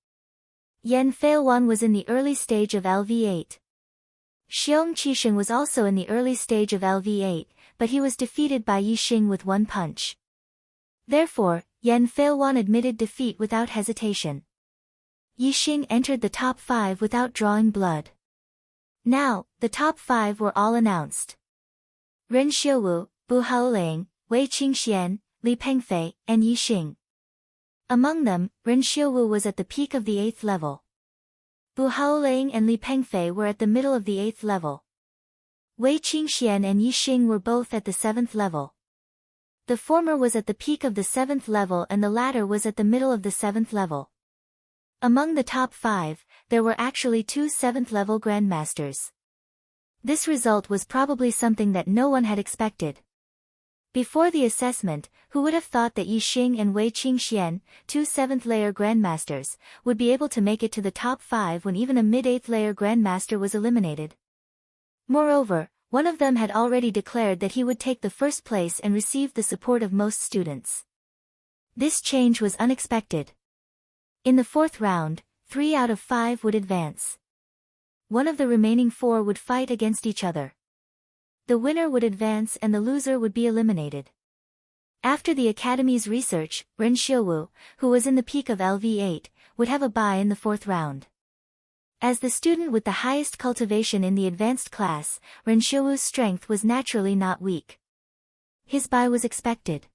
Yan Feilwan was in the early stage of LV8. Xiong Qisheng was also in the early stage of LV8, but he was defeated by Yi Xing with 1 punch. Therefore, Yan Feilwan admitted defeat without hesitation. Yi Xing entered the top 5 without drawing blood. Now, the top 5 were all announced. Ren Xiuwu, Bu Haoling, Wei Qingxian, Li Pengfei, and Yi Xing. Among them, Ren Xiuwu was at the peak of the 8th level. Bu Haoling and Li Pengfei were at the middle of the 8th level. Wei Qingxian and Yi Xing were both at the 7th level. The former was at the peak of the 7th level and the latter was at the middle of the 7th level. Among the top 5, there were actually 2 7th level grandmasters. This result was probably something that no one had expected. Before the assessment, who would have thought that Yi Xing and Wei Qingxian, 2 7th layer grandmasters, would be able to make it to the top 5 when even a mid-8th layer grandmaster was eliminated? Moreover, one of them had already declared that he would take the first place and receive the support of most students. This change was unexpected. In the 4th round, 3 out of 5 would advance. One of the remaining 4 would fight against each other. The winner would advance and the loser would be eliminated. After the Academy's research, Ren Xiuwu, who was in the peak of LV8, would have a bye in the 4th round. As the student with the highest cultivation in the advanced class, Ren Xiuwu's strength was naturally not weak. His bye was expected.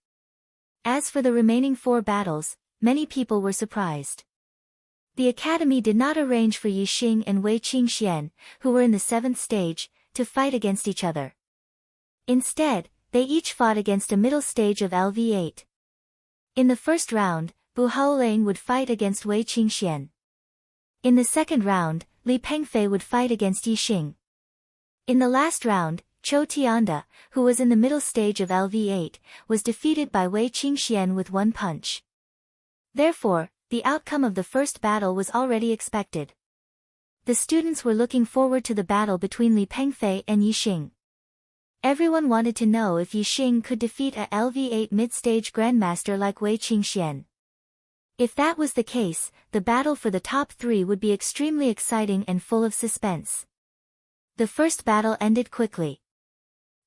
As for the remaining 4 battles, many people were surprised. The Academy did not arrange for Yi Xing and Wei Qingxian, who were in the 7th stage, to fight against each other. Instead, they each fought against a middle stage of LV8. In the first round, Bu Haoling would fight against Wei Qingxian. In the second round, Li Pengfei would fight against Yi Xing. In the last round, Chou Tianda, who was in the middle stage of LV8, was defeated by Wei Qingxian with 1 punch. Therefore, the outcome of the first battle was already expected. The students were looking forward to the battle between Li Pengfei and Yi Xing. Everyone wanted to know if Yi Xing could defeat a LV8 mid-stage grandmaster like Wei Qingxian. If that was the case, the battle for the top 3 would be extremely exciting and full of suspense. The first battle ended quickly.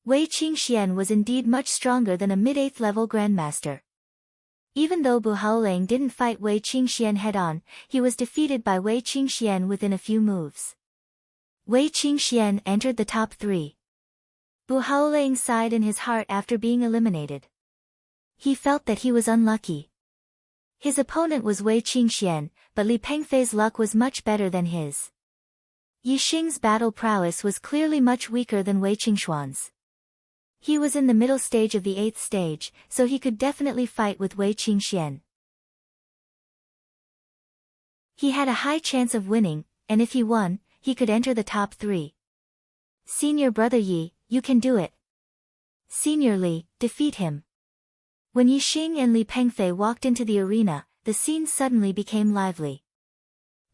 Wei Qingxian was indeed much stronger than a mid-8th level grandmaster. Even though Bu Haoling didn't fight Wei Qingxian head-on, he was defeated by Wei Qingxian within a few moves. Wei Qingxian entered the top 3. Bu Haoling sighed in his heart after being eliminated. He felt that he was unlucky. His opponent was Wei Qingxian, but Li Pengfei's luck was much better than his. Yi Xing's battle prowess was clearly much weaker than Wei Qingxuan's. He was in the middle stage of the 8th stage, so he could definitely fight with Wei Qingxian. He had a high chance of winning, and if he won, he could enter the top 3. Senior brother Yi, you can do it. Senior Li, defeat him. When Yi Xing and Li Pengfei walked into the arena, the scene suddenly became lively.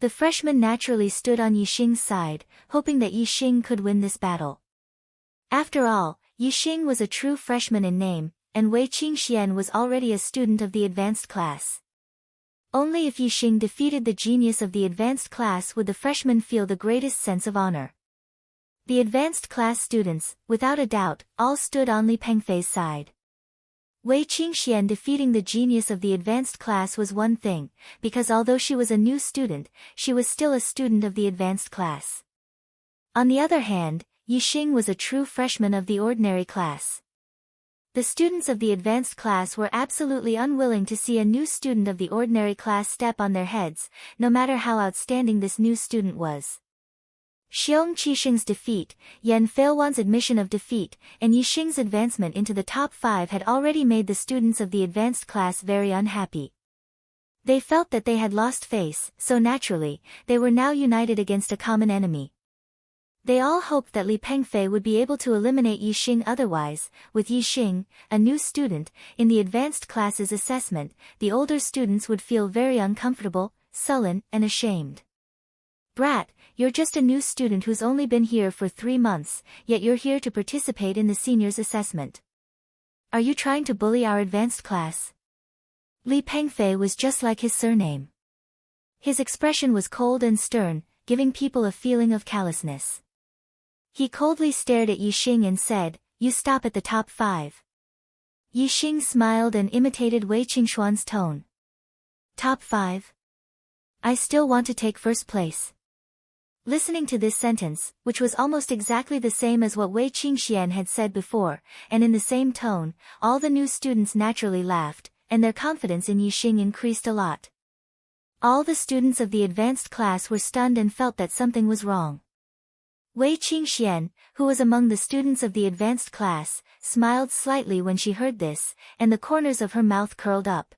The freshman naturally stood on Yi Xing's side, hoping that Yi Xing could win this battle. After all, Yi Xing was a true freshman in name, and Wei Qingxian was already a student of the advanced class. Only if Yi Xing defeated the genius of the advanced class would the freshman feel the greatest sense of honor. The advanced class students, without a doubt, all stood on Li Pengfei's side. Wei Qingxian defeating the genius of the advanced class was one thing, because although she was a new student, she was still a student of the advanced class. On the other hand, Yi Xing was a true freshman of the ordinary class. The students of the advanced class were absolutely unwilling to see a new student of the ordinary class step on their heads, no matter how outstanding this new student was. Xiong Qixing's defeat, Yan Feilwan's admission of defeat, and Yi Xing's advancement into the top 5 had already made the students of the advanced class very unhappy. They felt that they had lost face, so naturally, they were now united against a common enemy. They all hoped that Li Pengfei would be able to eliminate Yi Xing otherwise, with Yi Xing, a new student, in the advanced class's assessment, the older students would feel very uncomfortable, sullen, and ashamed. Brat, you're just a new student who's only been here for 3 months, yet you're here to participate in the seniors' assessment. Are you trying to bully our advanced class? Li Pengfei was just like his surname. His expression was cold and stern, giving people a feeling of callousness. He coldly stared at Yi Xing and said, "You stop at the top 5. Yi Xing smiled and imitated Wei Qingxuan's tone. Top 5? I still want to take first place. Listening to this sentence, which was almost exactly the same as what Wei Qingxian had said before, and in the same tone, all the new students naturally laughed, and their confidence in Yi Xing increased a lot. All the students of the advanced class were stunned and felt that something was wrong. Wei Qingxian, who was among the students of the advanced class, smiled slightly when she heard this, and the corners of her mouth curled up.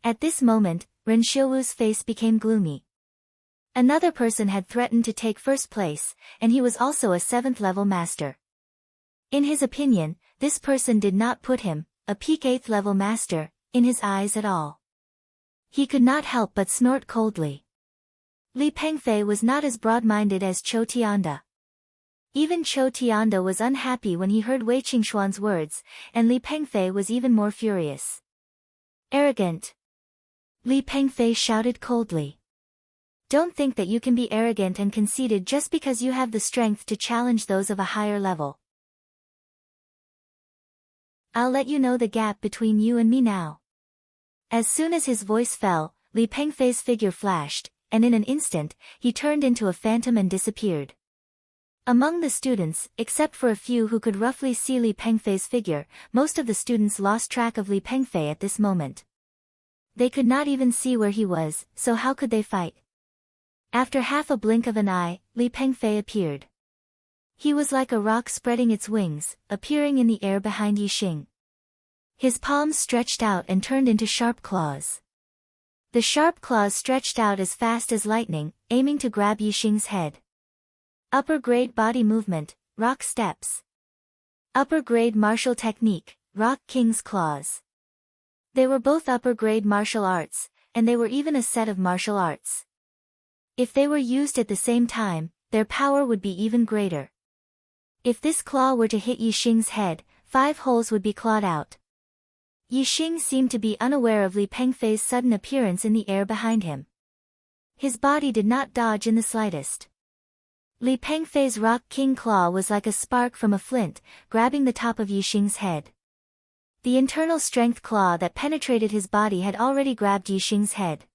At this moment, Ren Xiuwu's face became gloomy. Another person had threatened to take first place, and he was also a 7th-level master. In his opinion, this person did not put him, a peak 8th-level master, in his eyes at all. He could not help but snort coldly. Li Pengfei was not as broad-minded as Chou Tianda. Even Chou Tianda was unhappy when he heard Wei Qingshuan's words, and Li Pengfei was even more furious. Arrogant! Li Pengfei shouted coldly. Don't think that you can be arrogant and conceited just because you have the strength to challenge those of a higher level. I'll let you know the gap between you and me now. As soon as his voice fell, Li Pengfei's figure flashed, and in an instant, he turned into a phantom and disappeared. Among the students, except for a few who could roughly see Li Pengfei's figure, most of the students lost track of Li Pengfei at this moment. They could not even see where he was, so how could they fight? After half a blink of an eye, Li Pengfei appeared. He was like a rock spreading its wings, appearing in the air behind Yixing. His palms stretched out and turned into sharp claws. The sharp claws stretched out as fast as lightning, aiming to grab Yixing's head. Upper grade body movement, rock steps. Upper grade martial technique, rock king's claws. They were both upper grade martial arts, and they were even a set of martial arts. If they were used at the same time, their power would be even greater. If this claw were to hit Yixing's head, 5 holes would be clawed out. Yixing seemed to be unaware of Li Pengfei's sudden appearance in the air behind him. His body did not dodge in the slightest. Li Pengfei's rock king claw was like a spark from a flint, grabbing the top of Yixing's head. The internal strength claw that penetrated his body had already grabbed Yixing's head.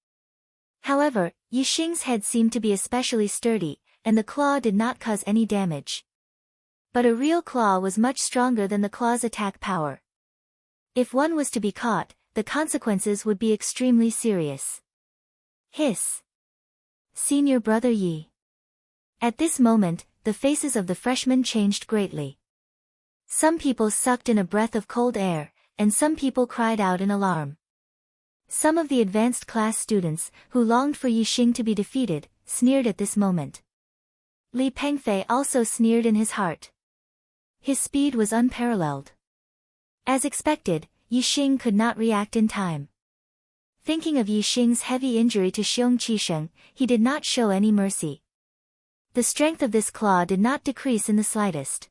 However, Yixing's head seemed to be especially sturdy, and the claw did not cause any damage. But a real claw was much stronger than the claw's attack power. If one was to be caught, the consequences would be extremely serious. Hiss! Senior Brother Yi. At this moment, the faces of the freshmen changed greatly. Some people sucked in a breath of cold air, and some people cried out in alarm. Some of the advanced class students, who longed for Yixing to be defeated, sneered at this moment. Li Pengfei also sneered in his heart. His speed was unparalleled. As expected, Yixing could not react in time. Thinking of Yixing's heavy injury to Xiong Qisheng, he did not show any mercy. The strength of this claw did not decrease in the slightest.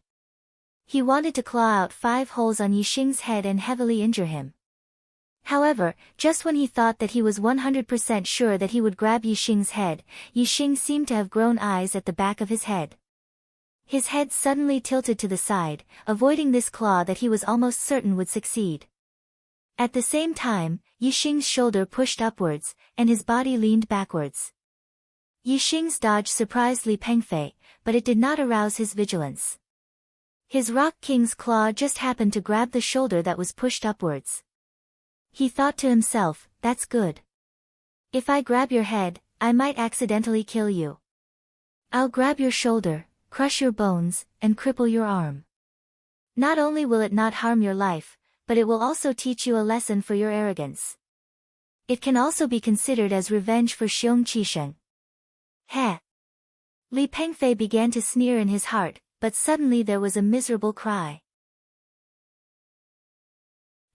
He wanted to claw out 5 holes on Yixing's head and heavily injure him. However, just when he thought that he was 100% sure that he would grab Yixing's head, Yixing seemed to have grown eyes at the back of his head. His head suddenly tilted to the side, avoiding this claw that he was almost certain would succeed. At the same time, Yixing's shoulder pushed upwards, and his body leaned backwards. Yixing's dodge surprised Li Pengfei, but it did not arouse his vigilance. His Rock King's claw just happened to grab the shoulder that was pushed upwards. He thought to himself, that's good. If I grab your head, I might accidentally kill you. I'll grab your shoulder, crush your bones, and cripple your arm. Not only will it not harm your life, but it will also teach you a lesson for your arrogance. It can also be considered as revenge for Xiong Qisheng. Heh! Li Pengfei began to sneer in his heart, but suddenly there was a miserable cry.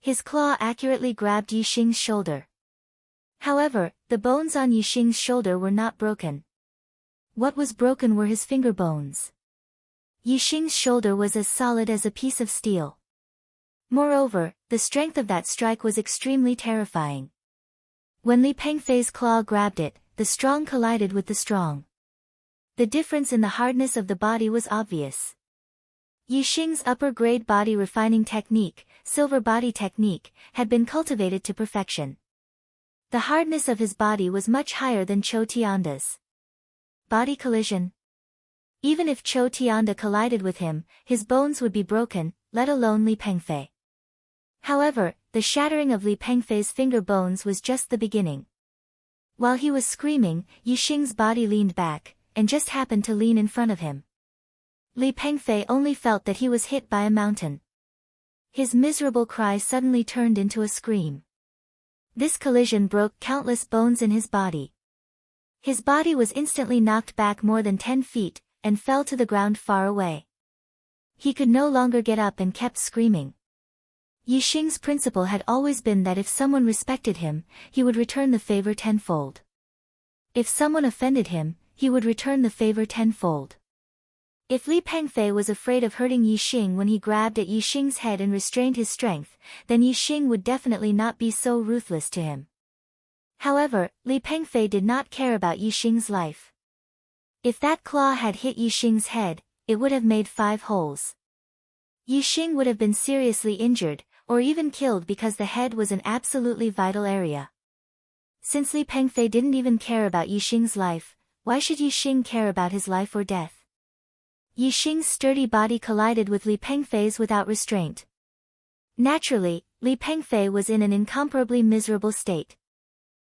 His claw accurately grabbed Yixing's shoulder. However, the bones on Yixing's shoulder were not broken. What was broken were his finger bones. Yixing's shoulder was as solid as a piece of steel. Moreover, the strength of that strike was extremely terrifying. When Li Pengfei's claw grabbed it, the strong collided with the strong. The difference in the hardness of the body was obvious. Yixing's upper-grade body refining technique, silver body technique, had been cultivated to perfection. The hardness of his body was much higher than Chou Tianda's. Body collision. Even if Chou Tianda collided with him, his bones would be broken, let alone Li Pengfei. However, the shattering of Li Pengfei's finger bones was just the beginning. While he was screaming, Yixing's body leaned back, and just happened to lean in front of him. Li Pengfei only felt that he was hit by a mountain. His miserable cry suddenly turned into a scream. This collision broke countless bones in his body. His body was instantly knocked back more than 10 feet, and fell to the ground far away. He could no longer get up and kept screaming. Yixing's principle had always been that if someone respected him, he would return the favor tenfold. If someone offended him, he would return the favor tenfold. If Li Pengfei was afraid of hurting Yixing when he grabbed at Yixing's head and restrained his strength, then Yixing would definitely not be so ruthless to him. However, Li Pengfei did not care about Yixing's life. If that claw had hit Yixing's head, it would have made 5 holes. Yixing would have been seriously injured, or even killed because the head was an absolutely vital area. Since Li Pengfei didn't even care about Yixing's life, why should Yixing care about his life or death? Yixing's sturdy body collided with Li Pengfei's without restraint. Naturally, Li Pengfei was in an incomparably miserable state.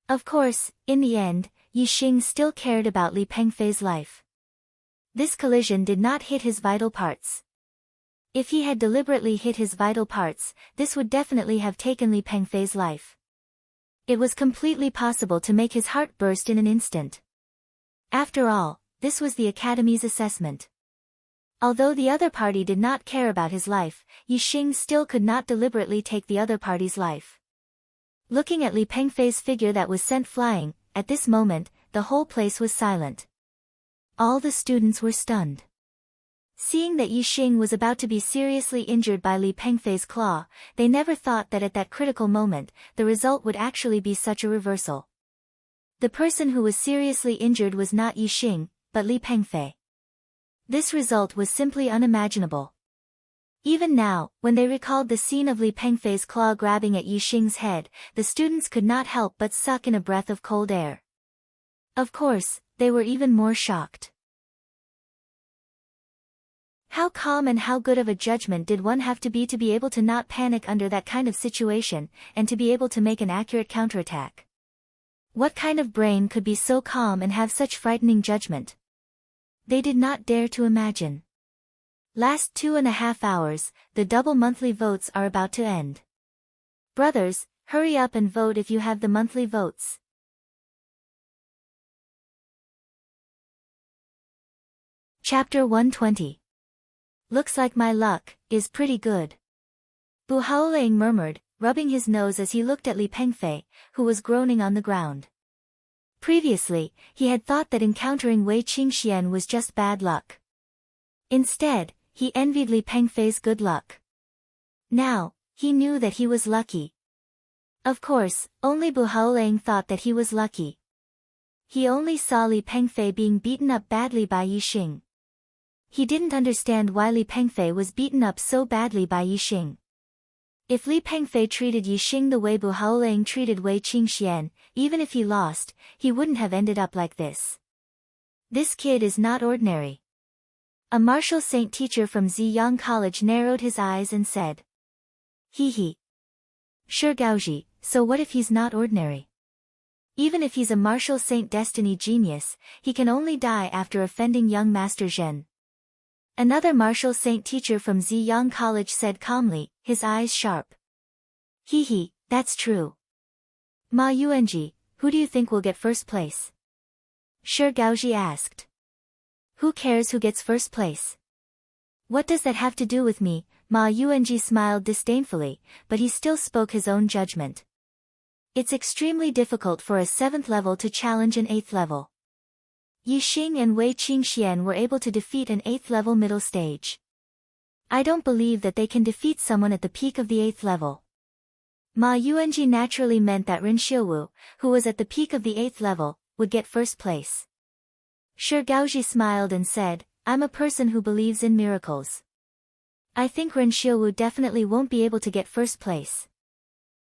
Of course, in the end, Yixing still cared about Li Pengfei's life. This collision did not hit his vital parts. If he had deliberately hit his vital parts, this would definitely have taken Li Pengfei's life. It was completely possible to make his heart burst in an instant. After all, this was the Academy's assessment. Although the other party did not care about his life, Yixing still could not deliberately take the other party's life. Looking at Li Pengfei's figure that was sent flying, at this moment, the whole place was silent. All the students were stunned. Seeing that Yixing was about to be seriously injured by Li Pengfei's claw, they never thought that at that critical moment, the result would actually be such a reversal. The person who was seriously injured was not Yixing, but Li Pengfei. This result was simply unimaginable. Even now, when they recalled the scene of Li Pengfei's claw grabbing at Yixing's head, the students could not help but suck in a breath of cold air. Of course, they were even more shocked. How calm and how good of a judgment did one have to be able to not panic under that kind of situation, and to be able to make an accurate counterattack? What kind of brain could be so calm and have such frightening judgment? They did not dare to imagine. Last 2.5 hours, the double monthly votes are about to end. Brothers, hurry up and vote if you have the monthly votes. Chapter 120. Looks like my luck is pretty good. Bu Haoling murmured, rubbing his nose as he looked at Li Pengfei, who was groaning on the ground. Previously, he had thought that encountering Wei Qingxian was just bad luck. Instead, he envied Li Pengfei's good luck. Now, he knew that he was lucky. Of course, only Bu Haoling thought that he was lucky. He only saw Li Pengfei being beaten up badly by Yixing. He didn't understand why Li Pengfei was beaten up so badly by Yixing. If Li Pengfei treated Yixing the way Bu Haoling treated Wei Qingxian, even if he lost, he wouldn't have ended up like this. This kid is not ordinary. A martial saint teacher from Ziyang College narrowed his eyes and said. He. Sure Gaoji, so what if he's not ordinary? Even if he's a martial saint destiny genius, he can only die after offending young Master Zhen. Another martial saint teacher from Ziyang College said calmly, his eyes sharp. That's true. Ma Yuanji, who do you think will get first place? Sure Gaoji asked. Who cares who gets first place? What does that have to do with me? Ma Yuanji smiled disdainfully, but he still spoke his own judgment. It's extremely difficult for a 7th level to challenge an 8th level. Yixing and Wei Qingxian were able to defeat an 8th level middle stage. I don't believe that they can defeat someone at the peak of the 8th level. Ma Yuanji naturally meant that Ren Xiuwu, who was at the peak of the 8th level, would get first place. Sure Gaoji smiled and said, I'm a person who believes in miracles. I think Ren Xiuwu definitely won't be able to get first place.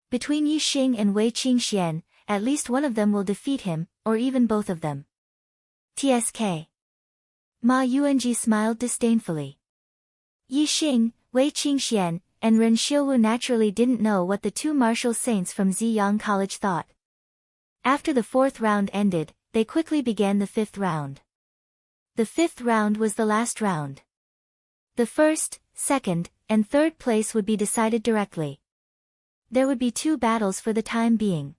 Between Yixing and Wei Qingxian, at least one of them will defeat him, or even both of them. TSK. Ma Yuanji smiled disdainfully. Yixing, Wei Qingxian, and Ren Xiuwu naturally didn't know what the 2 martial saints from Ziyang College thought. After the 4th round ended, they quickly began the 5th round. The 5th round was the last round. The first, second, and third place would be decided directly. There would be 2 battles for the time being.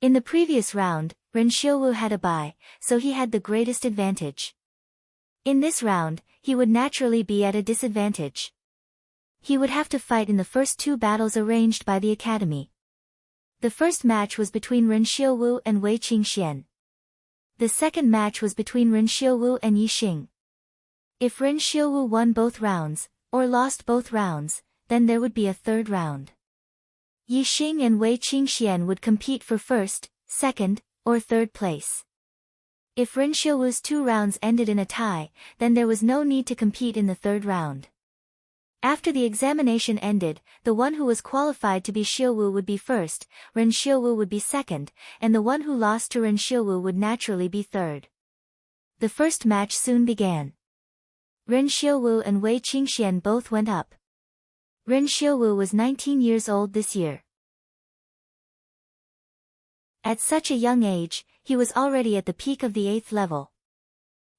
In the previous round, Ren Xiaowu had a bye, so he had the greatest advantage. In this round, he would naturally be at a disadvantage. He would have to fight in the first 2 battles arranged by the academy. The first match was between Ren Xiaowu and Wei Qingxian. The second match was between Ren Xiaowu and Yi Xing. If Ren Xiaowu won both rounds, or lost both rounds, then there would be a third round. Yi Xing and Wei Qingxian would compete for first, second, or third place. If Ren Xiaowu's 2 rounds ended in a tie, then there was no need to compete in the third round. After the examination ended, the one who was qualified to be Xiaowu would be first, Ren Xiaowu would be second, and the one who lost to Ren Xiaowu would naturally be third. The first match soon began. Ren Xiaowu and Wei Qingxian both went up. Ren Xiaowu was 19 years old this year. At such a young age, he was already at the peak of the 8th level.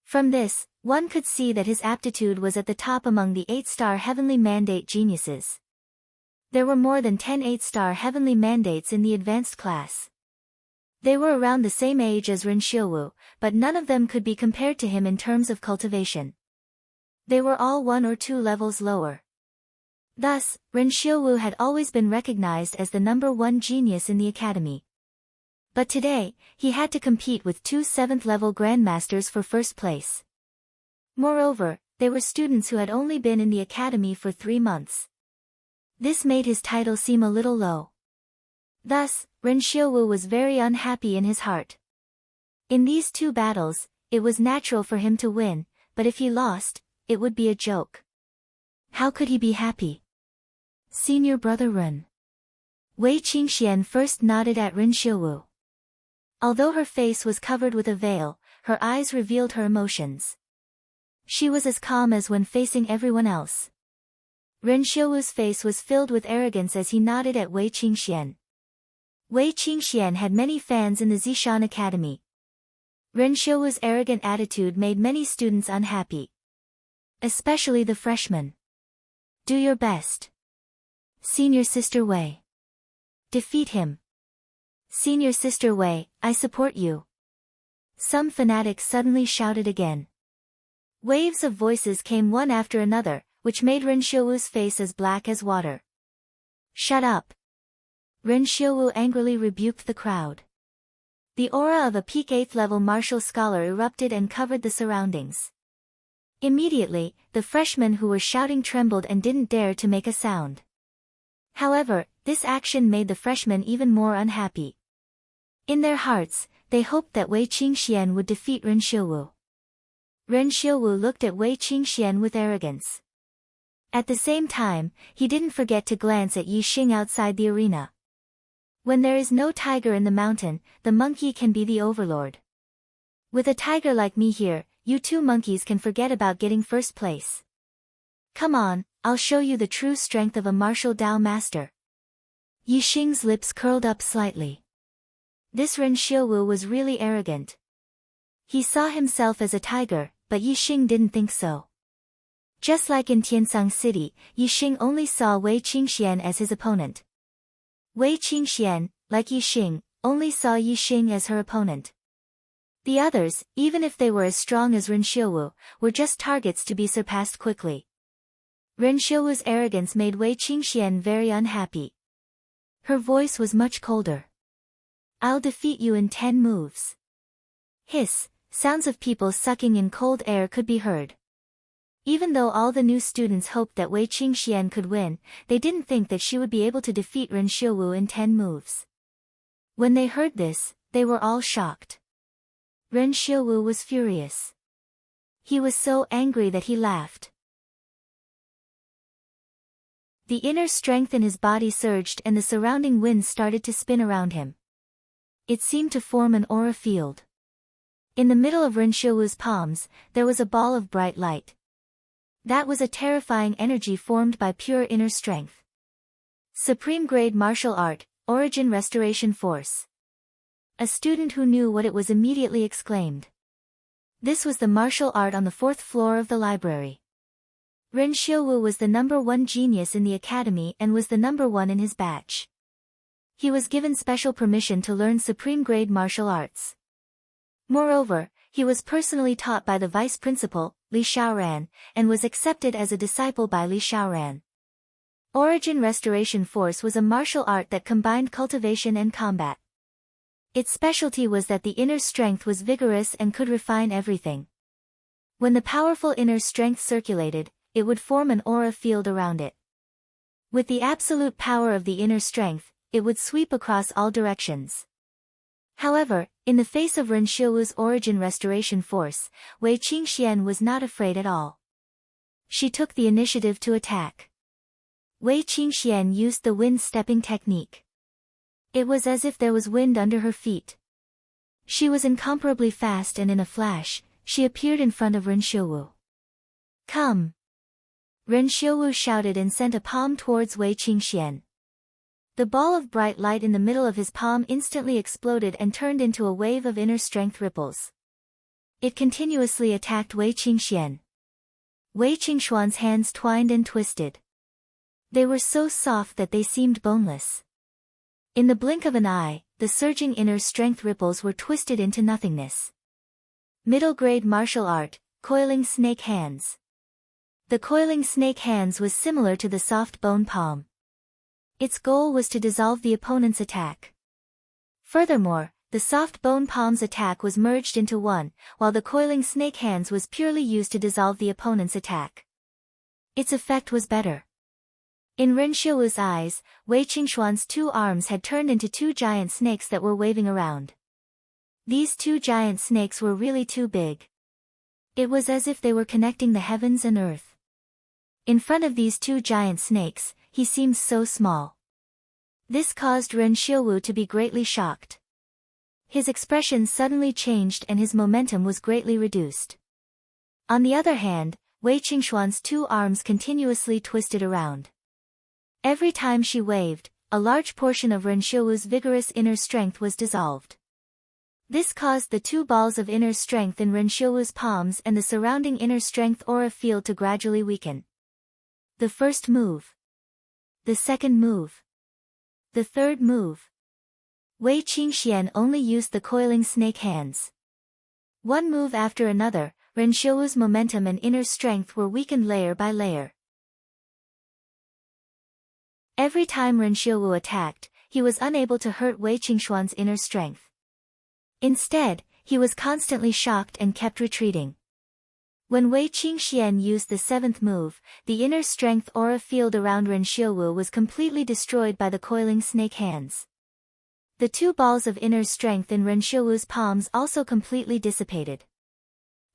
From this, one could see that his aptitude was at the top among the 8-star heavenly mandate geniuses. There were more than 10 8-star heavenly mandates in the advanced class. They were around the same age as Ren Xiaowu, but none of them could be compared to him in terms of cultivation. They were all 1 or 2 levels lower. Thus, Ren Xiaowu had always been recognized as the number 1 genius in the academy. But today, he had to compete with 2 7th-level grandmasters for first place. Moreover, they were students who had only been in the academy for 3 months. This made his title seem a little low. Thus, Ren Xiaowu was very unhappy in his heart. In these 2 battles, it was natural for him to win, but if he lost, it would be a joke. How could he be happy? Senior brother Ren. Wei Qingxian first nodded at Ren Xiaowu. Although her face was covered with a veil, her eyes revealed her emotions. She was as calm as when facing everyone else. Ren Xiaowu's face was filled with arrogance as he nodded at Wei Qingxian. Wei Qingxian had many fans in the Zishan Academy. Ren Xiaowu's arrogant attitude made many students unhappy. Especially the freshmen. Do your best. Senior Sister Wei. Defeat him. Senior Sister Wei, I support you. Some fanatics suddenly shouted again. Waves of voices came one after another, which made Ren Xiaowu's face as black as water. Shut up. Ren Xiaowu angrily rebuked the crowd. The aura of a peak 8th-level martial scholar erupted and covered the surroundings. Immediately, the freshmen who were shouting trembled and didn't dare to make a sound. However, this action made the freshmen even more unhappy. In their hearts, they hoped that Wei Qingxian would defeat Ren Xiaowu. Ren Xiaowu looked at Wei Qingxian with arrogance. At the same time, he didn't forget to glance at Yi Xing outside the arena. When there is no tiger in the mountain, the monkey can be the overlord. With a tiger like me here, you 2 monkeys can forget about getting first place. Come on, I'll show you the true strength of a martial Dao master. Yi Xing's lips curled up slightly. This Ren Xiaowu was really arrogant. He saw himself as a tiger, but Yi Xing didn't think so. Just like in Tiansang City, Yi Xing only saw Wei Qingxian as his opponent. Wei Qingxian, like Yi Xing, only saw Yi Xing as her opponent. The others, even if they were as strong as Ren Xiaowu, were just targets to be surpassed quickly. Ren Xiaowu's arrogance made Wei Qingxian very unhappy. Her voice was much colder. I'll defeat you in 10 moves. Hiss, sounds of people sucking in cold air could be heard. Even though all the new students hoped that Wei Qingxian could win, they didn't think that she would be able to defeat Ren Xiaowu in 10 moves. When they heard this, they were all shocked. Ren Xiaowu was furious. He was so angry that he laughed. The inner strength in his body surged and the surrounding wind started to spin around him. It seemed to form an aura field. In the middle of Ren Xiaowu's palms, there was a ball of bright light. That was a terrifying energy formed by pure inner strength. Supreme grade martial art, origin restoration force. A student who knew what it was immediately exclaimed. This was the martial art on the 4th floor of the library. Ren Xiuwu was the #1 genius in the academy and was the #1 in his batch. He was given special permission to learn supreme-grade martial arts. Moreover, he was personally taught by the vice principal, Li Xiaoran, and was accepted as a disciple by Li Xiaoran. Origin Restoration Force was a martial art that combined cultivation and combat. Its specialty was that the inner strength was vigorous and could refine everything. When the powerful inner strength circulated, it would form an aura field around it. With the absolute power of the inner strength, it would sweep across all directions. However, in the face of Ren Xiuwu's Origin Restoration Force, Wei Qingxian was not afraid at all. She took the initiative to attack. Wei Qingxian used the wind-stepping technique. It was as if there was wind under her feet. She was incomparably fast and in a flash, she appeared in front of Ren Xiuwu. "Come!" Ren Xiuwu shouted and sent a palm towards Wei Qingxian. The ball of bright light in the middle of his palm instantly exploded and turned into a wave of inner strength ripples. It continuously attacked Wei Qingxian. Wei Qingxuan's hands twined and twisted. They were so soft that they seemed boneless. In the blink of an eye, the surging inner strength ripples were twisted into nothingness. Middle-grade martial art, coiling snake hands. The coiling snake hands was similar to the soft bone palm. Its goal was to dissolve the opponent's attack. Furthermore, the soft bone palm's attack was merged into one, while the coiling snake hands was purely used to dissolve the opponent's attack. Its effect was better. In Ren Xiuwu's eyes, Wei Qingxuan's 2 arms had turned into 2 giant snakes that were waving around. These 2 giant snakes were really too big. It was as if they were connecting the heavens and earth. In front of these 2 giant snakes, he seemed so small. This caused Ren Xiuwu to be greatly shocked. His expression suddenly changed and his momentum was greatly reduced. On the other hand, Wei Qingxuan's 2 arms continuously twisted around. Every time she waved, a large portion of Ren Xiuwu's vigorous inner strength was dissolved. This caused the 2 balls of inner strength in Ren Xiuwu's palms and the surrounding inner strength aura field to gradually weaken. The first move. The second move. The third move. Wei Qingxian only used the coiling snake hands. One move after another, Ren Xiuwu's momentum and inner strength were weakened layer by layer. Every time Ren Xiuwu attacked, he was unable to hurt Wei Qingxuan's inner strength. Instead, he was constantly shocked and kept retreating. When Wei Qingxian used the 7th move, the inner strength aura field around Ren Xiuwu was completely destroyed by the coiling snake hands. The 2 balls of inner strength in Ren Xiuwu's palms also completely dissipated.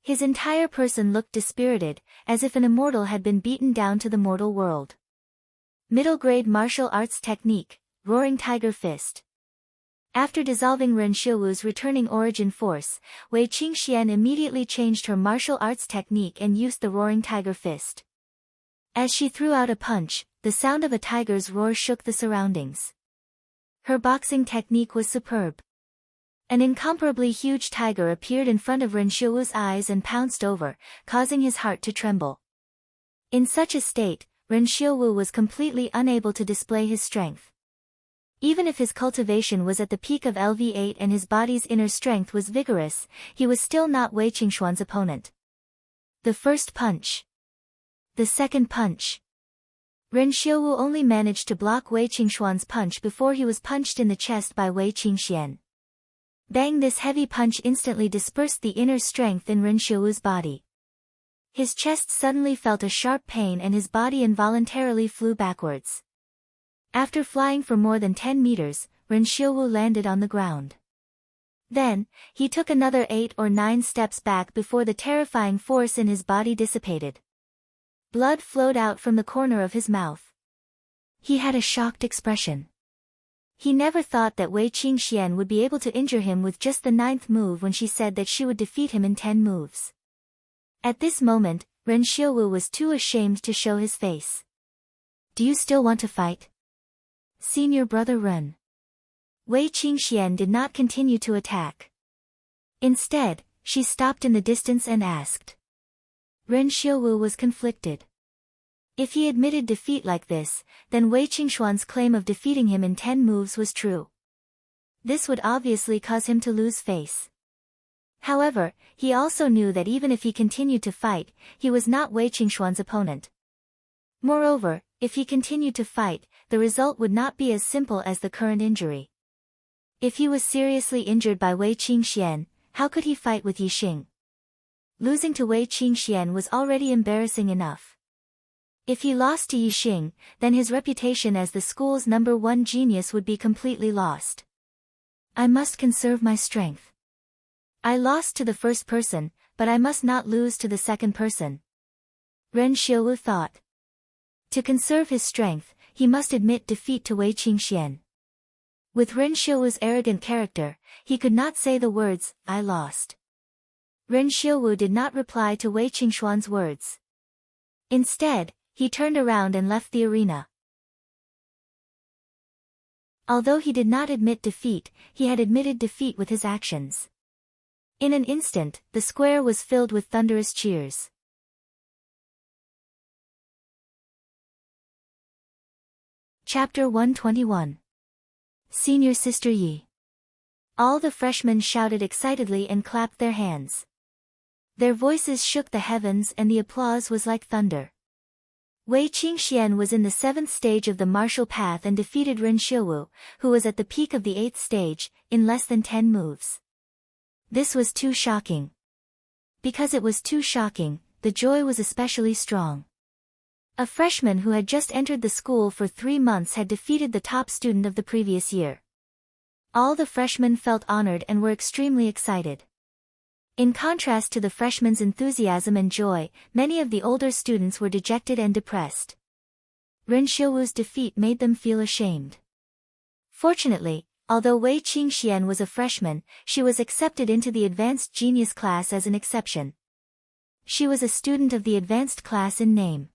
His entire person looked dispirited, as if an immortal had been beaten down to the mortal world. Middle-grade martial arts technique, Roaring Tiger Fist. After dissolving Ren Xiuwu's returning origin force, Wei Qingxian immediately changed her martial arts technique and used the Roaring Tiger Fist. As she threw out a punch, the sound of a tiger's roar shook the surroundings. Her boxing technique was superb. An incomparably huge tiger appeared in front of Ren Xiuwu's eyes and pounced over, causing his heart to tremble. In such a state, Ren Xiuwu was completely unable to display his strength. Even if his cultivation was at the peak of LV8 and his body's inner strength was vigorous, he was still not Wei Qingxuan's opponent. The first punch. The second punch. Ren Xiuwu only managed to block Wei Qingxuan's punch before he was punched in the chest by Wei Qingxian. Bang! This heavy punch instantly dispersed the inner strength in Ren Xiuwu's body. His chest suddenly felt a sharp pain and his body involuntarily flew backwards. After flying for more than 10 meters, Ren Xiuwu landed on the ground. Then, he took another 8 or 9 steps back before the terrifying force in his body dissipated. Blood flowed out from the corner of his mouth. He had a shocked expression. He never thought that Wei Qingxian would be able to injure him with just the 9th move when she said that she would defeat him in 10 moves. At this moment, Ren Xiuwu was too ashamed to show his face. "Do you still want to fight? Senior brother Ren." Wei Qingxian did not continue to attack. Instead, she stopped in the distance and asked. Ren Xiuwu was conflicted. If he admitted defeat like this, then Wei Qingxuan's claim of defeating him in 10 moves was true. This would obviously cause him to lose face. However, he also knew that even if he continued to fight, he was not Wei Qingxuan's opponent. Moreover, if he continued to fight, the result would not be as simple as the current injury. If he was seriously injured by Wei Qingxian, how could he fight with Yixing? Losing to Wei Qingxian was already embarrassing enough. If he lost to Yixing, then his reputation as the school's #1 genius would be completely lost. I must conserve my strength. I lost to the first person, but I must not lose to the second person. Ren Xiuwu thought. To conserve his strength, he must admit defeat to Wei Qingxian. With Ren Xiuwu's arrogant character, he could not say the words, I lost. Ren Xiuwu did not reply to Wei Qingxuan's words. Instead, he turned around and left the arena. Although he did not admit defeat, he had admitted defeat with his actions. In an instant, the square was filled with thunderous cheers. Chapter 121. Senior Sister Yi. All the freshmen shouted excitedly and clapped their hands. Their voices shook the heavens and the applause was like thunder. Wei Qingxian was in the 7th stage of the martial path and defeated Ren Xiuwu, who was at the peak of the 8th stage, in less than 10 moves. This was too shocking. Because it was too shocking, the joy was especially strong. A freshman who had just entered the school for 3 months had defeated the top student of the previous year. All the freshmen felt honored and were extremely excited. In contrast to the freshmen's enthusiasm and joy, many of the older students were dejected and depressed. Ren Xiuwu's defeat made them feel ashamed. Fortunately, although Wei Qingxian was a freshman, she was accepted into the advanced genius class as an exception. She was a student of the advanced class in name.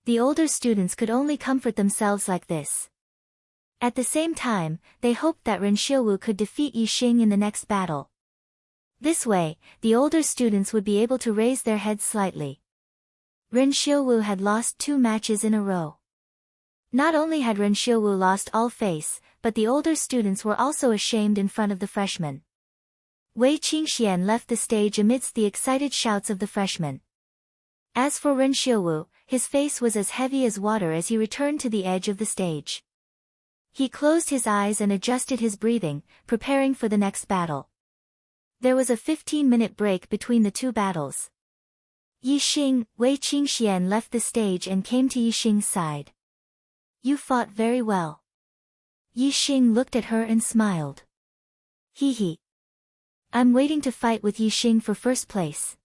The older students could only comfort themselves like this. At the same time, they hoped that Ren Xiuwu could defeat Yixing in the next battle. This way, the older students would be able to raise their heads slightly. Ren Xiuwu had lost 2 matches in a row. Not only had Ren Xiuwu lost all face, but the older students were also ashamed in front of the freshmen. Wei Qingxian left the stage amidst the excited shouts of the freshmen. As for Ren Xiuwu, his face was as heavy as water as he returned to the edge of the stage. He closed his eyes and adjusted his breathing, preparing for the next battle. There was a 15-minute break between the 2 battles. Yixing, Wei Qingxian left the stage and came to Yixing's side. You fought very well. Yixing looked at her and smiled. Hee. I'm waiting to fight with Yixing for first place.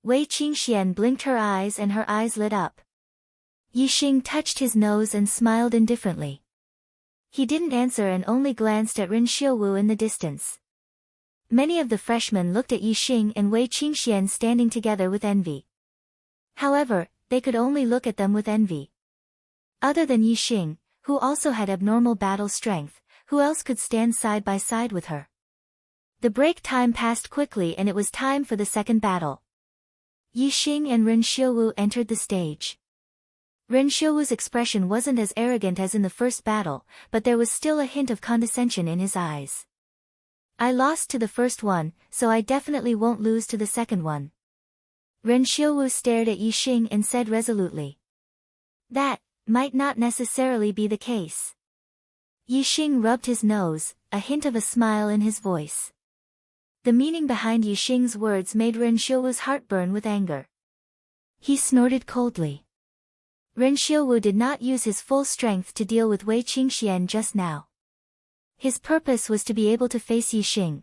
Wei Qingxian blinked her eyes and her eyes lit up. Yixing touched his nose and smiled indifferently. He didn't answer and only glanced at Ren Xiuwu in the distance. Many of the freshmen looked at Yixing and Wei Qingxian standing together with envy. However, they could only look at them with envy. Other than Yixing, who also had abnormal battle strength, who else could stand side by side with her? The break time passed quickly and it was time for the second battle. Yixing and Ren Xiuwu entered the stage. Ren Xiuwu's expression wasn't as arrogant as in the first battle, but there was still a hint of condescension in his eyes. I lost to the first one, so I definitely won't lose to the second one. Ren Xiuwu stared at Yixing and said resolutely. That might not necessarily be the case. Yixing rubbed his nose, a hint of a smile in his voice. The meaning behind Yixing's words made Ren Xiuwu's heart burn with anger. He snorted coldly. Ren Xiuwu did not use his full strength to deal with Wei Qingxian just now. His purpose was to be able to face Yixing.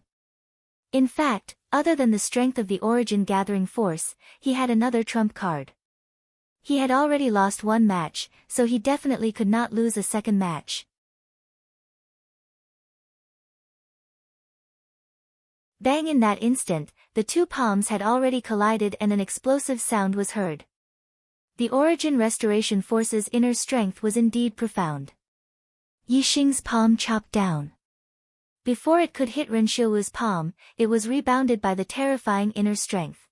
In fact, other than the strength of the origin gathering force, he had another trump card. He had already lost 1 match, so he definitely could not lose a second match. Bang! In that instant, the 2 palms had already collided and an explosive sound was heard. The origin restoration force's inner strength was indeed profound. Yixing's palm chopped down. Before it could hit Ren Xiuwu's palm, it was rebounded by the terrifying inner strength.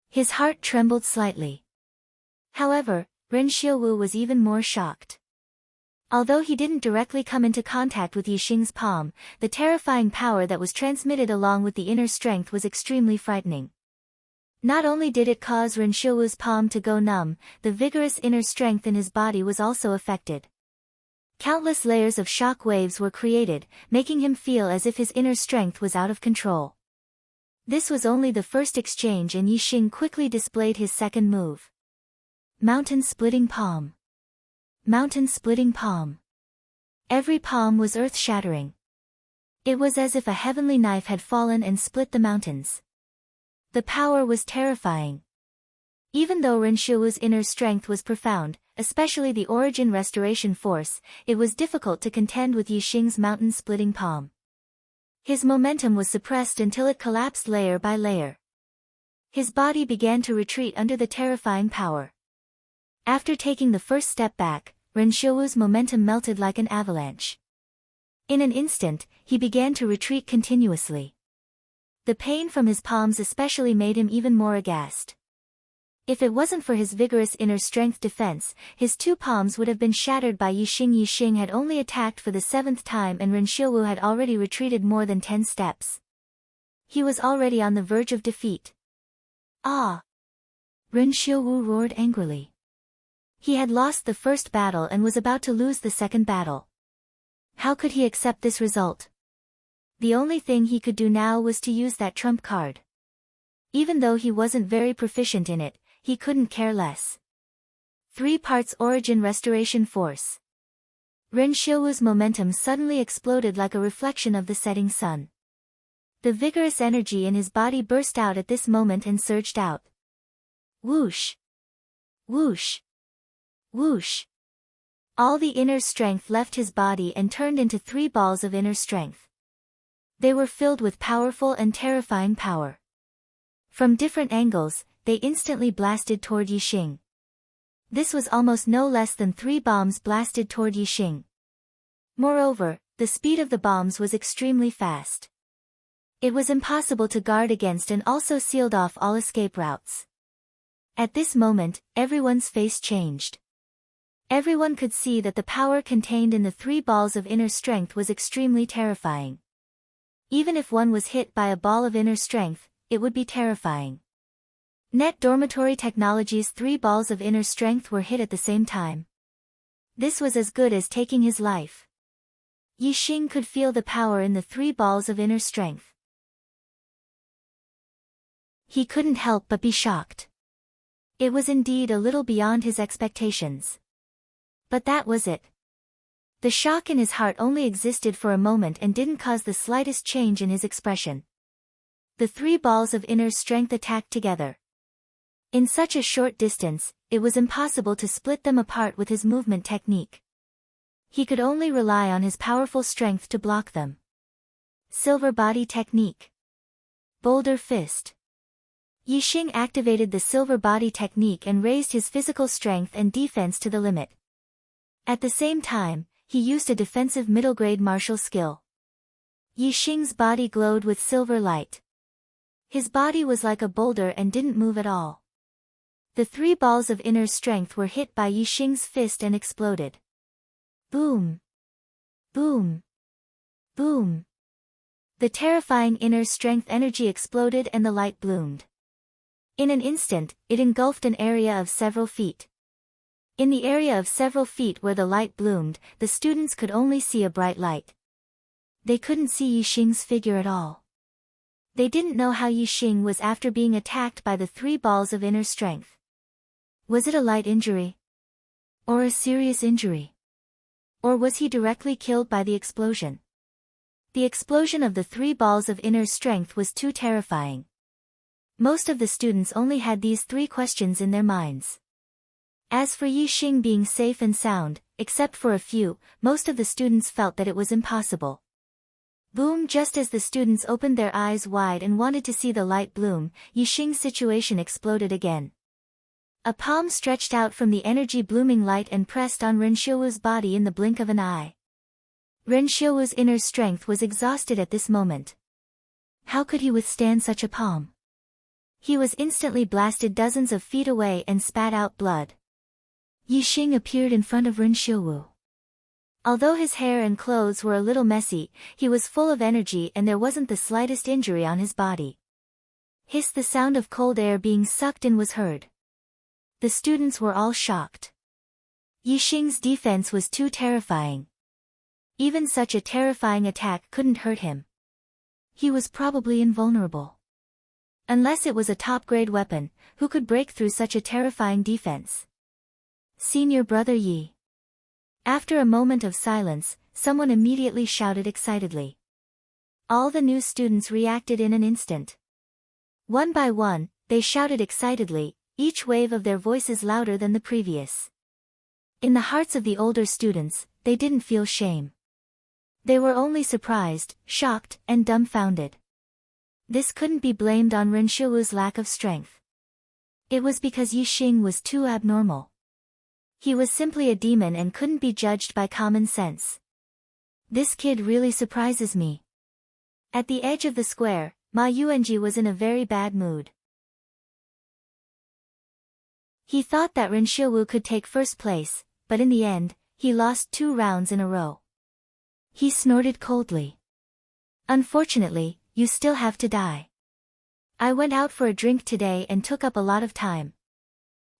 His heart trembled slightly. However, Ren Xiaowu was even more shocked. Although he didn't directly come into contact with Yixing's palm, the terrifying power that was transmitted along with the inner strength was extremely frightening. Not only did it cause Ren Xiaowu's palm to go numb, the vigorous inner strength in his body was also affected. Countless layers of shock waves were created, making him feel as if his inner strength was out of control. This was only the first exchange, and Yixing quickly displayed his second move. Mountain-splitting palm. Mountain-splitting palm. Every palm was earth-shattering. It was as if a heavenly knife had fallen and split the mountains. The power was terrifying. Even though Ren Xiaowu's inner strength was profound, especially the origin restoration force, it was difficult to contend with Yixing's mountain-splitting palm. His momentum was suppressed until it collapsed layer by layer. His body began to retreat under the terrifying power. After taking the first step back, Ren Xiaowu's momentum melted like an avalanche. In an instant, he began to retreat continuously. The pain from his palms especially made him even more aghast. If it wasn't for his vigorous inner strength defense, his two palms would have been shattered by Yixing. Yixing had only attacked for the 7th time, and Ren Xiaowu had already retreated more than 10 steps. He was already on the verge of defeat. Ah! Ren Xiaowu roared angrily. He had lost the first battle and was about to lose the second battle. How could he accept this result? The only thing he could do now was to use that trump card. Even though he wasn't very proficient in it, he couldn't care less. 3 parts origin restoration force. Ren Xiaowu's momentum suddenly exploded like a reflection of the setting sun. The vigorous energy in his body burst out at this moment and surged out. Whoosh! Whoosh! Whoosh! All the inner strength left his body and turned into 3 balls of inner strength. They were filled with powerful and terrifying power. From different angles, they instantly blasted toward Yixing. This was almost no less than 3 bombs blasted toward Yixing. Moreover, the speed of the bombs was extremely fast. It was impossible to guard against and also sealed off all escape routes. At this moment, everyone's face changed. Everyone could see that the power contained in the 3 balls of inner strength was extremely terrifying. Even if one was hit by a ball of inner strength, it would be terrifying. Net Dormitory Technology's 3 balls of inner strength were hit at the same time. This was as good as taking his life. Yixing could feel the power in the 3 balls of inner strength. He couldn't help but be shocked. It was indeed a little beyond his expectations. But that was it. The shock in his heart only existed for a moment and didn't cause the slightest change in his expression. The 3 balls of inner strength attacked together. In such a short distance, it was impossible to split them apart with his movement technique. He could only rely on his powerful strength to block them. Silver Body Technique. Boulder Fist. Yixing activated the Silver Body Technique and raised his physical strength and defense to the limit. At the same time, he used a defensive middle-grade martial skill. Yixing's body glowed with silver light. His body was like a boulder and didn't move at all. The 3 balls of inner strength were hit by Yixing's fist and exploded. Boom! Boom! Boom! The terrifying inner strength energy exploded and the light bloomed. In an instant, it engulfed an area of several feet. In the area of several feet where the light bloomed, the students could only see a bright light. They couldn't see Yixing's figure at all. They didn't know how Yixing was after being attacked by the 3 balls of inner strength. Was it a light injury? Or a serious injury? Or was he directly killed by the explosion? The explosion of the 3 balls of inner strength was too terrifying. Most of the students only had these 3 questions in their minds. As for Yixing being safe and sound, except for a few, most of the students felt that it was impossible. Boom! Just as the students opened their eyes wide and wanted to see the light bloom, Yixing's situation exploded again. A palm stretched out from the energy blooming light and pressed on Ren Xiaowu's body in the blink of an eye. Ren Xiaowu's inner strength was exhausted at this moment. How could he withstand such a palm? He was instantly blasted dozens of feet away and spat out blood. Yixing appeared in front of Ren Xiuwu. Although his hair and clothes were a little messy, he was full of energy and there wasn't the slightest injury on his body. Hiss! The sound of cold air being sucked in was heard. The students were all shocked. Yixing's defense was too terrifying. Even such a terrifying attack couldn't hurt him. He was probably invulnerable. Unless it was a top-grade weapon, who could break through such a terrifying defense? Senior Brother Yi. After a moment of silence, someone immediately shouted excitedly. All the new students reacted in an instant. One by one, they shouted excitedly, each wave of their voices louder than the previous. In the hearts of the older students, they didn't feel shame. They were only surprised, shocked, and dumbfounded. This couldn't be blamed on Ren Xiuwu's lack of strength. It was because Yixing was too abnormal. He was simply a demon and couldn't be judged by common sense. This kid really surprises me. At the edge of the square, Ma Yuanji was in a very bad mood. He thought that Ren Xiuwu could take first place, but in the end, he lost 2 rounds in a row. He snorted coldly. Unfortunately, you still have to die. I went out for a drink today and took up a lot of time.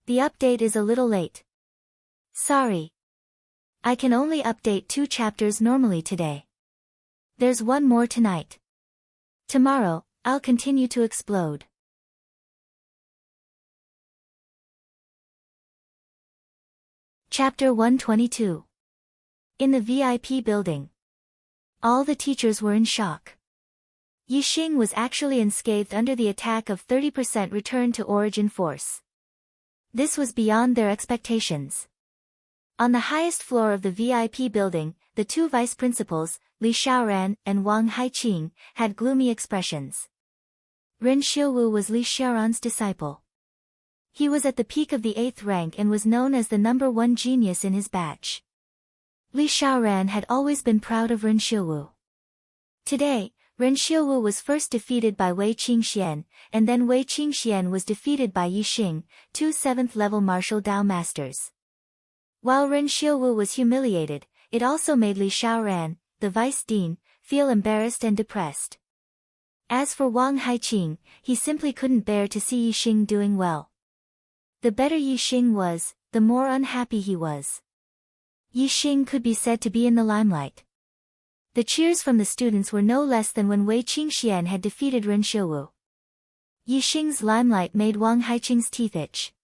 The update is a little late. Sorry. I can only update 2 chapters normally today. There's one more tonight. Tomorrow, I'll continue to explode. Chapter 122. In the VIP building. All the teachers were in shock. Yixing was actually unscathed under the attack of 30% return to origin force. This was beyond their expectations. On the highest floor of the VIP building, the 2 vice principals, Li Xiaoran and Wang Haiqing, had gloomy expressions. Ren Xiuwu was Li Xiaoran's disciple. He was at the peak of the 8th rank and was known as the #1 genius in his batch. Li Xiaoran had always been proud of Ren Xiuwu. Today, Ren Xiuwu was first defeated by Wei Qingxian, and then Wei Qingxian was defeated by Yixing, 2 7th-level martial Dao masters. While Ren Xiuwu was humiliated, it also made Li Xiaoran, the vice dean, feel embarrassed and depressed. As for Wang Haiqing, he simply couldn't bear to see Yixing doing well. The better Yixing was, the more unhappy he was. Yixing could be said to be in the limelight. The cheers from the students were no less than when Wei Qingxian had defeated Ren Xiuwu. Yixing's limelight made Wang Haiqing's teeth itch.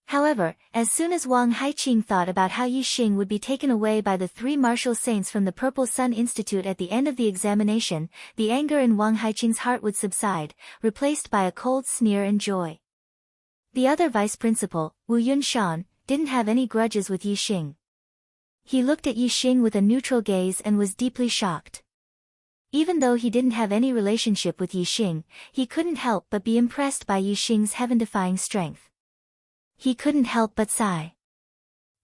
However, as soon as Wang Haiqing thought about how Yixing would be taken away by the 3 martial saints from the Purple Sun Institute at the end of the examination, the anger in Wang Haiqing's heart would subside, replaced by a cold sneer and joy. The other vice principal, Wu Yunshan, didn't have any grudges with Yixing. He looked at Yixing with a neutral gaze and was deeply shocked. Even though he didn't have any relationship with Yixing, he couldn't help but be impressed by Yixing's heaven-defying strength. He couldn't help but sigh.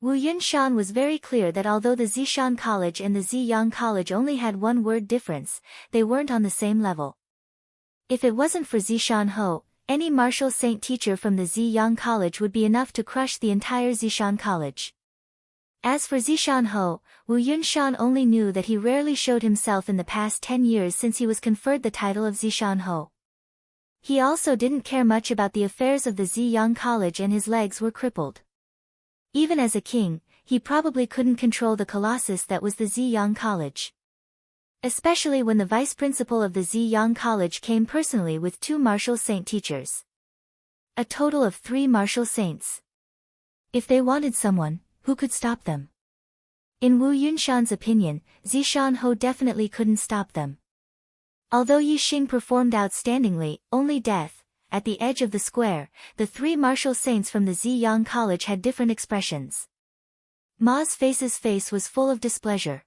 Wu Yunshan was very clear that although the Zishan College and the Ziyang College only had 1 word difference, they weren't on the same level. If it wasn't for Zishan Ho, any martial saint teacher from the Ziyang College would be enough to crush the entire Zishan College. As for Zishan Ho, Wu Yunshan only knew that he rarely showed himself in the past 10 years since he was conferred the title of Zishan Ho. He also didn't care much about the affairs of the Ziyang College and his legs were crippled. Even as a king, he probably couldn't control the colossus that was the Ziyang College. Especially when the vice principal of the Ziyang College came personally with 2 martial saint teachers. A total of 3 martial saints. If they wanted someone, who could stop them? In Wu Yunshan's opinion, Zishan Ho definitely couldn't stop them. Although Yixing performed outstandingly, only death, at the edge of the square, the 3 martial saints from the Ziyang College had different expressions. Ma's face was full of displeasure.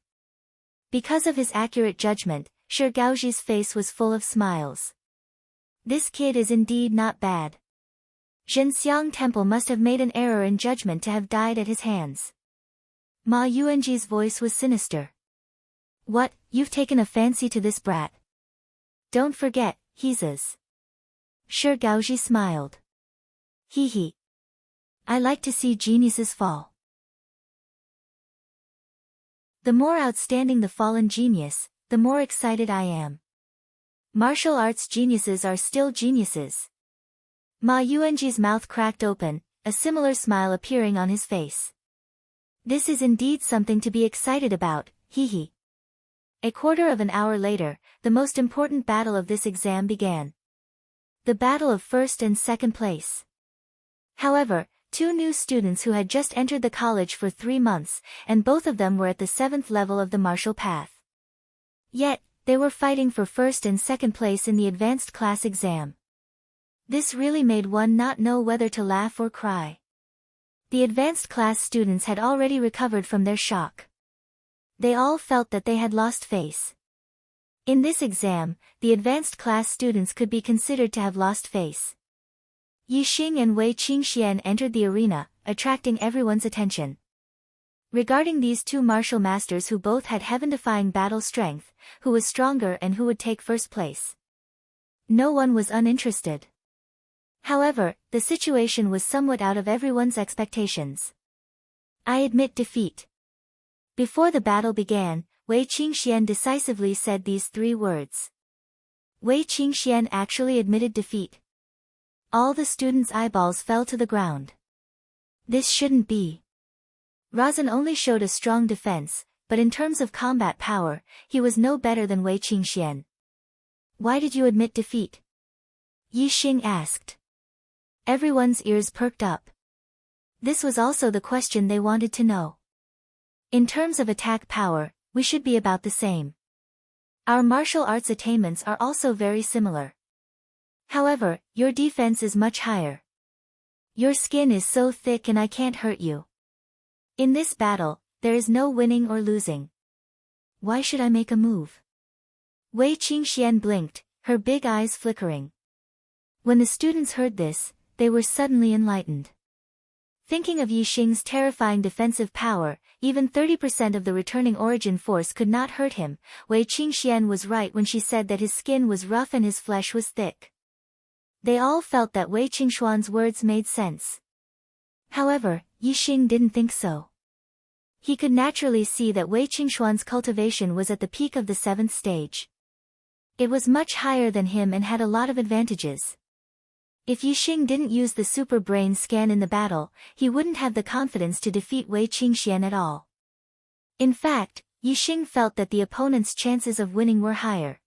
Because of his accurate judgment, Shi Gaoji's face was full of smiles. This kid is indeed not bad. Zhenxiang Temple must have made an error in judgment to have died at his hands. Ma Yuanji's voice was sinister. What, you've taken a fancy to this brat? Don't forget, he's his. Shi Gaoji smiled. Hee hee. I like to see geniuses fall. The more outstanding the fallen genius, the more excited I am. Martial arts geniuses are still geniuses. Ma Yuanji's mouth cracked open, a similar smile appearing on his face. This is indeed something to be excited about, hee hee. A quarter of an hour later, the most important battle of this exam began. The battle of first and second place. However, two new students who had just entered the college for 3 months, and both of them were at the 7th level of the martial path. Yet, they were fighting for first and second place in the advanced class exam. This really made one not know whether to laugh or cry. The advanced class students had already recovered from their shock. They all felt that they had lost face. In this exam, the advanced class students could be considered to have lost face. Yixing and Wei Qingxian entered the arena, attracting everyone's attention. Regarding these two martial masters who both had heaven-defying battle strength, who was stronger and who would take first place? No one was uninterested. However, the situation was somewhat out of everyone's expectations. I admit defeat. Before the battle began, Wei Qingxian decisively said these 3 words. Wei Qingxian actually admitted defeat. All the students' eyeballs fell to the ground. This shouldn't be. Razan only showed a strong defense, but in terms of combat power, he was no better than Wei Qingxian. Why did you admit defeat? Yixing asked. Everyone's ears perked up. This was also the question they wanted to know. In terms of attack power, we should be about the same. Our martial arts attainments are also very similar. However, your defense is much higher. Your skin is so thick and I can't hurt you. In this battle, there is no winning or losing. Why should I make a move? Wei Qingxian blinked, her big eyes flickering. When the students heard this, they were suddenly enlightened. Thinking of Yixing's terrifying defensive power, even 30% of the returning origin force could not hurt him. Wei Qingxian was right when she said that his skin was rough and his flesh was thick. They all felt that Wei Qingxuan's words made sense. However, Yixing didn't think so. He could naturally see that Wei Qingxuan's cultivation was at the peak of the 7th stage. It was much higher than him and had a lot of advantages. If Yixing didn't use the super brain scan in the battle, he wouldn't have the confidence to defeat Wei Qingxian at all. In fact, Yixing felt that the opponent's chances of winning were higher.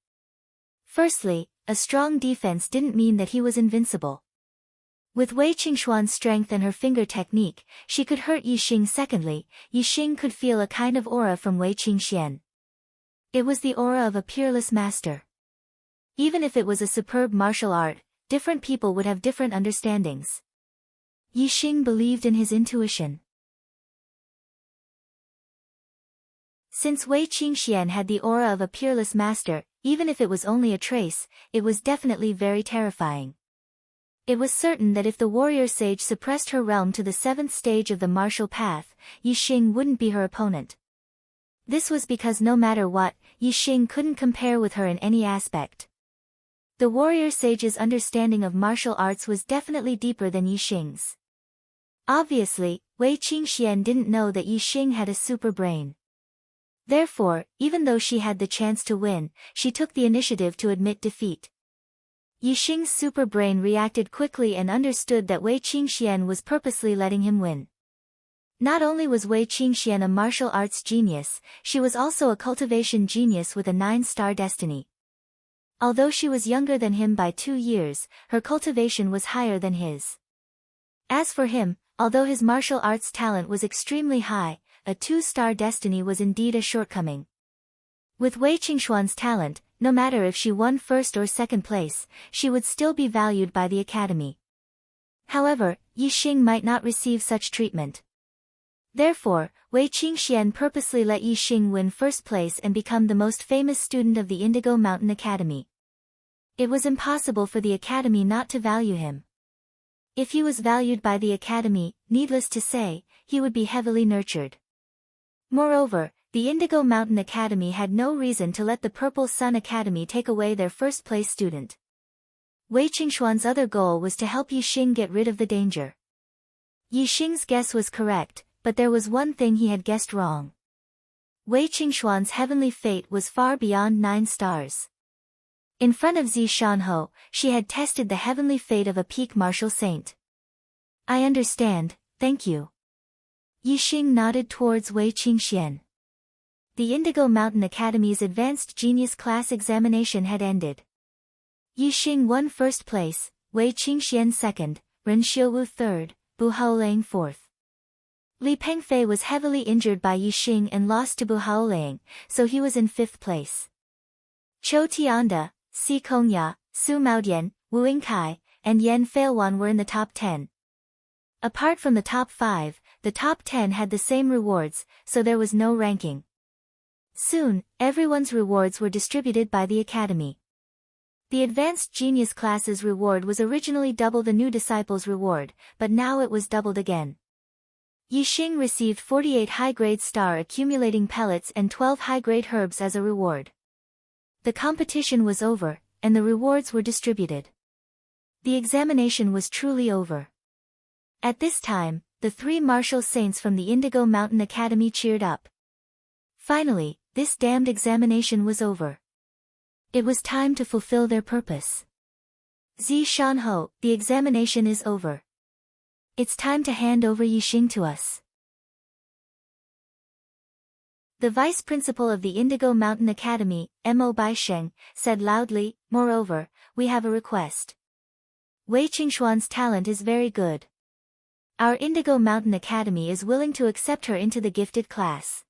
Firstly, a strong defense didn't mean that he was invincible. With Wei Qingxuan's strength and her finger technique, she could hurt Yixing. Secondly, Yixing could feel a kind of aura from Wei Qingxian. It was the aura of a peerless master. Even if it was a superb martial art, different people would have different understandings. Yixing believed in his intuition. Since Wei Qingxian had the aura of a peerless master, even if it was only a trace, it was definitely very terrifying. It was certain that if the warrior sage suppressed her realm to the 7th stage of the martial path, Yixing wouldn't be her opponent. This was because no matter what, Yixing couldn't compare with her in any aspect. The warrior sage's understanding of martial arts was definitely deeper than Yixing's. Obviously, Wei Qingxian didn't know that Yixing had a super brain. Therefore, even though she had the chance to win, she took the initiative to admit defeat. Yixing's super brain reacted quickly and understood that Wei Qingxian was purposely letting him win. Not only was Wei Qingxian a martial arts genius, she was also a cultivation genius with a 9-star destiny. Although she was younger than him by 2 years, her cultivation was higher than his. As for him, although his martial arts talent was extremely high, a 2-star destiny was indeed a shortcoming. With Wei Qingxuan's talent, no matter if she won first or second place, she would still be valued by the academy. However, Yixing might not receive such treatment. Therefore, Wei Qingxian purposely let Yixing win first place and become the most famous student of the Indigo Mountain Academy. It was impossible for the academy not to value him. If he was valued by the academy, needless to say, he would be heavily nurtured. Moreover, the Indigo Mountain Academy had no reason to let the Purple Sun Academy take away their first-place student. Wei Qingxuan's other goal was to help Yixing get rid of the danger. Yixing's guess was correct, but there was one thing he had guessed wrong. Wei Qingxuan's heavenly fate was far beyond 9 stars. In front of Zi Shanhou, she had tested the heavenly fate of a peak martial saint. I understand, thank you. Yixing nodded towards Wei Qingxian. The Indigo Mountain Academy's Advanced Genius Class examination had ended. Yixing won first place, Wei Qingxian second, Ren Xiuwu third, Bu Haolang fourth. Li Pengfei was heavily injured by Yixing and lost to Bu Haolang, so he was in fifth place. Chou Tianda, Si Kongya, Su Maodian, Wu Yingkai, and Yan Feilwan were in the top 10. Apart from the top 5, the top 10 had the same rewards, so there was no ranking. Soon, everyone's rewards were distributed by the academy. The Advanced Genius Class's reward was originally double the new disciple's reward, but now it was doubled again. Yixing received 48 high-grade star accumulating pellets and 12 high-grade herbs as a reward. The competition was over, and the rewards were distributed. The examination was truly over. At this time, the 3 martial saints from the Indigo Mountain Academy cheered up. Finally, this damned examination was over. It was time to fulfill their purpose. Zi Shanhou, the examination is over. It's time to hand over Yixing to us. The vice principal of the Indigo Mountain Academy, Mo Baisheng, said loudly, moreover, we have a request. Wei Qingxuan's talent is very good. Our Indigo Mountain Academy is willing to accept her into the gifted class.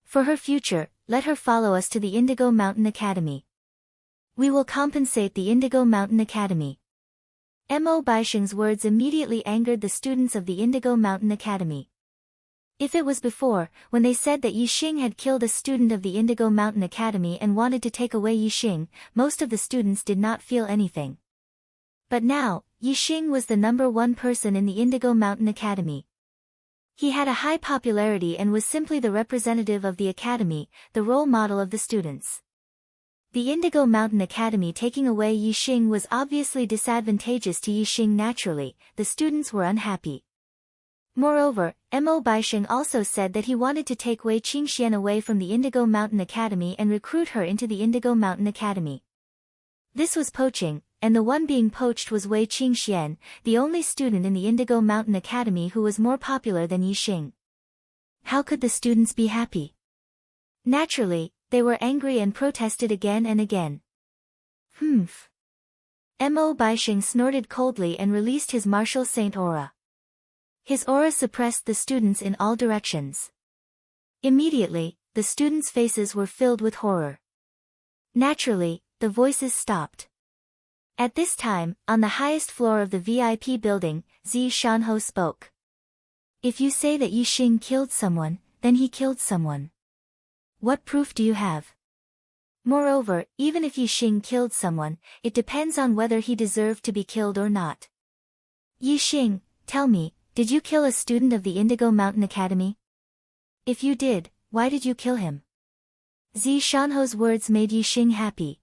For her future, let her follow us to the Indigo Mountain Academy. We will compensate the Indigo Mountain Academy. Mo Baisheng's words immediately angered the students of the Indigo Mountain Academy. If it was before, when they said that Yixing had killed a student of the Indigo Mountain Academy and wanted to take away Yixing, most of the students did not feel anything. But now, Yixing was the number 1 person in the Indigo Mountain Academy. He had a high popularity and was simply the representative of the academy, the role model of the students. The Indigo Mountain Academy taking away Yixing was obviously disadvantageous to Yixing naturally, the students were unhappy. Moreover, Mo Baisheng also said that he wanted to take Wei Qingxian away from the Indigo Mountain Academy and recruit her into the Indigo Mountain Academy. This was poaching, and the one being poached was Wei Qingxian, the only student in the Indigo Mountain Academy who was more popular than Yixing. How could the students be happy? Naturally, they were angry and protested again and again. Humph. Mo Baisheng snorted coldly and released his martial saint aura. His aura suppressed the students in all directions. Immediately, the students' faces were filled with horror. Naturally, the voices stopped. At this time, on the highest floor of the VIP building, Zi Shanhou spoke. If you say that Yixing killed someone, then he killed someone. What proof do you have? Moreover, even if Yixing killed someone, it depends on whether he deserved to be killed or not. Yixing, tell me, did you kill a student of the Indigo Mountain Academy? If you did, why did you kill him? Zi Shanhou's words made Yixing happy.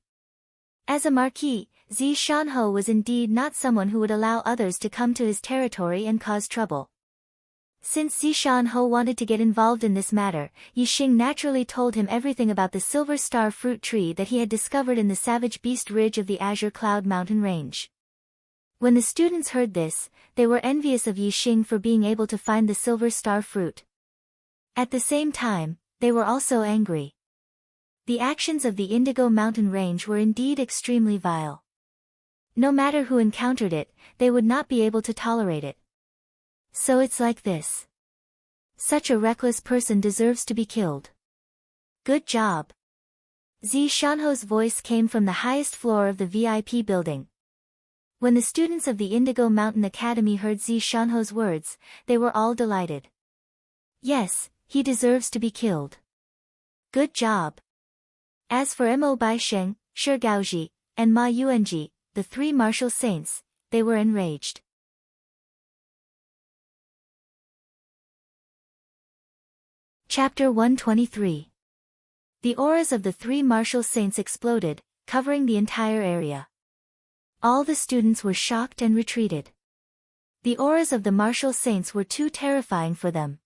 As a marquis, Zi Shanhou was indeed not someone who would allow others to come to his territory and cause trouble. Since Zi Shanhou wanted to get involved in this matter, Yixing naturally told him everything about the Silver Star fruit tree that he had discovered in the Savage Beast Ridge of the Azure Cloud Mountain Range. When the students heard this, they were envious of Yixing for being able to find the Silver Star fruit. At the same time, they were also angry. The actions of the Indigo Mountain Range were indeed extremely vile. No matter who encountered it, they would not be able to tolerate it. So it's like this. Such a reckless person deserves to be killed. Good job. Zi Shanhou's voice came from the highest floor of the VIP building. When the students of the Indigo Mountain Academy heard Zi Shanhou's words, they were all delighted. Yes, he deserves to be killed. Good job. As for Mo Baisheng, Shi Gaoji, and Ma Yuanji, the 3 martial saints, they were enraged. Chapter 123. The auras of the 3 martial saints exploded, covering the entire area. All the students were shocked and retreated. The auras of the martial saints were too terrifying for them.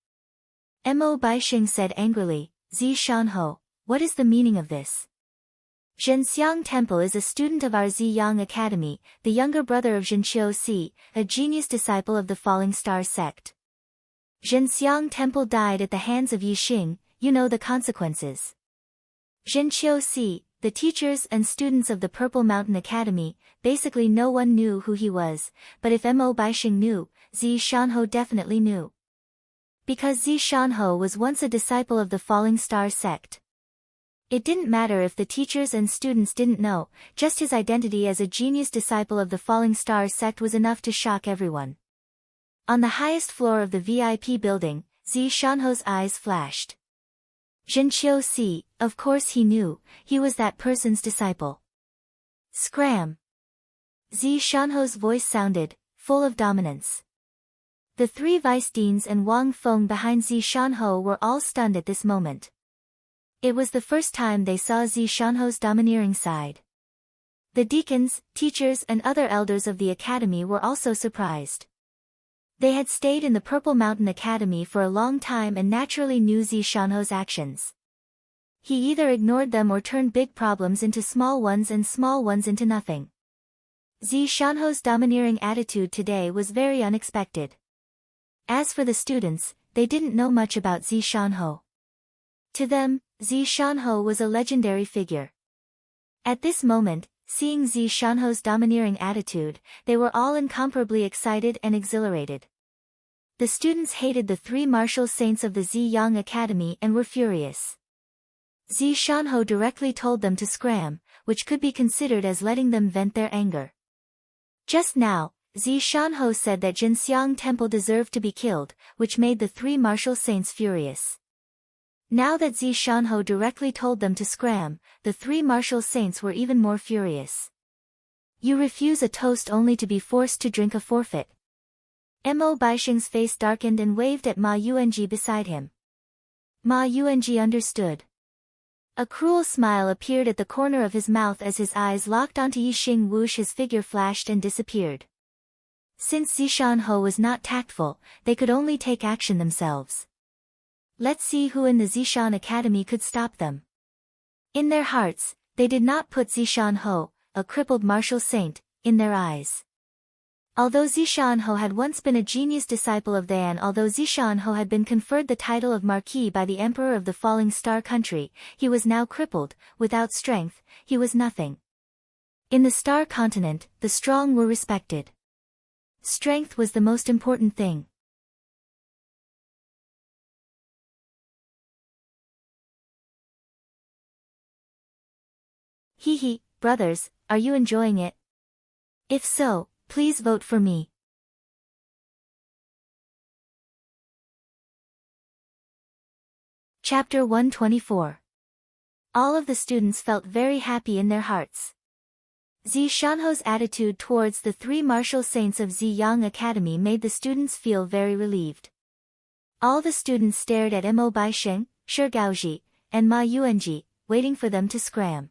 Mo Baisheng said angrily, Zishanho, what is the meaning of this? Zhenxiang Temple is a student of our Ziyang Academy, the younger brother of Zhenqiu Si, a genius disciple of the Falling Star sect. Zhenxiang Temple died at the hands of Yixing, you know the consequences. Zhenqiu Si, the teachers and students of the Purple Mountain Academy, basically no one knew who he was, but if Mo Baixing knew, Zishanho definitely knew. Because Zishanho was once a disciple of the Falling Star sect. It didn't matter if the teachers and students didn't know, just his identity as a genius disciple of the Falling Star sect was enough to shock everyone. On the highest floor of the VIP building, Zishanho's eyes flashed. Zhenqiu Si, of course he knew, he was that person's disciple. Scram! Zishanho's voice sounded, full of dominance. The three vice deans and Wang Feng behind Zishanho were all stunned at this moment. It was the first time they saw Zishanho's domineering side. The deacons, teachers and other elders of the academy were also surprised. They had stayed in the Purple Mountain Academy for a long time and naturally knew Zishanho's actions. He either ignored them or turned big problems into small ones and small ones into nothing. Zishanho's domineering attitude today was very unexpected. As for the students, they didn't know much about Zishanho. To them, Zishanho was a legendary figure. At this moment, seeing Zishanho's domineering attitude, they were all incomparably excited and exhilarated. The students hated the three martial saints of the Ziyang Academy and were furious. Zishanho directly told them to scram, which could be considered as letting them vent their anger. Just now, Zishanho said that Zhenxiang Temple deserved to be killed, which made the three martial saints furious. Now that Zishanho directly told them to scram, the three martial saints were even more furious. You refuse a toast only to be forced to drink a forfeit. Mo Baixing's face darkened and waved at Ma Yuanji beside him. Ma Yuanji understood. A cruel smile appeared at the corner of his mouth as his eyes locked onto Yixing whoosh, his figure flashed and disappeared. Since Zishanho was not tactful, they could only take action themselves. Let's see who in the Zishan Academy could stop them. In their hearts, they did not put Zishanho, a crippled martial saint, in their eyes. Although Zishanho had once been a genius disciple of although Zishanho had been conferred the title of Marquis by the Emperor of the Falling Star country, he was now crippled, without strength, he was nothing. In the Star Continent, the strong were respected. Strength was the most important thing. Hee, brothers, are you enjoying it? If so, please vote for me. Chapter 124. All of the students felt very happy in their hearts. Zishanho's attitude towards the three martial saints of Ziyang Academy made the students feel very relieved. All the students stared at Mo Baixing, Shi Gaoji, and Ma Yuanji, waiting for them to scram.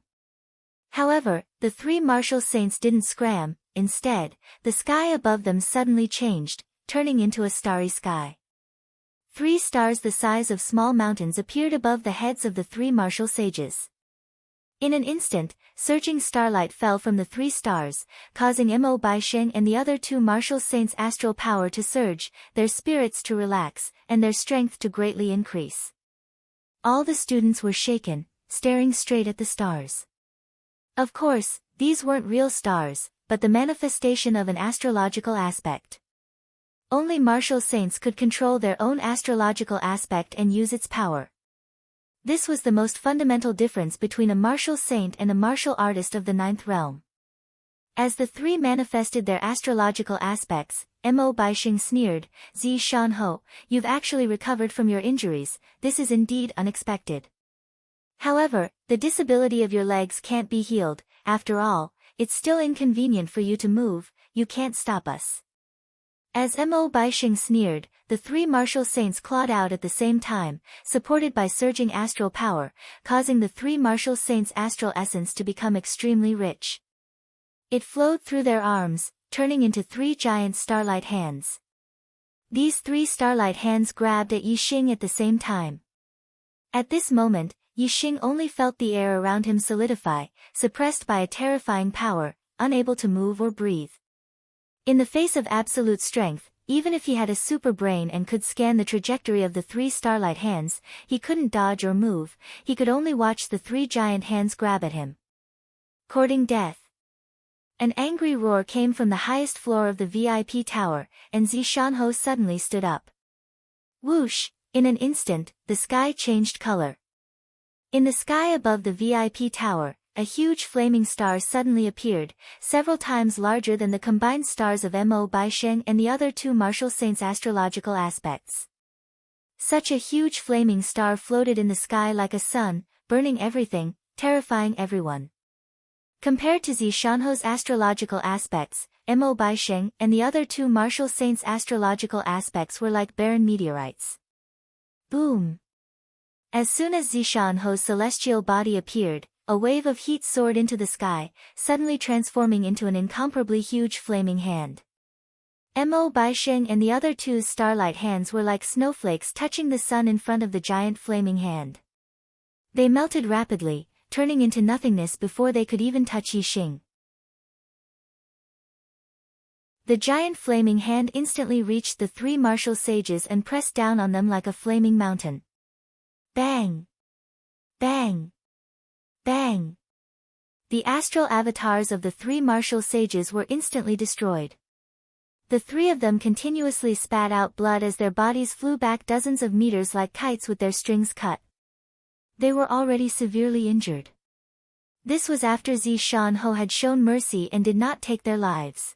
However, the three martial saints didn't scram. Instead, the sky above them suddenly changed, turning into a starry sky. 3 stars the size of small mountains appeared above the heads of the 3 martial sages. In an instant, surging starlight fell from the 3 stars, causing Mo Baixing and the other 2 martial saints' astral power to surge, their spirits to relax, and their strength to greatly increase. All the students were shaken, staring straight at the stars. Of course, these weren't real stars, but the manifestation of an astrological aspect. Only martial saints could control their own astrological aspect and use its power. This was the most fundamental difference between a martial saint and a martial artist of the 9th realm. As the 3 manifested their astrological aspects, Mo Baixing sneered, Zishanho, you've actually recovered from your injuries, this is indeed unexpected. However, the disability of your legs can't be healed, after all, it's still inconvenient for you to move, you can't stop us. As Mo Baixing sneered, the 3 martial saints clawed out at the same time, supported by surging astral power, causing the 3 martial saints' astral essence to become extremely rich. It flowed through their arms, turning into 3 giant starlight hands. These 3 starlight hands grabbed at Yixing at the same time. At this moment, Yixing only felt the air around him solidify, suppressed by a terrifying power, unable to move or breathe. In the face of absolute strength, even if he had a super brain and could scan the trajectory of the three starlight hands, he couldn't dodge or move, he could only watch the three giant hands grab at him. Courting death. An angry roar came from the highest floor of the VIP tower, and Zishanho suddenly stood up. Whoosh! In an instant, the sky changed color. In the sky above the VIP tower, a huge flaming star suddenly appeared, several times larger than the combined stars of Mo Baisheng and the other two martial saints' astrological aspects. Such a huge flaming star floated in the sky like a sun, burning everything, terrifying everyone. Compared to Zishanho's astrological aspects, Mo Baisheng and the other two martial saints' astrological aspects were like barren meteorites. Boom! As soon as Zishanho's celestial body appeared, a wave of heat soared into the sky, suddenly transforming into an incomparably huge flaming hand. Mo Baisheng and the other two's starlight hands were like snowflakes touching the sun in front of the giant flaming hand. They melted rapidly, turning into nothingness before they could even touch Yixing. The giant flaming hand instantly reached the three martial sages and pressed down on them like a flaming mountain. Bang! Bang! Bang! The astral avatars of the three martial sages were instantly destroyed. The three of them continuously spat out blood as their bodies flew back dozens of meters like kites with their strings cut. They were already severely injured. This was after Zishanho had shown mercy and did not take their lives.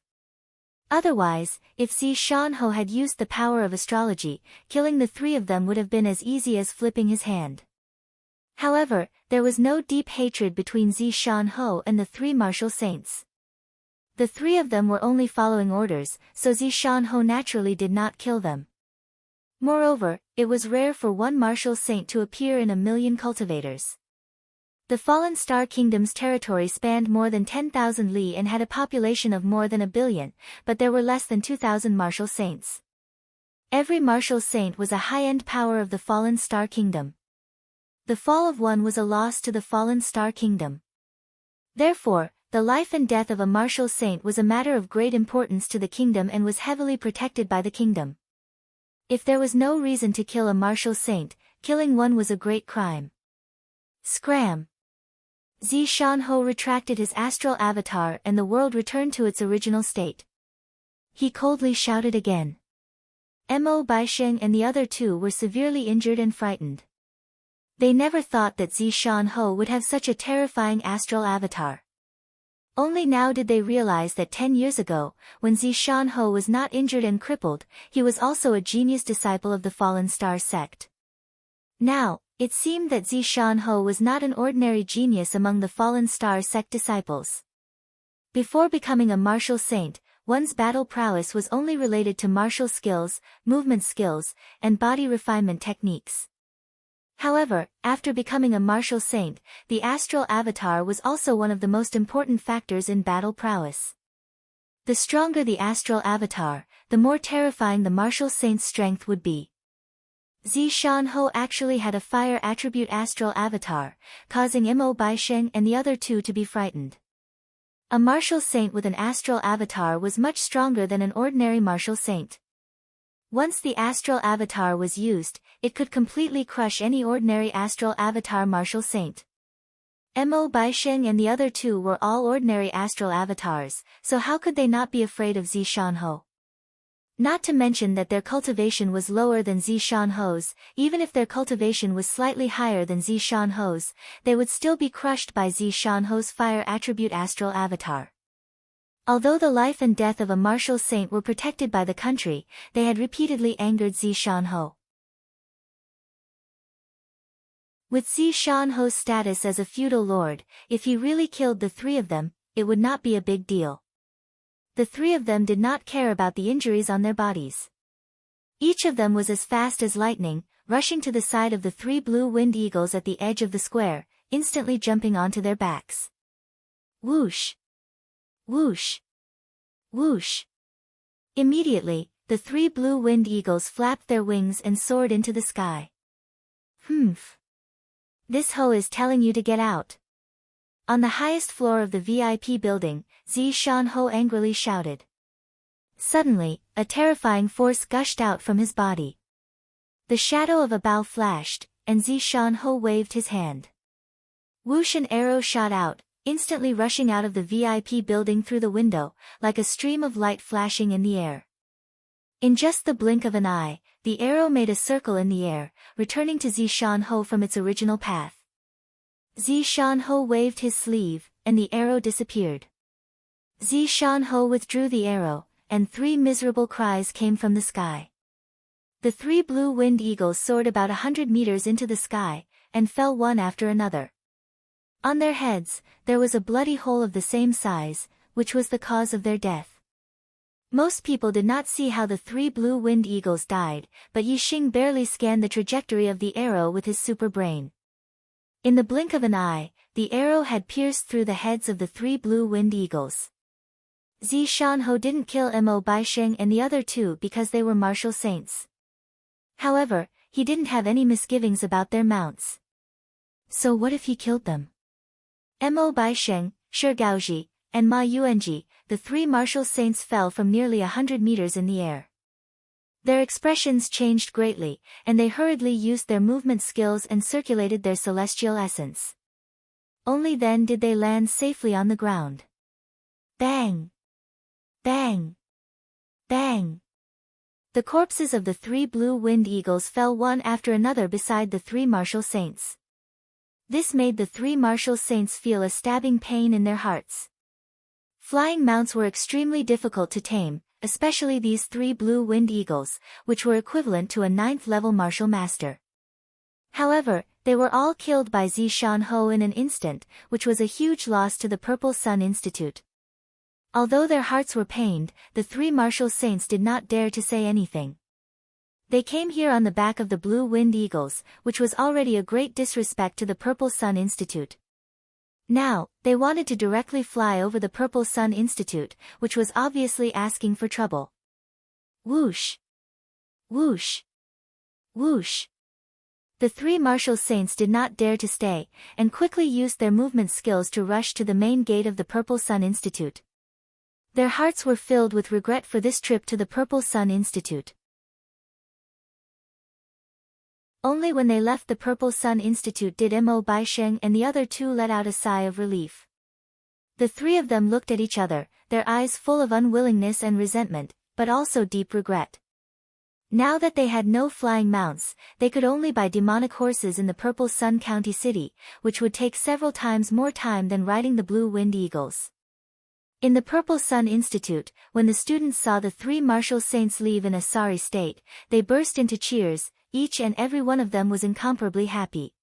Otherwise, if Zishanho had used the power of astrology, killing the three of them would have been as easy as flipping his hand. However, there was no deep hatred between Zishanho and the three martial saints. The three of them were only following orders, so Zishanho naturally did not kill them. Moreover, it was rare for one martial saint to appear in 1,000,000 cultivators. The Fallen Star Kingdom's territory spanned more than 10,000 li and had a population of more than 1 billion, but there were less than 2,000 martial saints. Every martial saint was a high-end power of the Fallen Star Kingdom. The fall of one was a loss to the Fallen Star Kingdom. Therefore, the life and death of a martial saint was a matter of great importance to the kingdom and was heavily protected by the kingdom. If there was no reason to kill a martial saint, killing one was a great crime. Scram! Zishanho retracted his astral avatar and the world returned to its original state. He coldly shouted again. Mo Baisheng and the other two were severely injured and frightened. They never thought that Zishanho would have such a terrifying astral avatar. Only now did they realize that 10 years ago, when Zishanho was not injured and crippled, he was also a genius disciple of the Fallen Star sect. Now, it seemed that Zishanho was not an ordinary genius among the Fallen Star sect disciples. Before becoming a martial saint, one's battle prowess was only related to martial skills, movement skills, and body refinement techniques. However, after becoming a martial saint, the astral avatar was also one of the most important factors in battle prowess. The stronger the astral avatar, the more terrifying the martial saint's strength would be. Zishanho actually had a fire attribute astral avatar, causing Mo Baisheng and the other two to be frightened. A martial saint with an astral avatar was much stronger than an ordinary martial saint. Once the astral avatar was used, it could completely crush any ordinary astral avatar martial saint. Mo Baisheng and the other two were all ordinary astral avatars, so how could they not be afraid of Zishanho? Not to mention that their cultivation was lower than Zishanho's. Even if their cultivation was slightly higher than Zishanho's, they would still be crushed by Zishanho's fire attribute astral avatar. Although the life and death of a martial saint were protected by the country, they had repeatedly angered Zishanho. With Zishanho's status as a feudal lord, if he really killed the three of them, it would not be a big deal. The three of them did not care about the injuries on their bodies. Each of them was as fast as lightning, rushing to the side of the three blue winged eagles at the edge of the square, instantly jumping onto their backs. Whoosh! Whoosh! Whoosh! Immediately, the three blue winged eagles flapped their wings and soared into the sky. Humph! This Ho is telling you to get out. On the highest floor of the VIP building, Zishan Ho angrily shouted. Suddenly, a terrifying force gushed out from his body. The shadow of a bow flashed, and Zishan Ho waved his hand. Whoosh, an arrow shot out, instantly rushing out of the VIP building through the window, like a stream of light flashing in the air. In just the blink of an eye, the arrow made a circle in the air, returning to Zishan Ho from its original path. Zishan Ho waved his sleeve, and the arrow disappeared. Zishan Ho withdrew the arrow, and 3 miserable cries came from the sky. The 3 blue-winged eagles soared about 100 meters into the sky, and fell one after another. On their heads, there was a bloody hole of the same size, which was the cause of their death. Most people did not see how the 3 blue-winged eagles died, but Yixing barely scanned the trajectory of the arrow with his super brain. In the blink of an eye, the arrow had pierced through the heads of the 3 blue-winged eagles. Zishan Ho didn't kill Mo Baisheng and the other 2 because they were martial saints. However, he didn't have any misgivings about their mounts. So what if he killed them? Mo Baisheng, Shi Gaoji, and Ma Yuanji, the 3 martial saints, fell from nearly 100 meters in the air. Their expressions changed greatly, and they hurriedly used their movement skills and circulated their celestial essence. Only then did they land safely on the ground. Bang! Bang! Bang! The corpses of the 3 blue-winged eagles fell one after another beside the 3 martial saints. This made the 3 martial saints feel a stabbing pain in their hearts. Flying mounts were extremely difficult to tame, especially these 3 blue-winged eagles, which were equivalent to a 9th-level martial master. However, they were all killed by Zishan Ho in an instant, which was a huge loss to the Purple Sun Institute. Although their hearts were pained, the 3 martial saints did not dare to say anything. They came here on the back of the blue-winged eagles, which was already a great disrespect to the Purple Sun Institute. Now, they wanted to directly fly over the Purple Sun Institute, which was obviously asking for trouble. Whoosh! Whoosh! Whoosh! The 3 martial saints did not dare to stay, and quickly used their movement skills to rush to the main gate of the Purple Sun Institute. Their hearts were filled with regret for this trip to the Purple Sun Institute. Only when they left the Purple Sun Institute did Mo Baisheng and the other 2 let out a sigh of relief. The 3 of them looked at each other, their eyes full of unwillingness and resentment, but also deep regret. Now that they had no flying mounts, they could only buy demonic horses in the Purple Sun County City, which would take several times more time than riding the blue-winged eagles. In the Purple Sun Institute, when the students saw the 3 martial saints leave in a sorry state, they burst into cheers. Each and every one of them was incomparably happy.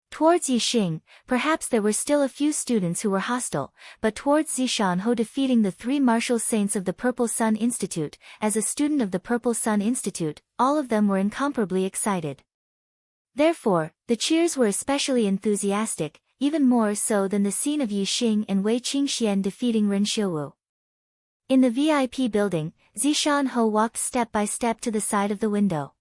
Towards Yixing, perhaps there were still a few students who were hostile, but towards Zishan Ho defeating the 3 martial saints of the Purple Sun Institute, as a student of the Purple Sun Institute, all of them were incomparably excited. Therefore, the cheers were especially enthusiastic, even more so than the scene of Yixing and Wei Qingxian defeating Ren Xiuwu. In the VIP building, Zishan Ho walked step by step to the side of the window.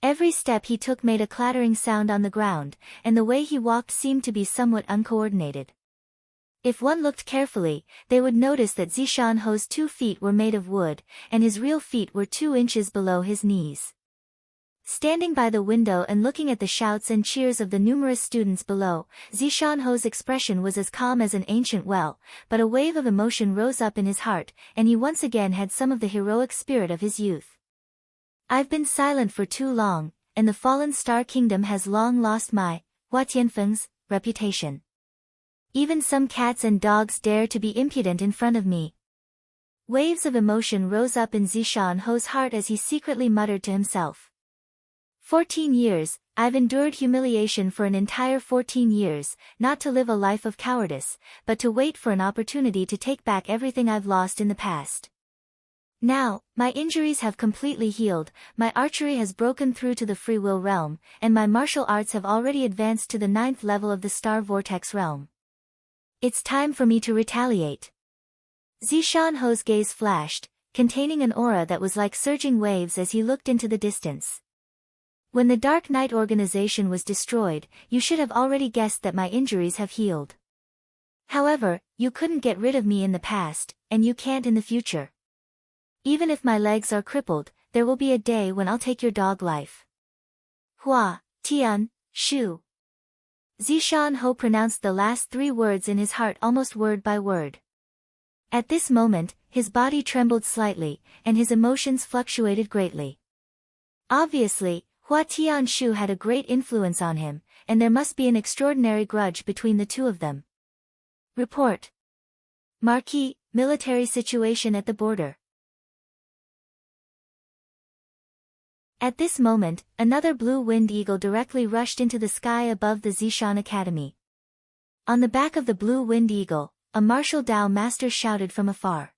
Every step he took made a clattering sound on the ground, and the way he walked seemed to be somewhat uncoordinated. If one looked carefully, they would notice that Zishan Ho's 2 feet were made of wood, and his real feet were 2 inches below his knees. Standing by the window and looking at the shouts and cheers of the numerous students below, Zishan Ho's expression was as calm as an ancient well, but a wave of emotion rose up in his heart, and he once again had some of the heroic spirit of his youth. I've been silent for too long, and the fallen Star Kingdom has long lost my, Hua Tianfeng's, reputation. Even some cats and dogs dare to be impudent in front of me. Waves of emotion rose up in Zishan Ho's heart as he secretly muttered to himself. 14 years, I've endured humiliation for an entire 14 years, not to live a life of cowardice, but to wait for an opportunity to take back everything I've lost in the past. Now, my injuries have completely healed, my archery has broken through to the free will realm, and my martial arts have already advanced to the 9th level of the Star Vortex realm. It's time for me to retaliate. Zishan Ho's gaze flashed, containing an aura that was like surging waves as he looked into the distance. When the Dark Knight organization was destroyed, you should have already guessed that my injuries have healed. However, you couldn't get rid of me in the past, and you can't in the future. Even if my legs are crippled, there will be a day when I'll take your dog life. Hua, Tian, Shu. Zishan Ho pronounced the last 3 words in his heart almost word by word. At this moment, his body trembled slightly, and his emotions fluctuated greatly. Obviously, Hua Tianshu had a great influence on him, and there must be an extraordinary grudge between the two of them. Report. Marquis, military situation at the border. At this moment, another blue-winged eagle directly rushed into the sky above the Zishan Academy. On the back of the blue-winged eagle, a martial Dao master shouted from afar.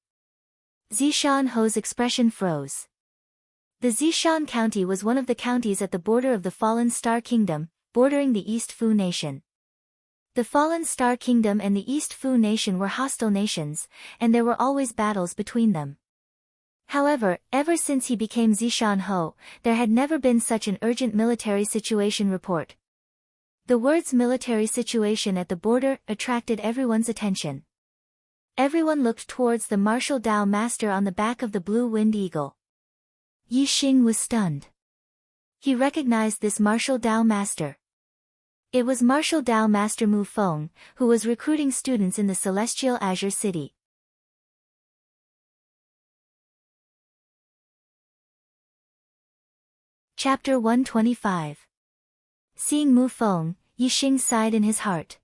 Zishan Ho's expression froze. The Zishan County was one of the counties at the border of the Fallen Star Kingdom, bordering the East Fu Nation. The Fallen Star Kingdom and the East Fu Nation were hostile nations, and there were always battles between them. However, ever since he became Zishan Ho, there had never been such an urgent military situation report. The words military situation at the border attracted everyone's attention. Everyone looked towards the martial Dao master on the back of the blue-winged eagle. Yi Xing was stunned. He recognized this martial Dao master. It was martial Dao master Mu Feng, who was recruiting students in the Celestial Azure City. Chapter 125. Seeing Mu Feng, Yi Xing sighed in his heart.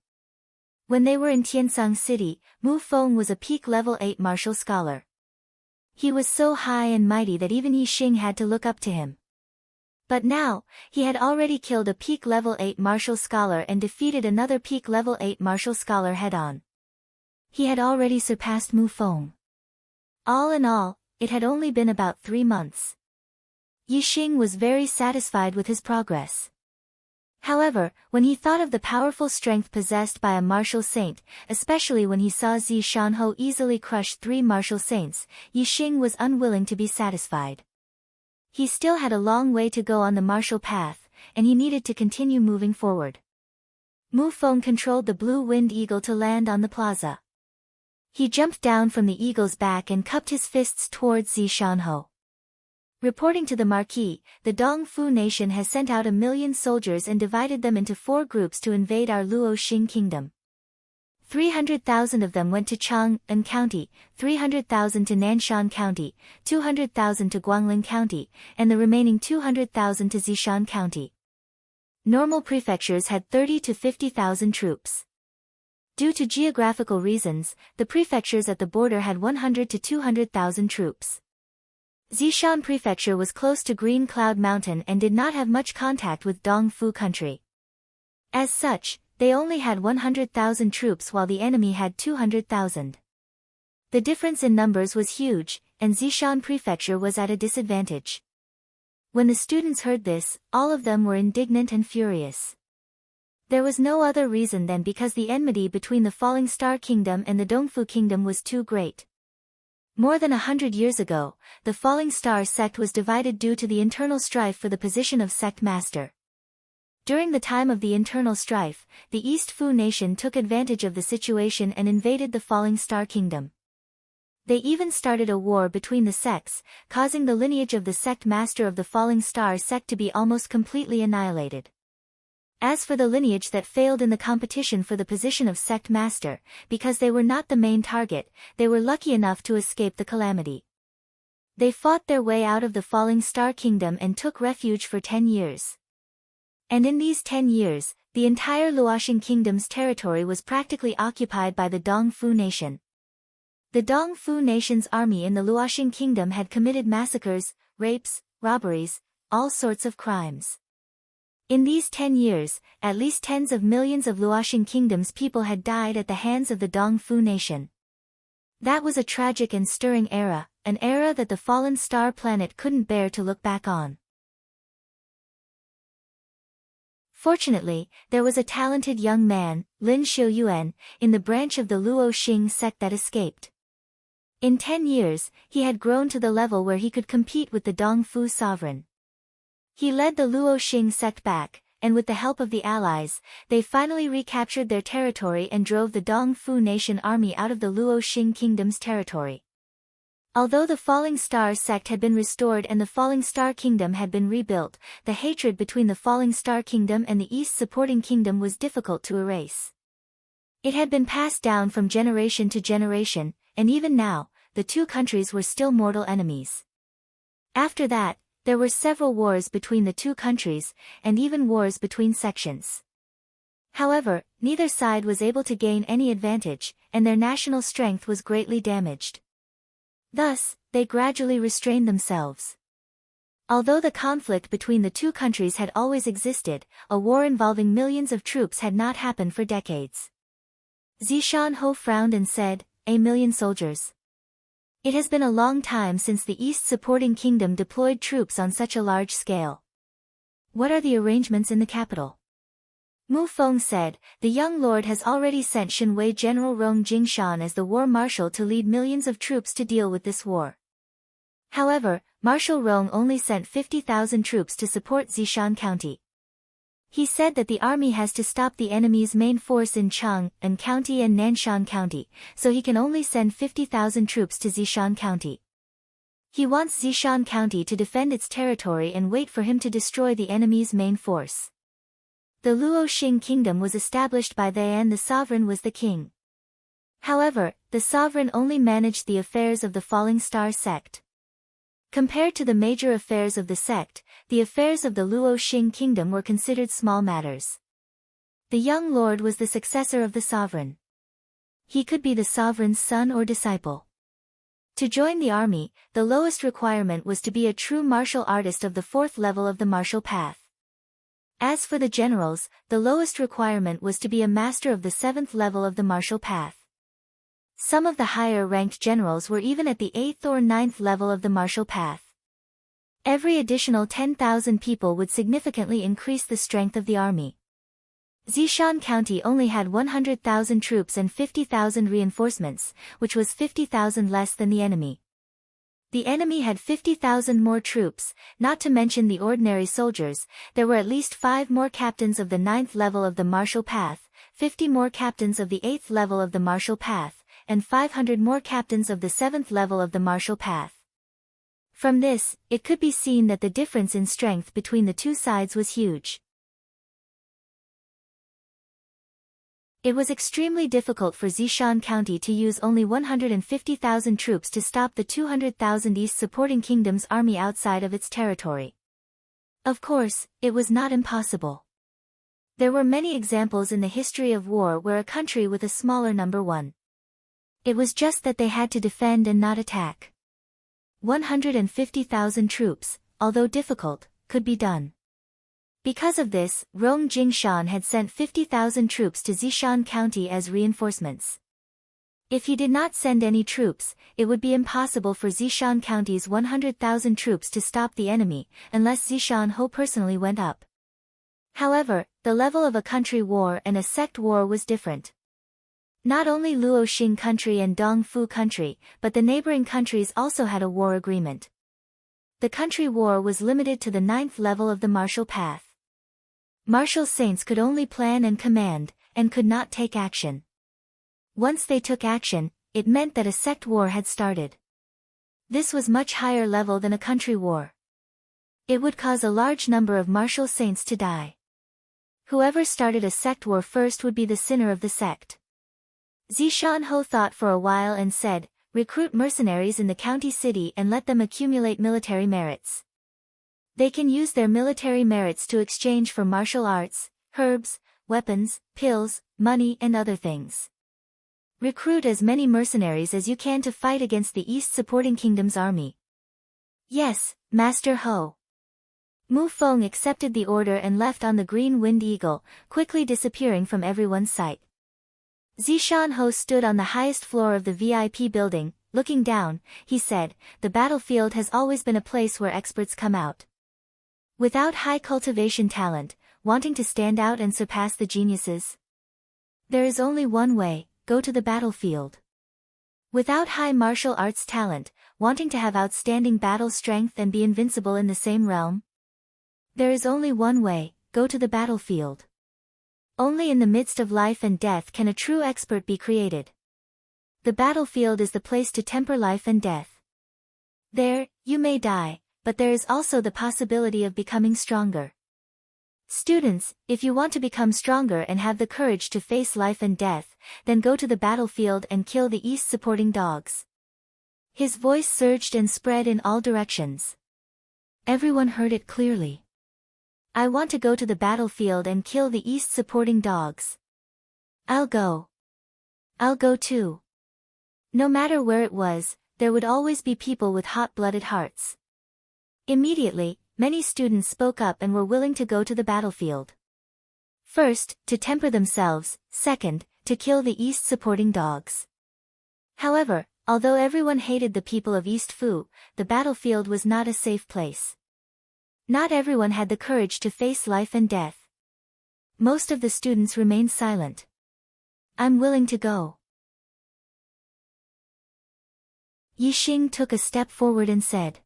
When they were in Tiansang City, Mu Feng was a peak level 8 martial scholar. He was so high and mighty that even Yi Xing had to look up to him. But now, he had already killed a peak level 8 martial scholar and defeated another peak level 8 martial scholar head-on. He had already surpassed Mu Feng. All in all, it had only been about 3 months. Yi Xing was very satisfied with his progress. However, when he thought of the powerful strength possessed by a martial saint, especially when he saw Zishan Ho easily crush 3 martial saints, Yi Xing was unwilling to be satisfied. He still had a long way to go on the martial path, and he needed to continue moving forward. Mu Feng controlled the blue-winged eagle to land on the plaza. He jumped down from the eagle's back and cupped his fists towards Zishan Ho. Reporting to the Marquis, the Dongfu nation has sent out 1 million soldiers and divided them into 4 groups to invade our Luoxing kingdom. 300,000 of them went to Chang'an County, 300,000 to Nanshan County, 200,000 to Guangling County, and the remaining 200,000 to Zishan County. Normal prefectures had 30 to 50,000 troops. Due to geographical reasons, the prefectures at the border had 100 to 200,000 troops. Zishan Prefecture was close to Green Cloud Mountain and did not have much contact with Dongfu country. As such, they only had 100,000 troops while the enemy had 200,000. The difference in numbers was huge, and Zishan Prefecture was at a disadvantage. When the students heard this, all of them were indignant and furious. There was no other reason than because the enmity between the Falling Star Kingdom and the Dongfu Kingdom was too great. More than 100 years ago, the Falling Star sect was divided due to the internal strife for the position of sect master. During the time of the internal strife, the East Fu nation took advantage of the situation and invaded the Falling Star Kingdom. They even started a war between the sects, causing the lineage of the sect master of the Falling Star sect to be almost completely annihilated. As for the lineage that failed in the competition for the position of sect master, because they were not the main target, they were lucky enough to escape the calamity. They fought their way out of the Falling Star Kingdom and took refuge for 10 years. And in these 10 years, the entire Luoxing Kingdom's territory was practically occupied by the Dongfu nation. The Dongfu nation's army in the Luoxing Kingdom had committed massacres, rapes, robberies, all sorts of crimes. In these 10 years, at least tens of millions of Luoxing Kingdom's people had died at the hands of the Dongfu nation. That was a tragic and stirring era, an era that the Fallen Star planet couldn't bear to look back on. Fortunately, there was a talented young man, Lin Xiuyuan, in the branch of the Luoxing sect that escaped. In 10 years, he had grown to the level where he could compete with the Dongfu sovereign. He led the Luo Xing sect back, and with the help of the allies, they finally recaptured their territory and drove the Dong Fu nation army out of the Luo Xing kingdom's territory. Although the Falling Star sect had been restored and the Falling Star Kingdom had been rebuilt, the hatred between the Falling Star Kingdom and the East supporting kingdom was difficult to erase. It had been passed down from generation to generation, and even now, the two countries were still mortal enemies. After that, there were several wars between the two countries, and even wars between sections. However, neither side was able to gain any advantage, and their national strength was greatly damaged. Thus, they gradually restrained themselves. Although the conflict between the two countries had always existed, a war involving millions of troops had not happened for decades. Zishan Ho frowned and said, "A million soldiers. It has been a long time since the East supporting kingdom deployed troops on such a large scale. What are the arrangements in the capital?" Mu Feng said, "The young lord has already sent Shenwei General Rong Jingshan as the war marshal to lead millions of troops to deal with this war." However, Marshal Rong only sent 50,000 troops to support Zishan County. He said that the army has to stop the enemy's main force in Chang'an County and Nanshan County, so he can only send 50,000 troops to Zishan County. He wants Zishan County to defend its territory and wait for him to destroy the enemy's main force. The Luo Xing kingdom was established by An. The sovereign was the king. However, the sovereign only managed the affairs of the Falling Star sect. Compared to the major affairs of the sect, the affairs of the Luo Xing kingdom were considered small matters. The young lord was the successor of the sovereign. He could be the sovereign's son or disciple. To join the army, the lowest requirement was to be a true martial artist of the 4th level of the martial path. As for the generals, the lowest requirement was to be a master of the 7th level of the martial path. Some of the higher-ranked generals were even at the 8th or 9th level of the martial path. Every additional 10,000 people would significantly increase the strength of the army. Zishan County only had 100,000 troops and 50,000 reinforcements, which was 50,000 less than the enemy. The enemy had 50,000 more troops, not to mention the ordinary soldiers. There were at least 5 more captains of the 9th level of the martial path, 50 more captains of the 8th level of the martial path, and 500 more captains of the 7th level of the martial path. From this, it could be seen that the difference in strength between the two sides was huge. It was extremely difficult for Zishan County to use only 150,000 troops to stop the 200,000 East supporting kingdom's army outside of its territory. Of course, it was not impossible. There were many examples in the history of war where a country with a smaller number won. It was just that they had to defend and not attack. 150,000 troops, although difficult, could be done. Because of this, Rong Jingshan had sent 50,000 troops to Zishan County as reinforcements. If he did not send any troops, it would be impossible for Zishan County's 100,000 troops to stop the enemy, unless Zishan Ho personally went up. However, the level of a country war and a sect war was different. Not only Luo Xing country and Dong Fu country, but the neighboring countries also had a war agreement. The country war was limited to the 9th level of the martial path. Martial saints could only plan and command, and could not take action. Once they took action, it meant that a sect war had started. This was much higher level than a country war. It would cause a large number of martial saints to die. Whoever started a sect war first would be the sinner of the sect. Zishan Ho thought for a while and said, "Recruit mercenaries in the county city and let them accumulate military merits. They can use their military merits to exchange for martial arts, herbs, weapons, pills, money and other things. Recruit as many mercenaries as you can to fight against the East supporting kingdom's army." "Yes, Master Ho." Mu Feng accepted the order and left on the green winged eagle, quickly disappearing from everyone's sight. Zishan Ho stood on the highest floor of the VIP building. Looking down, he said, "The battlefield has always been a place where experts come out. Without high cultivation talent, wanting to stand out and surpass the geniuses. There is only one way, go to the battlefield. Without high martial arts talent, wanting to have outstanding battle strength and be invincible in the same realm. There is only one way, go to the battlefield. Only in the midst of life and death can a true expert be created. The battlefield is the place to temper life and death. There, you may die, but there is also the possibility of becoming stronger. Students, if you want to become stronger and have the courage to face life and death, then go to the battlefield and kill the East supporting dogs. His voice surged and spread in all directions. Everyone heard it clearly. I want to go to the battlefield and kill the East supporting dogs. I'll go. I'll go too. No matter where it was, there would always be people with hot-blooded hearts. Immediately, many students spoke up and were willing to go to the battlefield. First, to temper themselves, second, to kill the East supporting dogs. However, although everyone hated the people of East Fu, the battlefield was not a safe place. Not everyone had the courage to face life and death. Most of the students remained silent. I'm willing to go. Yixing took a step forward and said.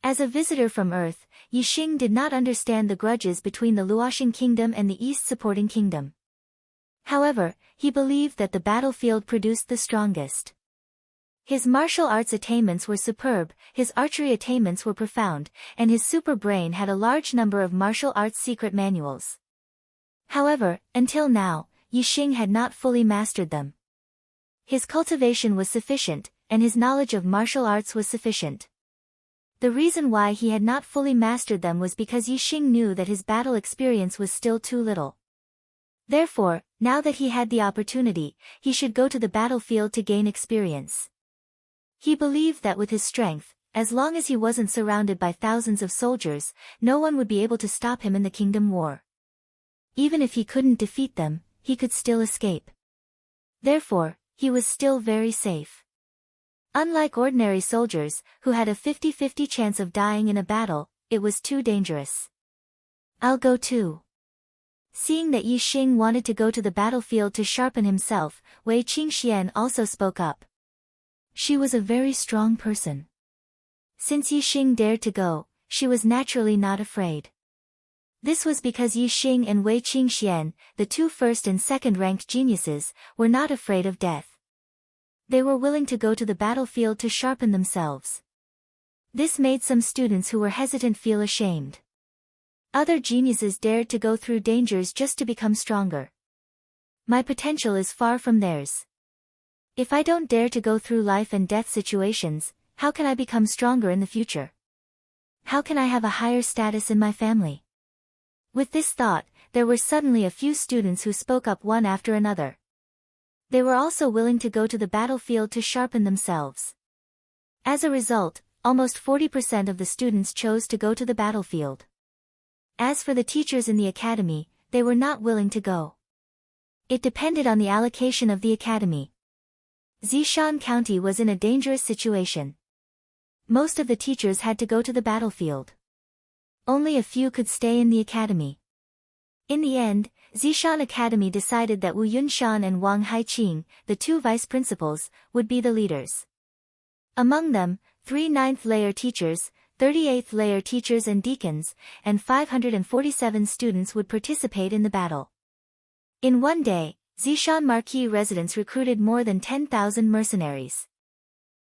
As a visitor from Earth, Yixing did not understand the grudges between the Luoxing Kingdom and the East supporting kingdom. However, he believed that the battlefield produced the strongest. His martial arts attainments were superb, his archery attainments were profound, and his super brain had a large number of martial arts secret manuals. However, until now, Yixing had not fully mastered them. His cultivation was sufficient, and his knowledge of martial arts was sufficient. The reason why he had not fully mastered them was because Yixing knew that his battle experience was still too little. Therefore, now that he had the opportunity, he should go to the battlefield to gain experience. He believed that with his strength, as long as he wasn't surrounded by thousands of soldiers, no one would be able to stop him in the Kingdom War. Even if he couldn't defeat them, he could still escape. Therefore, he was still very safe. Unlike ordinary soldiers, who had a 50-50 chance of dying in a battle, it was too dangerous. I'll go too. Seeing that Yixing wanted to go to the battlefield to sharpen himself, Wei Qingxian also spoke up. She was a very strong person. Since Yixing dared to go, she was naturally not afraid. This was because Yixing and Wei Qingxian, the two first and second-ranked geniuses, were not afraid of death. They were willing to go to the battlefield to sharpen themselves. This made some students who were hesitant feel ashamed. Other geniuses dared to go through dangers just to become stronger. My potential is far from theirs. If I don't dare to go through life and death situations, how can I become stronger in the future? How can I have a higher status in my family? With this thought, there were suddenly a few students who spoke up one after another. They were also willing to go to the battlefield to sharpen themselves. As a result, almost 40% of the students chose to go to the battlefield. As for the teachers in the academy, they were not willing to go. It depended on the allocation of the academy. Zishan County was in a dangerous situation. Most of the teachers had to go to the battlefield. Only a few could stay in the academy. In the end, Zishan Academy decided that Wu Yunshan and Wang Haiqing, the two vice principals, would be the leaders. Among them, 3 ninth-layer teachers, 38th-layer teachers and deacons, and 547 students would participate in the battle. In one day, Zishan Marquis residents recruited more than 10,000 mercenaries.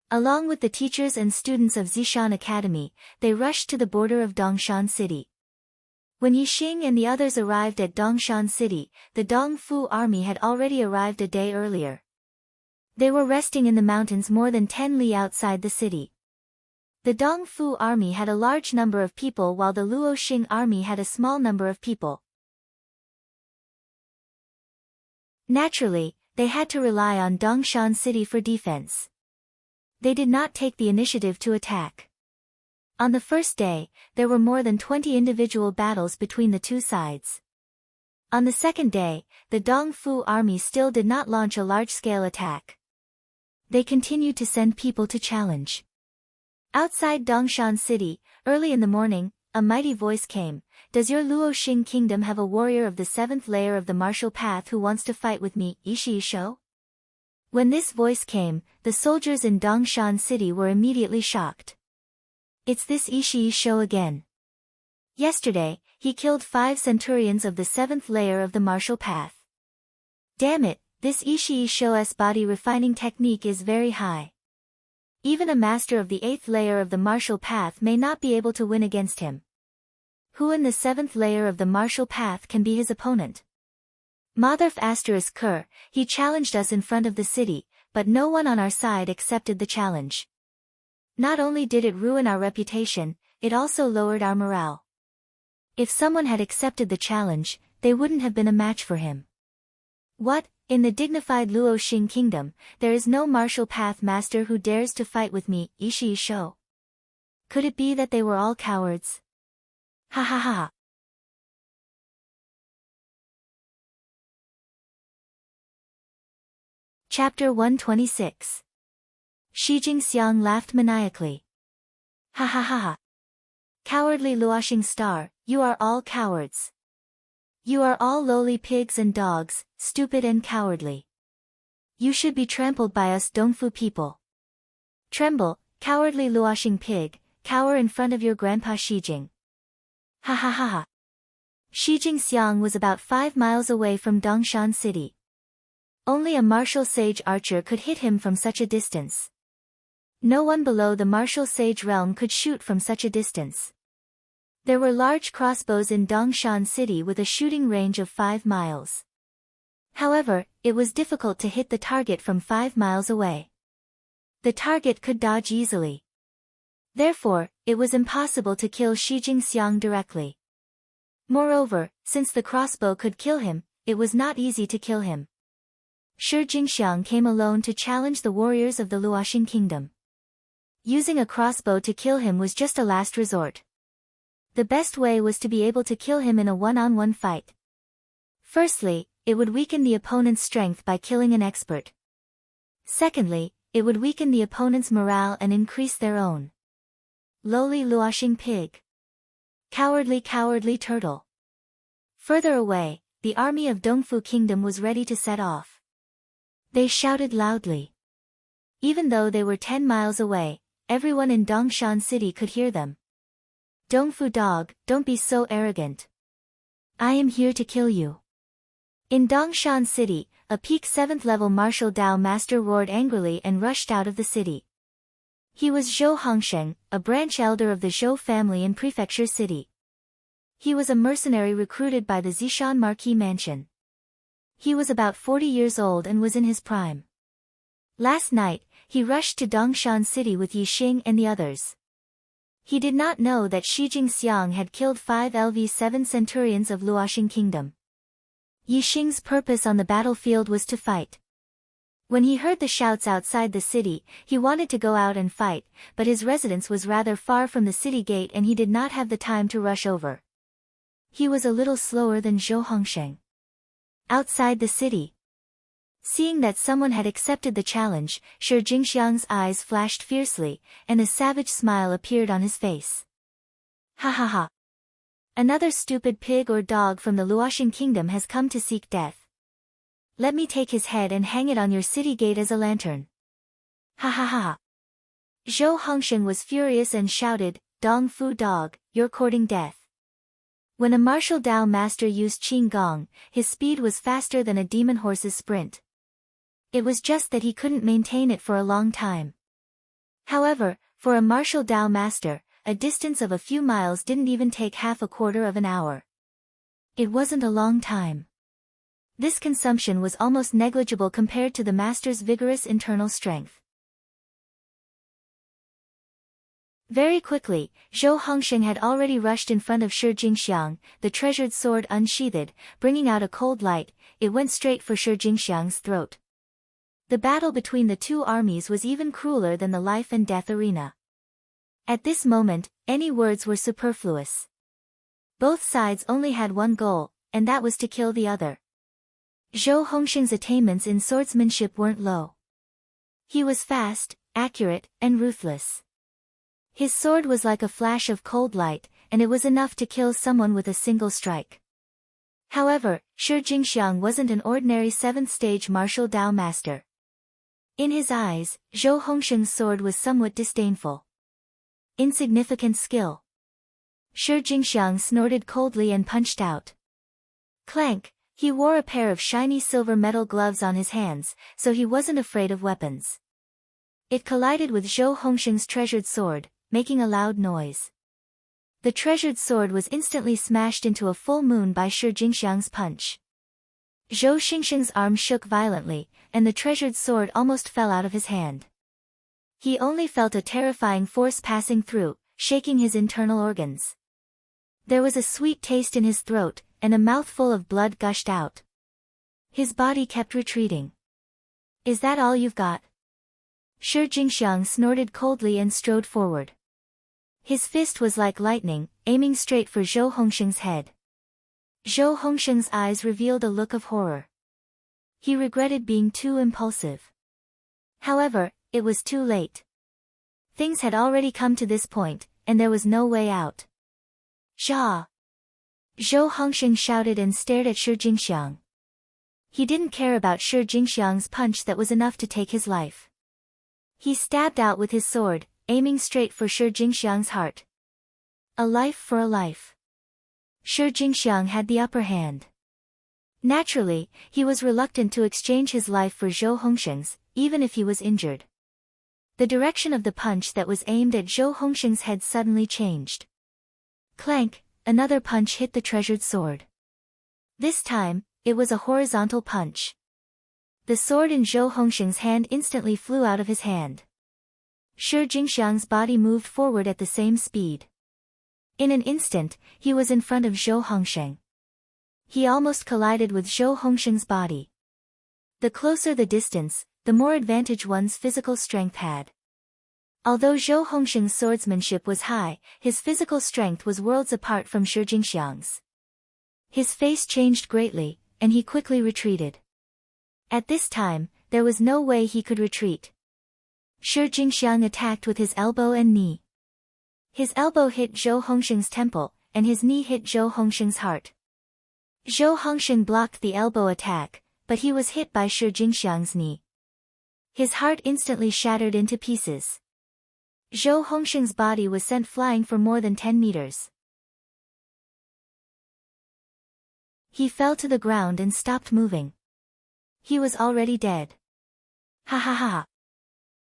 Along with the teachers and students of Zishan Academy, they rushed to the border of Dongshan City. When Yixing and the others arrived at Dongshan City, the Dongfu army had already arrived a day earlier. They were resting in the mountains more than 10 li outside the city. The Dongfu army had a large number of people while the Luoxing army had a small number of people. Naturally, they had to rely on Dongshan City for defense. They did not take the initiative to attack. On the first day, there were more than 20 individual battles between the two sides. On the second day, the Dongfu army still did not launch a large-scale attack. They continued to send people to challenge. Outside Dongshan City, early in the morning, a mighty voice came. Does your Luoxing kingdom have a warrior of the 7th layer of the martial path who wants to fight with me, Ishii-sho? When this voice came, the soldiers in Dongshan City were immediately shocked. It's this Ishii-sho again. Yesterday, he killed 5 centurions of the 7th layer of the martial path. Damn it, this Ishii Sho's body refining technique is very high. Even a master of the 8th layer of the martial path may not be able to win against him. Who in the 7th layer of the martial path can be his opponent? Motherf *Ker, he challenged us in front of the city, but no one on our side accepted the challenge. Not only did it ruin our reputation, it also lowered our morale. If someone had accepted the challenge, they wouldn't have been a match for him. What? In the dignified Luoxing kingdom, there is no martial path master who dares to fight with me, Ishii Sho. Could it be that they were all cowards? Ha ha ha. Chapter 126. Shi Jingxiang laughed maniacally. Ha ha ha ha. Cowardly Luoxing star, you are all cowards. You are all lowly pigs and dogs, stupid and cowardly. You should be trampled by us Dongfu people. Tremble, cowardly Luoxing pig, cower in front of your grandpa Shijing. Ha ha ha ha. Shi Jingxiang was about 5 miles away from Dongshan City. Only a martial sage archer could hit him from such a distance. No one below the martial sage realm could shoot from such a distance. There were large crossbows in Dongshan City with a shooting range of 5 miles. However, it was difficult to hit the target from 5 miles away. The target could dodge easily. Therefore, it was impossible to kill Shi Jingxiang directly. Moreover, since the crossbow could kill him, it was not easy to kill him. Shi Jingxiang came alone to challenge the warriors of the Luoxing kingdom. Using a crossbow to kill him was just a last resort. The best way was to be able to kill him in a one-on-one fight. Firstly, it would weaken the opponent's strength by killing an expert. Secondly, it would weaken the opponent's morale and increase their own. Lowly Luoxing pig. Cowardly turtle. Further away, the army of Dongfu Kingdom was ready to set off. They shouted loudly. Even though they were 10 miles away, everyone in Dongshan City could hear them. Dongfu dog, don't be so arrogant. I am here to kill you. In Dongshan City, a peak 7th level martial Dao master roared angrily and rushed out of the city. He was Zhou Hongsheng, a branch elder of the Zhou family in Prefecture City. He was a mercenary recruited by the Zishan Marquis Mansion. He was about 40 years old and was in his prime. Last night, he rushed to Dongshan City with Yixing and the others. He did not know that Shi Jingxiang had killed 5 LV7 centurions of Luoxing Kingdom. Yixing's purpose on the battlefield was to fight. When he heard the shouts outside the city, he wanted to go out and fight, but his residence was rather far from the city gate and he did not have the time to rush over. He was a little slower than Zhou Hongsheng. Outside the city. Seeing that someone had accepted the challenge, Shi Jingxiang's eyes flashed fiercely, and a savage smile appeared on his face. Ha ha ha. Another stupid pig or dog from the Luoxing Kingdom has come to seek death. Let me take his head and hang it on your city gate as a lantern. Ha ha ha. Zhou Hongsheng was furious and shouted, Dong Fu dog, you're courting death. When a martial Dao master used Qing Gong, his speed was faster than a demon horse's sprint. It was just that he couldn't maintain it for a long time. However, for a martial Dao master, a distance of a few miles didn't even take half a quarter of an hour. It wasn't a long time. This consumption was almost negligible compared to the master's vigorous internal strength. Very quickly, Zhou Hongsheng had already rushed in front of Shi Jingxiang, the treasured sword unsheathed, bringing out a cold light. It went straight for Shi Jingxiang's throat. The battle between the two armies was even crueler than the life and death arena. At this moment, any words were superfluous. Both sides only had one goal, and that was to kill the other. Zhou Hongsheng's attainments in swordsmanship weren't low. He was fast, accurate, and ruthless. His sword was like a flash of cold light, and it was enough to kill someone with a single strike. However, Shi Jingxiang wasn't an ordinary 7th stage martial Dao master. In his eyes, Zhou Hongsheng's sword was somewhat disdainful. Insignificant skill. Shi Jingxiang snorted coldly and punched out. Clank! He wore a pair of shiny silver metal gloves on his hands, so he wasn't afraid of weapons. It collided with Zhou Hongsheng's treasured sword, making a loud noise. The treasured sword was instantly smashed into a full moon by Shi Jingxiang's punch. Zhou Hongsheng's arm shook violently, and the treasured sword almost fell out of his hand. He only felt a terrifying force passing through, shaking his internal organs. There was a sweet taste in his throat, and a mouthful of blood gushed out. His body kept retreating. Is that all you've got? Shi Jingxiang snorted coldly and strode forward. His fist was like lightning, aiming straight for Zhou Hongsheng's head. Zhou Hongsheng's eyes revealed a look of horror. He regretted being too impulsive. However, it was too late. Things had already come to this point, and there was no way out. Zha! Zhou Hongsheng shouted and stared at Shi Jingxiang. He didn't care about Shi Jingxiang's punch that was enough to take his life. He stabbed out with his sword, aiming straight for Shi Jingxiang's heart. A life for a life. Shi Jingxiang had the upper hand. Naturally, he was reluctant to exchange his life for Zhou Hongsheng's, even if he was injured. The direction of the punch that was aimed at Zhou Hongsheng's head suddenly changed. Clank! Another punch hit the treasured sword. This time, it was a horizontal punch. The sword in Zhou Hongsheng's hand instantly flew out of his hand. Shi Jingxiang's body moved forward at the same speed. In an instant, he was in front of Zhou Hongsheng. He almost collided with Zhou Hongsheng's body. The closer the distance, the more advantage one's physical strength had. Although Zhou Hongsheng's swordsmanship was high, his physical strength was worlds apart from Shi Jingxiang's. His face changed greatly, and he quickly retreated. At this time, there was no way he could retreat. Shi Jingxiang attacked with his elbow and knee. His elbow hit Zhou Hongsheng's temple, and his knee hit Zhou Hongsheng's heart. Zhou Hongsheng blocked the elbow attack, but he was hit by Shi Jingxiang's knee. His heart instantly shattered into pieces. Zhou Hongsheng's body was sent flying for more than 10 meters. He fell to the ground and stopped moving. He was already dead. Ha ha ha.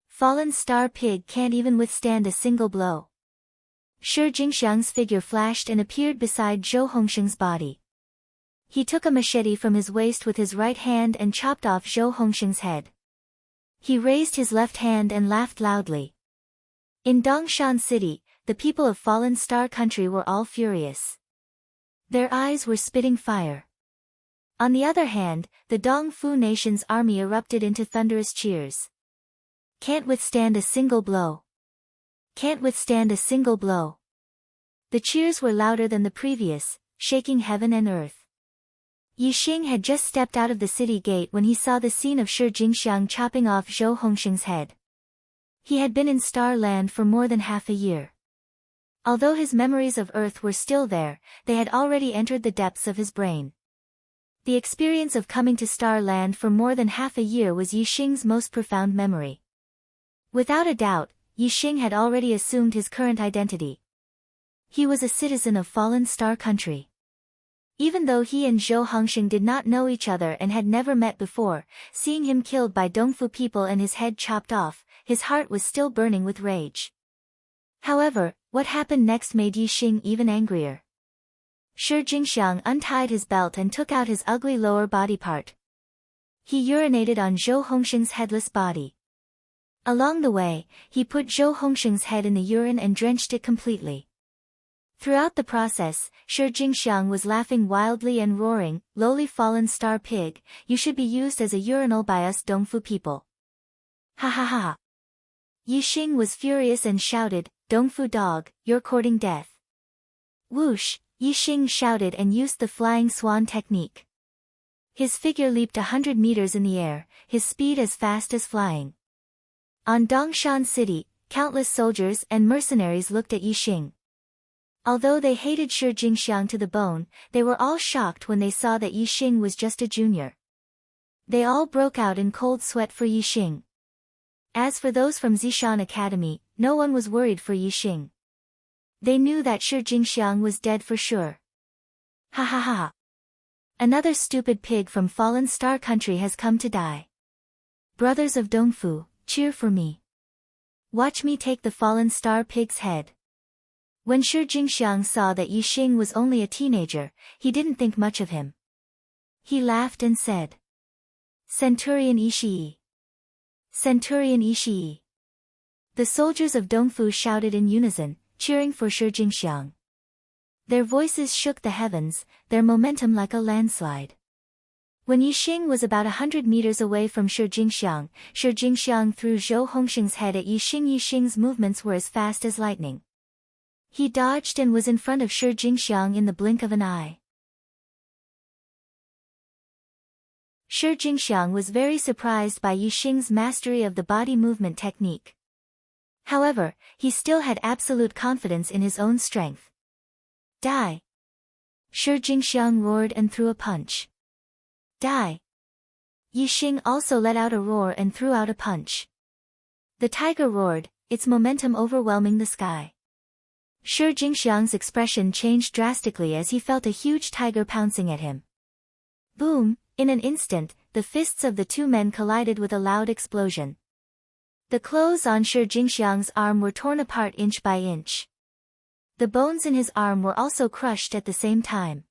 Fallen star pig can't even withstand a single blow. Shi Jingxiang's figure flashed and appeared beside Zhou Hongsheng's body. He took a machete from his waist with his right hand and chopped off Zhou Hongsheng's head. He raised his left hand and laughed loudly. In Dongshan City, the people of Fallen Star Country were all furious. Their eyes were spitting fire. On the other hand, the Dongfu Nation's army erupted into thunderous cheers. Can't withstand a single blow. Can't withstand a single blow. The cheers were louder than the previous, shaking heaven and earth. Yixing had just stepped out of the city gate when he saw the scene of Shi Jingxiang chopping off Zhou Hongsheng's head. He had been in Star Land for more than half a year. Although his memories of Earth were still there, they had already entered the depths of his brain. The experience of coming to Star Land for more than half a year was Yixing's most profound memory. Without a doubt, Yixing had already assumed his current identity. He was a citizen of Fallen Star Country. Even though he and Zhou Hongsheng did not know each other and had never met before, seeing him killed by Dongfu people and his head chopped off, his heart was still burning with rage. However, what happened next made Yixing even angrier. Shi Jingxiang untied his belt and took out his ugly lower body part. He urinated on Zhou Hongsheng's headless body. Along the way, he put Zhou Hongsheng's head in the urine and drenched it completely. Throughout the process, Shi Jingxiang was laughing wildly and roaring, "Lowly fallen star pig, you should be used as a urinal by us Dongfu people." Ha ha ha. Yixing was furious and shouted, "Dongfu dog, you're courting death." Whoosh, Yixing shouted and used the flying swan technique. His figure leaped 100 meters in the air, his speed as fast as flying. On Dongshan City, countless soldiers and mercenaries looked at Yixing. Although they hated Shi Jingxiang to the bone, they were all shocked when they saw that Yixing was just a junior. They all broke out in cold sweat for Yixing. As for those from Zishan Academy, no one was worried for Yixing. They knew that Shi Jingxiang was dead for sure. Ha ha ha. Another stupid pig from fallen star country has come to die. Brothers of Dongfu, cheer for me. Watch me take the fallen star pig's head. When Shi Jingxiang saw that Yi Xing was only a teenager, he didn't think much of him. He laughed and said, Centurion Ishii. Centurion Ishii. The soldiers of Dongfu shouted in unison, cheering for Shi Jingxiang. Their voices shook the heavens, their momentum like a landslide. When Yi Xing was about 100 meters away from Shi Jingxiang threw Zhou Hongxing's head at Yi Xing. Yi Xing's movements were as fast as lightning. He dodged and was in front of Shi Jingxiang in the blink of an eye. Shi Jingxiang was very surprised by Yi Xing's mastery of the body movement technique. However, he still had absolute confidence in his own strength. Die! Shi Jingxiang roared and threw a punch. Die! Yi Xing also let out a roar and threw out a punch. The tiger roared, its momentum overwhelming the sky. Shi Jingxiang's expression changed drastically as he felt a huge tiger pouncing at him. Boom! In an instant, the fists of the two men collided with a loud explosion. The clothes on Shi Jingxiang's arm were torn apart inch by inch. The bones in his arm were also crushed at the same time.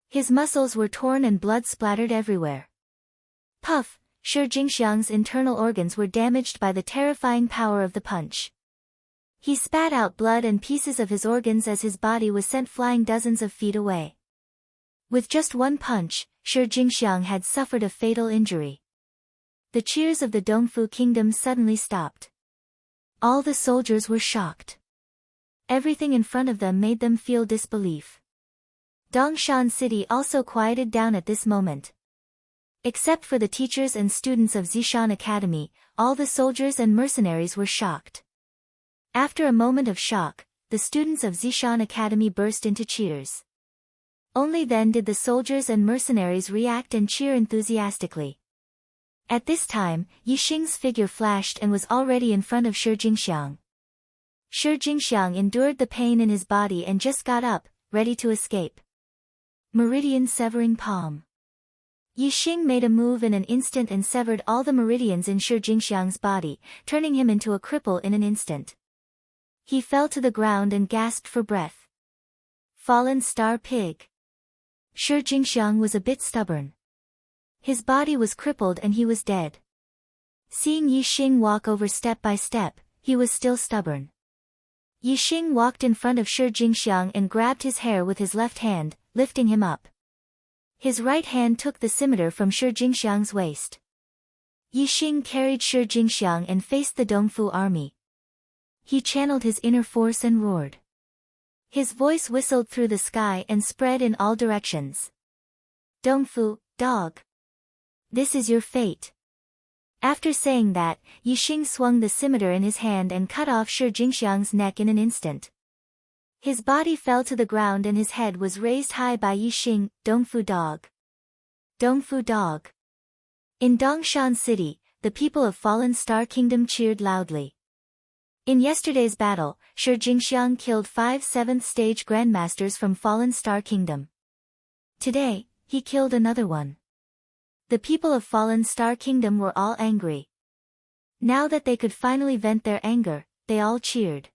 His muscles were torn and blood splattered everywhere. Puff! Shi Jingxiang's internal organs were damaged by the terrifying power of the punch. He spat out blood and pieces of his organs as his body was sent flying dozens of feet away. With just one punch, Shi Jingxiang had suffered a fatal injury. The cheers of the Dongfu kingdom suddenly stopped. All the soldiers were shocked. Everything in front of them made them feel disbelief. Dongshan City also quieted down at this moment. Except for the teachers and students of Zishan Academy, all the soldiers and mercenaries were shocked. After a moment of shock, the students of Zishan Academy burst into cheers. Only then did the soldiers and mercenaries react and cheer enthusiastically. At this time, Yi Xing's figure flashed and was already in front of Shi Jingxiang. Shi Jingxiang endured the pain in his body and just got up, ready to escape. Meridian severing palm. Yi Xing made a move in an instant and severed all the meridians in Shi Jingxiang's body, turning him into a cripple in an instant. He fell to the ground and gasped for breath. Fallen star pig. Shi Jingxiang was a bit stubborn. His body was crippled and he was dead. Seeing Yi Xing walk over step by step, he was still stubborn. Yi Xing walked in front of Shi Jingxiang and grabbed his hair with his left hand, lifting him up. His right hand took the scimitar from Shi Jingxiang's waist. Yi Xing carried Shi Jingxiang and faced the Dongfu army. He channeled his inner force and roared. His voice whistled through the sky and spread in all directions. Dongfu, dog. This is your fate. After saying that, Yi Xing swung the scimitar in his hand and cut off Shi Jingxiang's neck in an instant. His body fell to the ground and his head was raised high by Yi Xing. Dongfu dog. Dongfu dog. In Dongshan City, the people of Fallen Star Kingdom cheered loudly. In yesterday's battle, Shi Jingxiang killed 5 7th stage grandmasters from Fallen Star Kingdom. Today, he killed another one. The people of Fallen Star Kingdom were all angry. Now that they could finally vent their anger, they all cheered.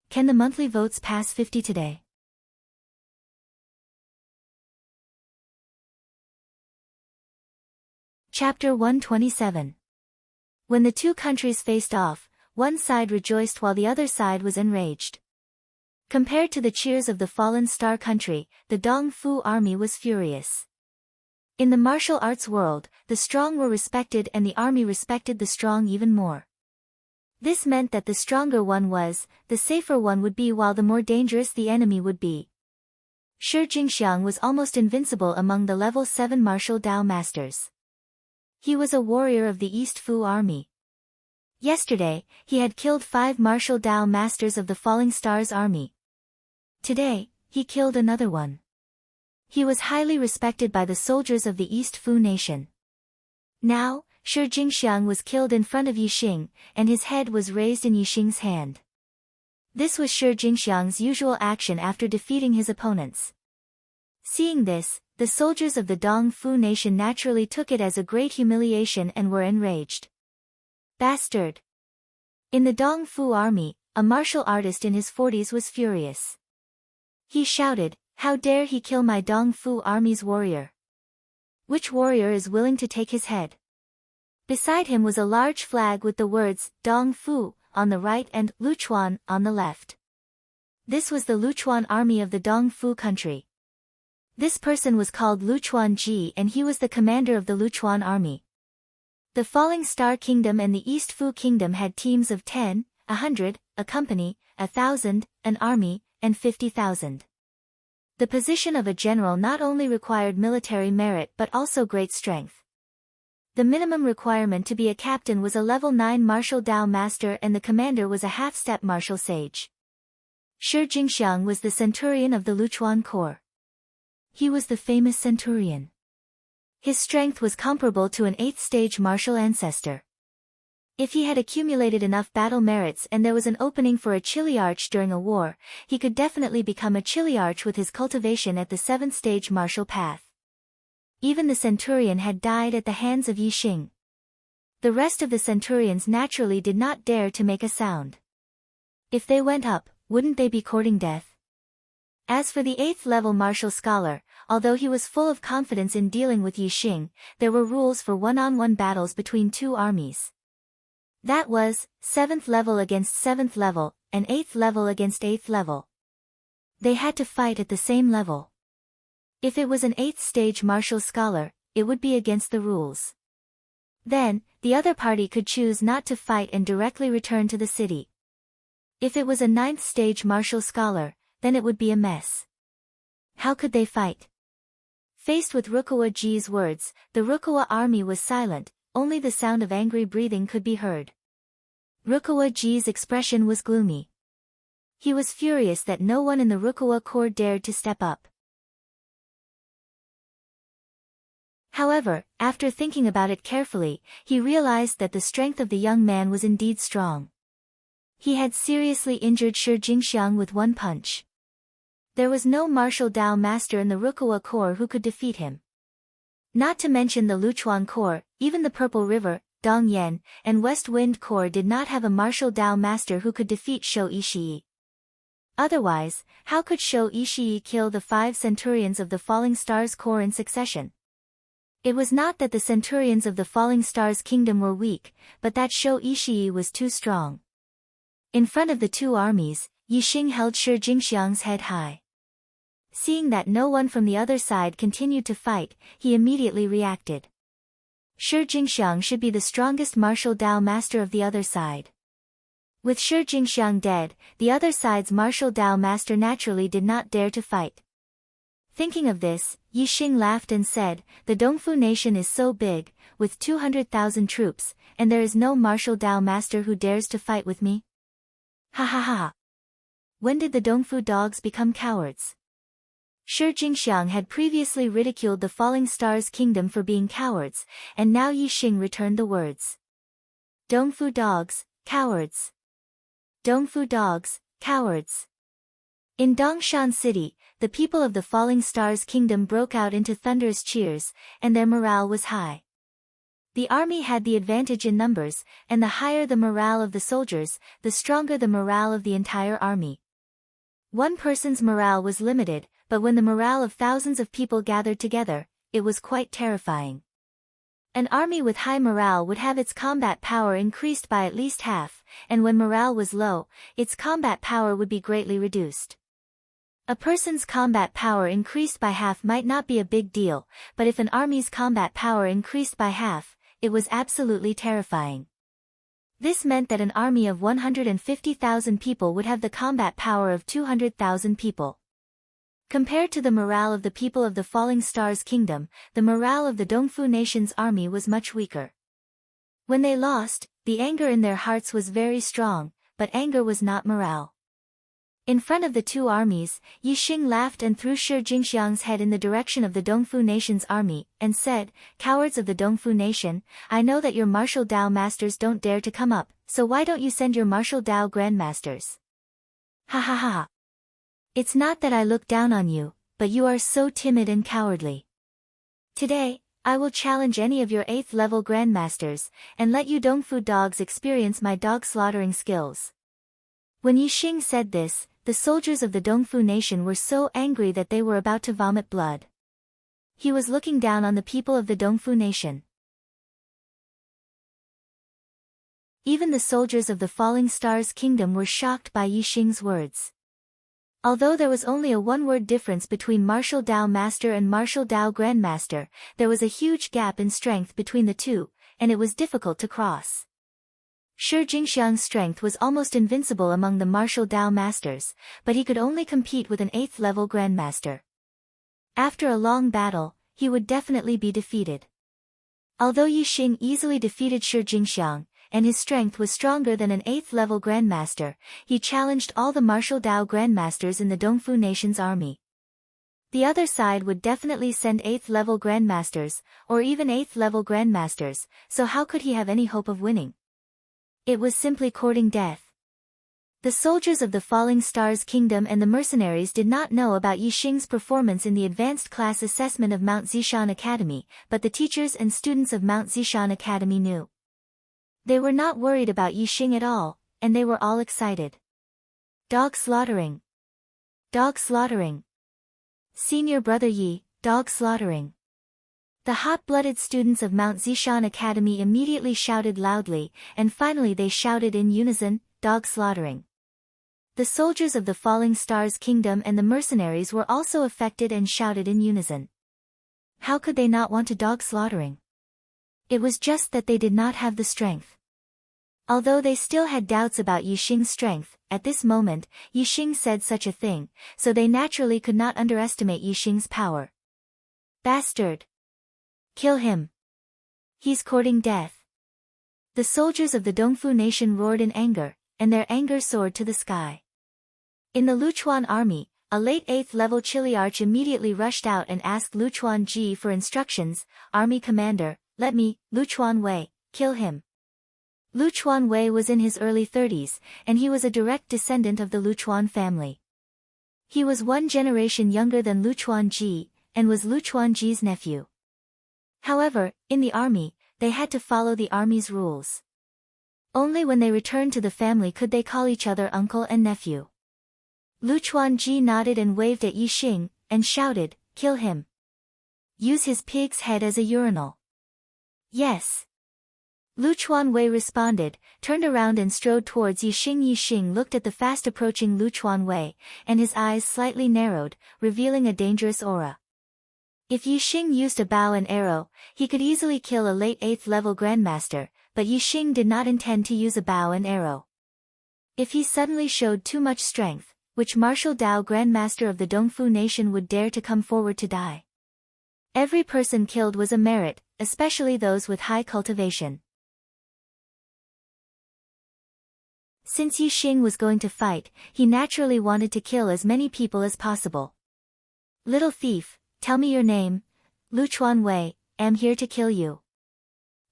Can the monthly votes pass 50 today? Chapter 127. When the two countries faced off, one side rejoiced while the other side was enraged. Compared to the cheers of the Fallen Star country, the Dongfu army was furious. In the martial arts world, the strong were respected and the army respected the strong even more. This meant that the stronger one was, the safer one would be, while the more dangerous the enemy would be. Shi Jingxiang was almost invincible among the level 7 martial Dao masters. He was a warrior of the East Fu army. Yesterday, he had killed 5 martial Dao masters of the Falling Stars army. Today, he killed another one. He was highly respected by the soldiers of the East Fu nation. Now, Shi Jingxiang was killed in front of Yi Xing, and his head was raised in Yi Xing's hand. This was Shi Jingxiang's usual action after defeating his opponents. Seeing this, the soldiers of the Dongfu nation naturally took it as a great humiliation and were enraged. Bastard! In the Dongfu army, a martial artist in his 40s was furious. He shouted, "How dare he kill my Dongfu army's warrior? Which warrior is willing to take his head?" Beside him was a large flag with the words, Dongfu, on the right and Luchuan on the left. This was the Luchuan army of the Dongfu country. This person was called Luchuan Ji and he was the commander of the Luchuan army. The Falling Star Kingdom and the East Fu Kingdom had teams of 10, 100, a company, 1,000, an army, and 50,000. The position of a general not only required military merit but also great strength. The minimum requirement to be a captain was a level 9 martial Dao master and the commander was a half-step martial sage. Shi Jingxiang was the centurion of the Luchuan corps. He was the famous centurion. His strength was comparable to an 8th-stage martial ancestor. If he had accumulated enough battle merits and there was an opening for a chiliarch during a war, he could definitely become a chiliarch with his cultivation at the 7th-stage martial path. Even the centurion had died at the hands of Yi Xing. The rest of the centurions naturally did not dare to make a sound. If they went up, wouldn't they be courting death? As for the 8th-level martial scholar, although he was full of confidence in dealing with Yi Xing, there were rules for one-on-one battles between two armies. That was, 7th level against 7th level, and 8th level against 8th level. They had to fight at the same level. If it was an 8th-stage martial scholar, it would be against the rules. Then, the other party could choose not to fight and directly return to the city. If it was a 9th-stage martial scholar, then it would be a mess. How could they fight? Faced with Rukawa Ji's words, the Rukawa army was silent, only the sound of angry breathing could be heard. Rukawa Ji's expression was gloomy. He was furious that no one in the Rukawa corps dared to step up. However, after thinking about it carefully, he realized that the strength of the young man was indeed strong. He had seriously injured Shi Jingxiang with one punch. There was no martial Dao master in the Rukawa corps who could defeat him. Not to mention the Luchuan corps, even the Purple River, Dongyan, and West Wind corps did not have a martial Dao master who could defeat Shou Yishii. Otherwise, how could Shou Yishii kill the 5 centurions of the Falling Stars corps in succession? It was not that the centurions of the Falling Stars kingdom were weak, but that Shou Yishii was too strong. In front of the two armies, Yi Xing held Shi Jingxiang's head high. Seeing that no one from the other side continued to fight, he immediately reacted. Shi Jingxiang should be the strongest martial Dao master of the other side. With Shi Jingxiang dead, the other side's martial Dao master naturally did not dare to fight. Thinking of this, Yi Xing laughed and said, "The Dongfu nation is so big, with 200,000 troops, and there is no martial Dao master who dares to fight with me? Ha ha ha! When did the Dongfu dogs become cowards?" Shi Jingxiang had previously ridiculed the Falling Stars kingdom for being cowards, and now Yi Xing returned the words. Dongfu dogs, cowards. Dongfu dogs, cowards. In Dongshan City, the people of the Falling Stars kingdom broke out into thunderous cheers, and their morale was high. The army had the advantage in numbers, and the higher the morale of the soldiers, the stronger the morale of the entire army. One person's morale was limited, but when the morale of thousands of people gathered together, it was quite terrifying. An army with high morale would have its combat power increased by at least half, and when morale was low, its combat power would be greatly reduced. A person's combat power increased by half might not be a big deal, but if an army's combat power increased by half, it was absolutely terrifying. This meant that an army of 150,000 people would have the combat power of 200,000 people. Compared to the morale of the people of the Falling Stars kingdom, the morale of the Dongfu nation's army was much weaker. When they lost, the anger in their hearts was very strong, but anger was not morale. In front of the two armies, Yi Xing laughed and threw Shi Jingxiang's head in the direction of the Dongfu nation's army, and said, "Cowards of the Dongfu nation, I know that your martial Dao masters don't dare to come up, so why don't you send your martial Dao grandmasters?" Ha ha ha. It's not that I look down on you, but you are so timid and cowardly. Today, I will challenge any of your 8th level grandmasters, and let you Dongfu dogs experience my dog slaughtering skills. When Yixing said this, the soldiers of the Dongfu nation were so angry that they were about to vomit blood. He was looking down on the people of the Dongfu nation. Even the soldiers of the Falling Stars Kingdom were shocked by Yixing's words. Although there was only a one-word difference between Martial Dao Master and Martial Dao Grandmaster, there was a huge gap in strength between the two, and it was difficult to cross. Shi Jingxiang's strength was almost invincible among the Martial Dao Masters, but he could only compete with an 8th level Grandmaster. After a long battle, he would definitely be defeated. Although Yixing easily defeated Shi Jingxiang, and his strength was stronger than an 8th level Grandmaster, he challenged all the Martial Dao Grandmasters in the Dongfu nation's army. The other side would definitely send 8th level Grandmasters, or even 8th level Grandmasters, so how could he have any hope of winning? It was simply courting death. The soldiers of the Falling Stars Kingdom and the mercenaries did not know about Yixing's performance in the advanced class assessment of Mount Zishan Academy, but the teachers and students of Mount Zishan Academy knew. They were not worried about Yixing at all, and they were all excited. Dog slaughtering. Dog slaughtering. Senior Brother Yi, dog slaughtering. The hot-blooded students of Mount Zishan Academy immediately shouted loudly, and finally they shouted in unison, dog slaughtering. The soldiers of the Falling Stars Kingdom and the mercenaries were also affected and shouted in unison. How could they not want to dog slaughtering? It was just that they did not have the strength. Although they still had doubts about Yixing's strength, at this moment, Yixing said such a thing, so they naturally could not underestimate Yixing's power. Bastard! Kill him! He's courting death. The soldiers of the Dongfu nation roared in anger, and their anger soared to the sky. In the Luchuan army, a late 8th level Chiliarch immediately rushed out and asked Luchuan Ji for instructions. Army commander, let me, Luchuan Wei, kill him. Luchuan Wei was in his early 30s, and he was a direct descendant of the Luchuan family. He was one generation younger than Luchuan Ji, and was Luchuan Ji's nephew. However, in the army, they had to follow the army's rules. Only when they returned to the family could they call each other uncle and nephew. Luchuan Ji nodded and waved at Yixing, and shouted, kill him. Use his pig's head as a urinal. Yes. Luchuan Wei responded, turned around and strode towards Yixing. Yixing looked at the fast-approaching Luchuan Wei, and his eyes slightly narrowed, revealing a dangerous aura. If Yixing used a bow and arrow, he could easily kill a late 8th level Grandmaster, but Yixing did not intend to use a bow and arrow. If he suddenly showed too much strength, which Martial Dao Grandmaster of the Dongfu nation would dare to come forward to die? Every person killed was a merit, especially those with high cultivation. Since Yixing was going to fight, he naturally wanted to kill as many people as possible. Little thief, tell me your name. Luchuan Wei, am here to kill you.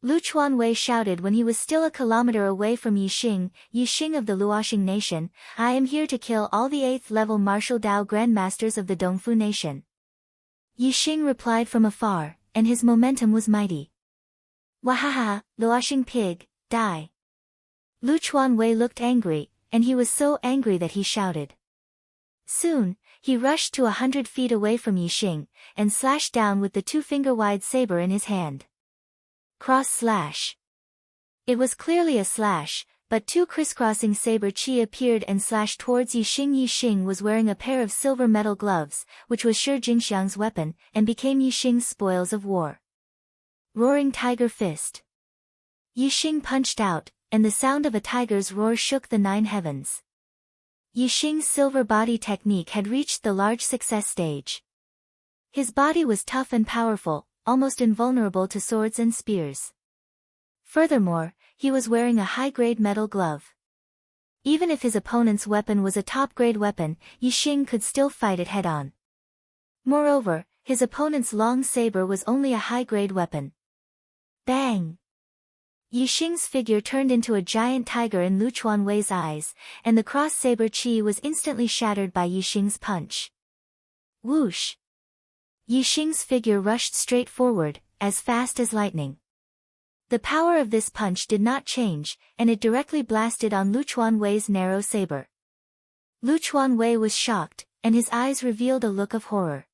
Luchuan Wei shouted when he was still a kilometer away from Yixing. Yixing of the Luoxing nation, I am here to kill all the 8th level Martial Dao Grandmasters of the Dongfu nation. Yixing replied from afar, and his momentum was mighty. Wahaha, Luoxing pig, die. Luchuan Wei looked angry, and he was so angry that he shouted. Soon, he rushed to 100 feet away from Yixing, and slashed down with the 2-finger-wide saber in his hand. Cross slash. It was clearly a slash, but 2 crisscrossing saber chi appeared and slashed towards Yixing. Yixing was wearing a pair of silver metal gloves, which was Shi Jingxiang's weapon, and became Yixing's spoils of war. Roaring Tiger Fist. Yixing punched out, and the sound of a tiger's roar shook the 9 heavens. Yixing's silver body technique had reached the large success stage. His body was tough and powerful, almost invulnerable to swords and spears. Furthermore, he was wearing a high-grade metal glove. Even if his opponent's weapon was a top-grade weapon, Yixing could still fight it head-on. Moreover, his opponent's long saber was only a high-grade weapon. Bang! Yixing's figure turned into a giant tiger in Lu Chuanwei's eyes, and the cross-saber chi was instantly shattered by Yixing's punch. Whoosh! Yixing's figure rushed straight forward, as fast as lightning. The power of this punch did not change, and it directly blasted on Lu Chuanwei's narrow saber. Lu Chuanwei was shocked, and his eyes revealed a look of horror.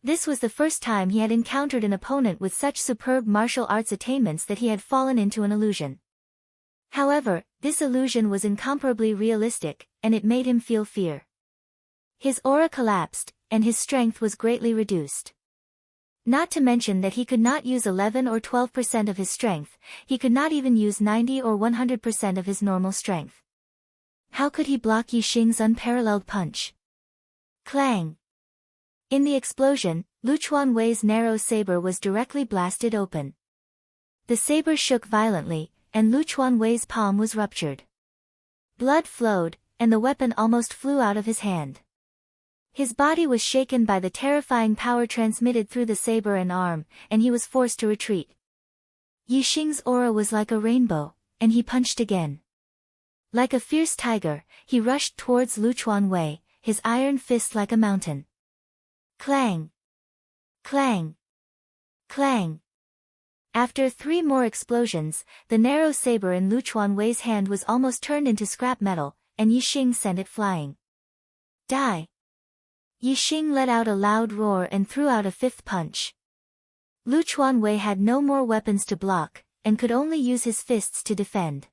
This was the first time he had encountered an opponent with such superb martial arts attainments that he had fallen into an illusion. However, this illusion was incomparably realistic, and it made him feel fear. His aura collapsed, and his strength was greatly reduced. Not to mention that he could not use 11 or 12% of his strength, he could not even use 90 or 100% of his normal strength. How could he block Yixing's unparalleled punch? Clang! In the explosion, Lu Chuanwei's narrow saber was directly blasted open. The saber shook violently, and Lu Chuanwei's palm was ruptured. Blood flowed, and the weapon almost flew out of his hand. His body was shaken by the terrifying power transmitted through the saber and arm, and he was forced to retreat. Yixing's aura was like a rainbow, and he punched again. Like a fierce tiger, he rushed towards Lu Chuanwei, his iron fist like a mountain. Clang! Clang! Clang! After 3 more explosions, the narrow saber in Lu Chuanwei's hand was almost turned into scrap metal, and Yixing sent it flying. Die! Yixing let out a loud roar and threw out a 5th punch. Lu Chuanwei had no more weapons to block, and could only use his fists to defend.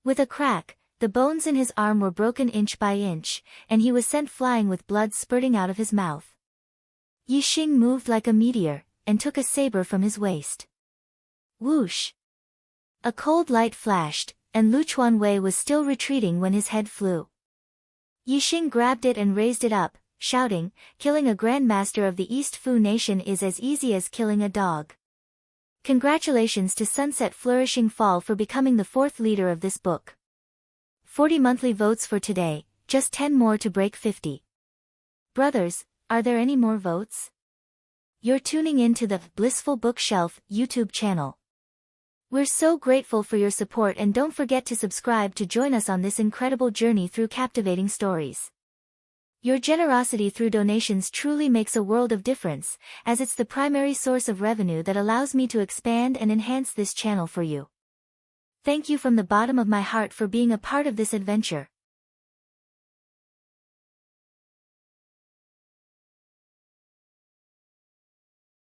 With a crack, the bones in his arm were broken inch by inch, and he was sent flying with blood spurting out of his mouth. Yixing moved like a meteor, and took a saber from his waist. Whoosh! A cold light flashed, and Lu Chuanwei was still retreating when his head flew. Yixing grabbed it and raised it up, shouting, "Killing a grandmaster of the East Fu nation is as easy as killing a dog." Congratulations to Sunset Flourishing Fall for becoming the 4th leader of this book. 40 monthly votes for today, just 10 more to break 50. Brothers, are there any more votes? You're tuning in to the Blissful Bookshelf YouTube channel. We're so grateful for your support, and don't forget to subscribe to join us on this incredible journey through captivating stories. Your generosity through donations truly makes a world of difference, as it's the primary source of revenue that allows me to expand and enhance this channel for you. Thank you from the bottom of my heart for being a part of this adventure.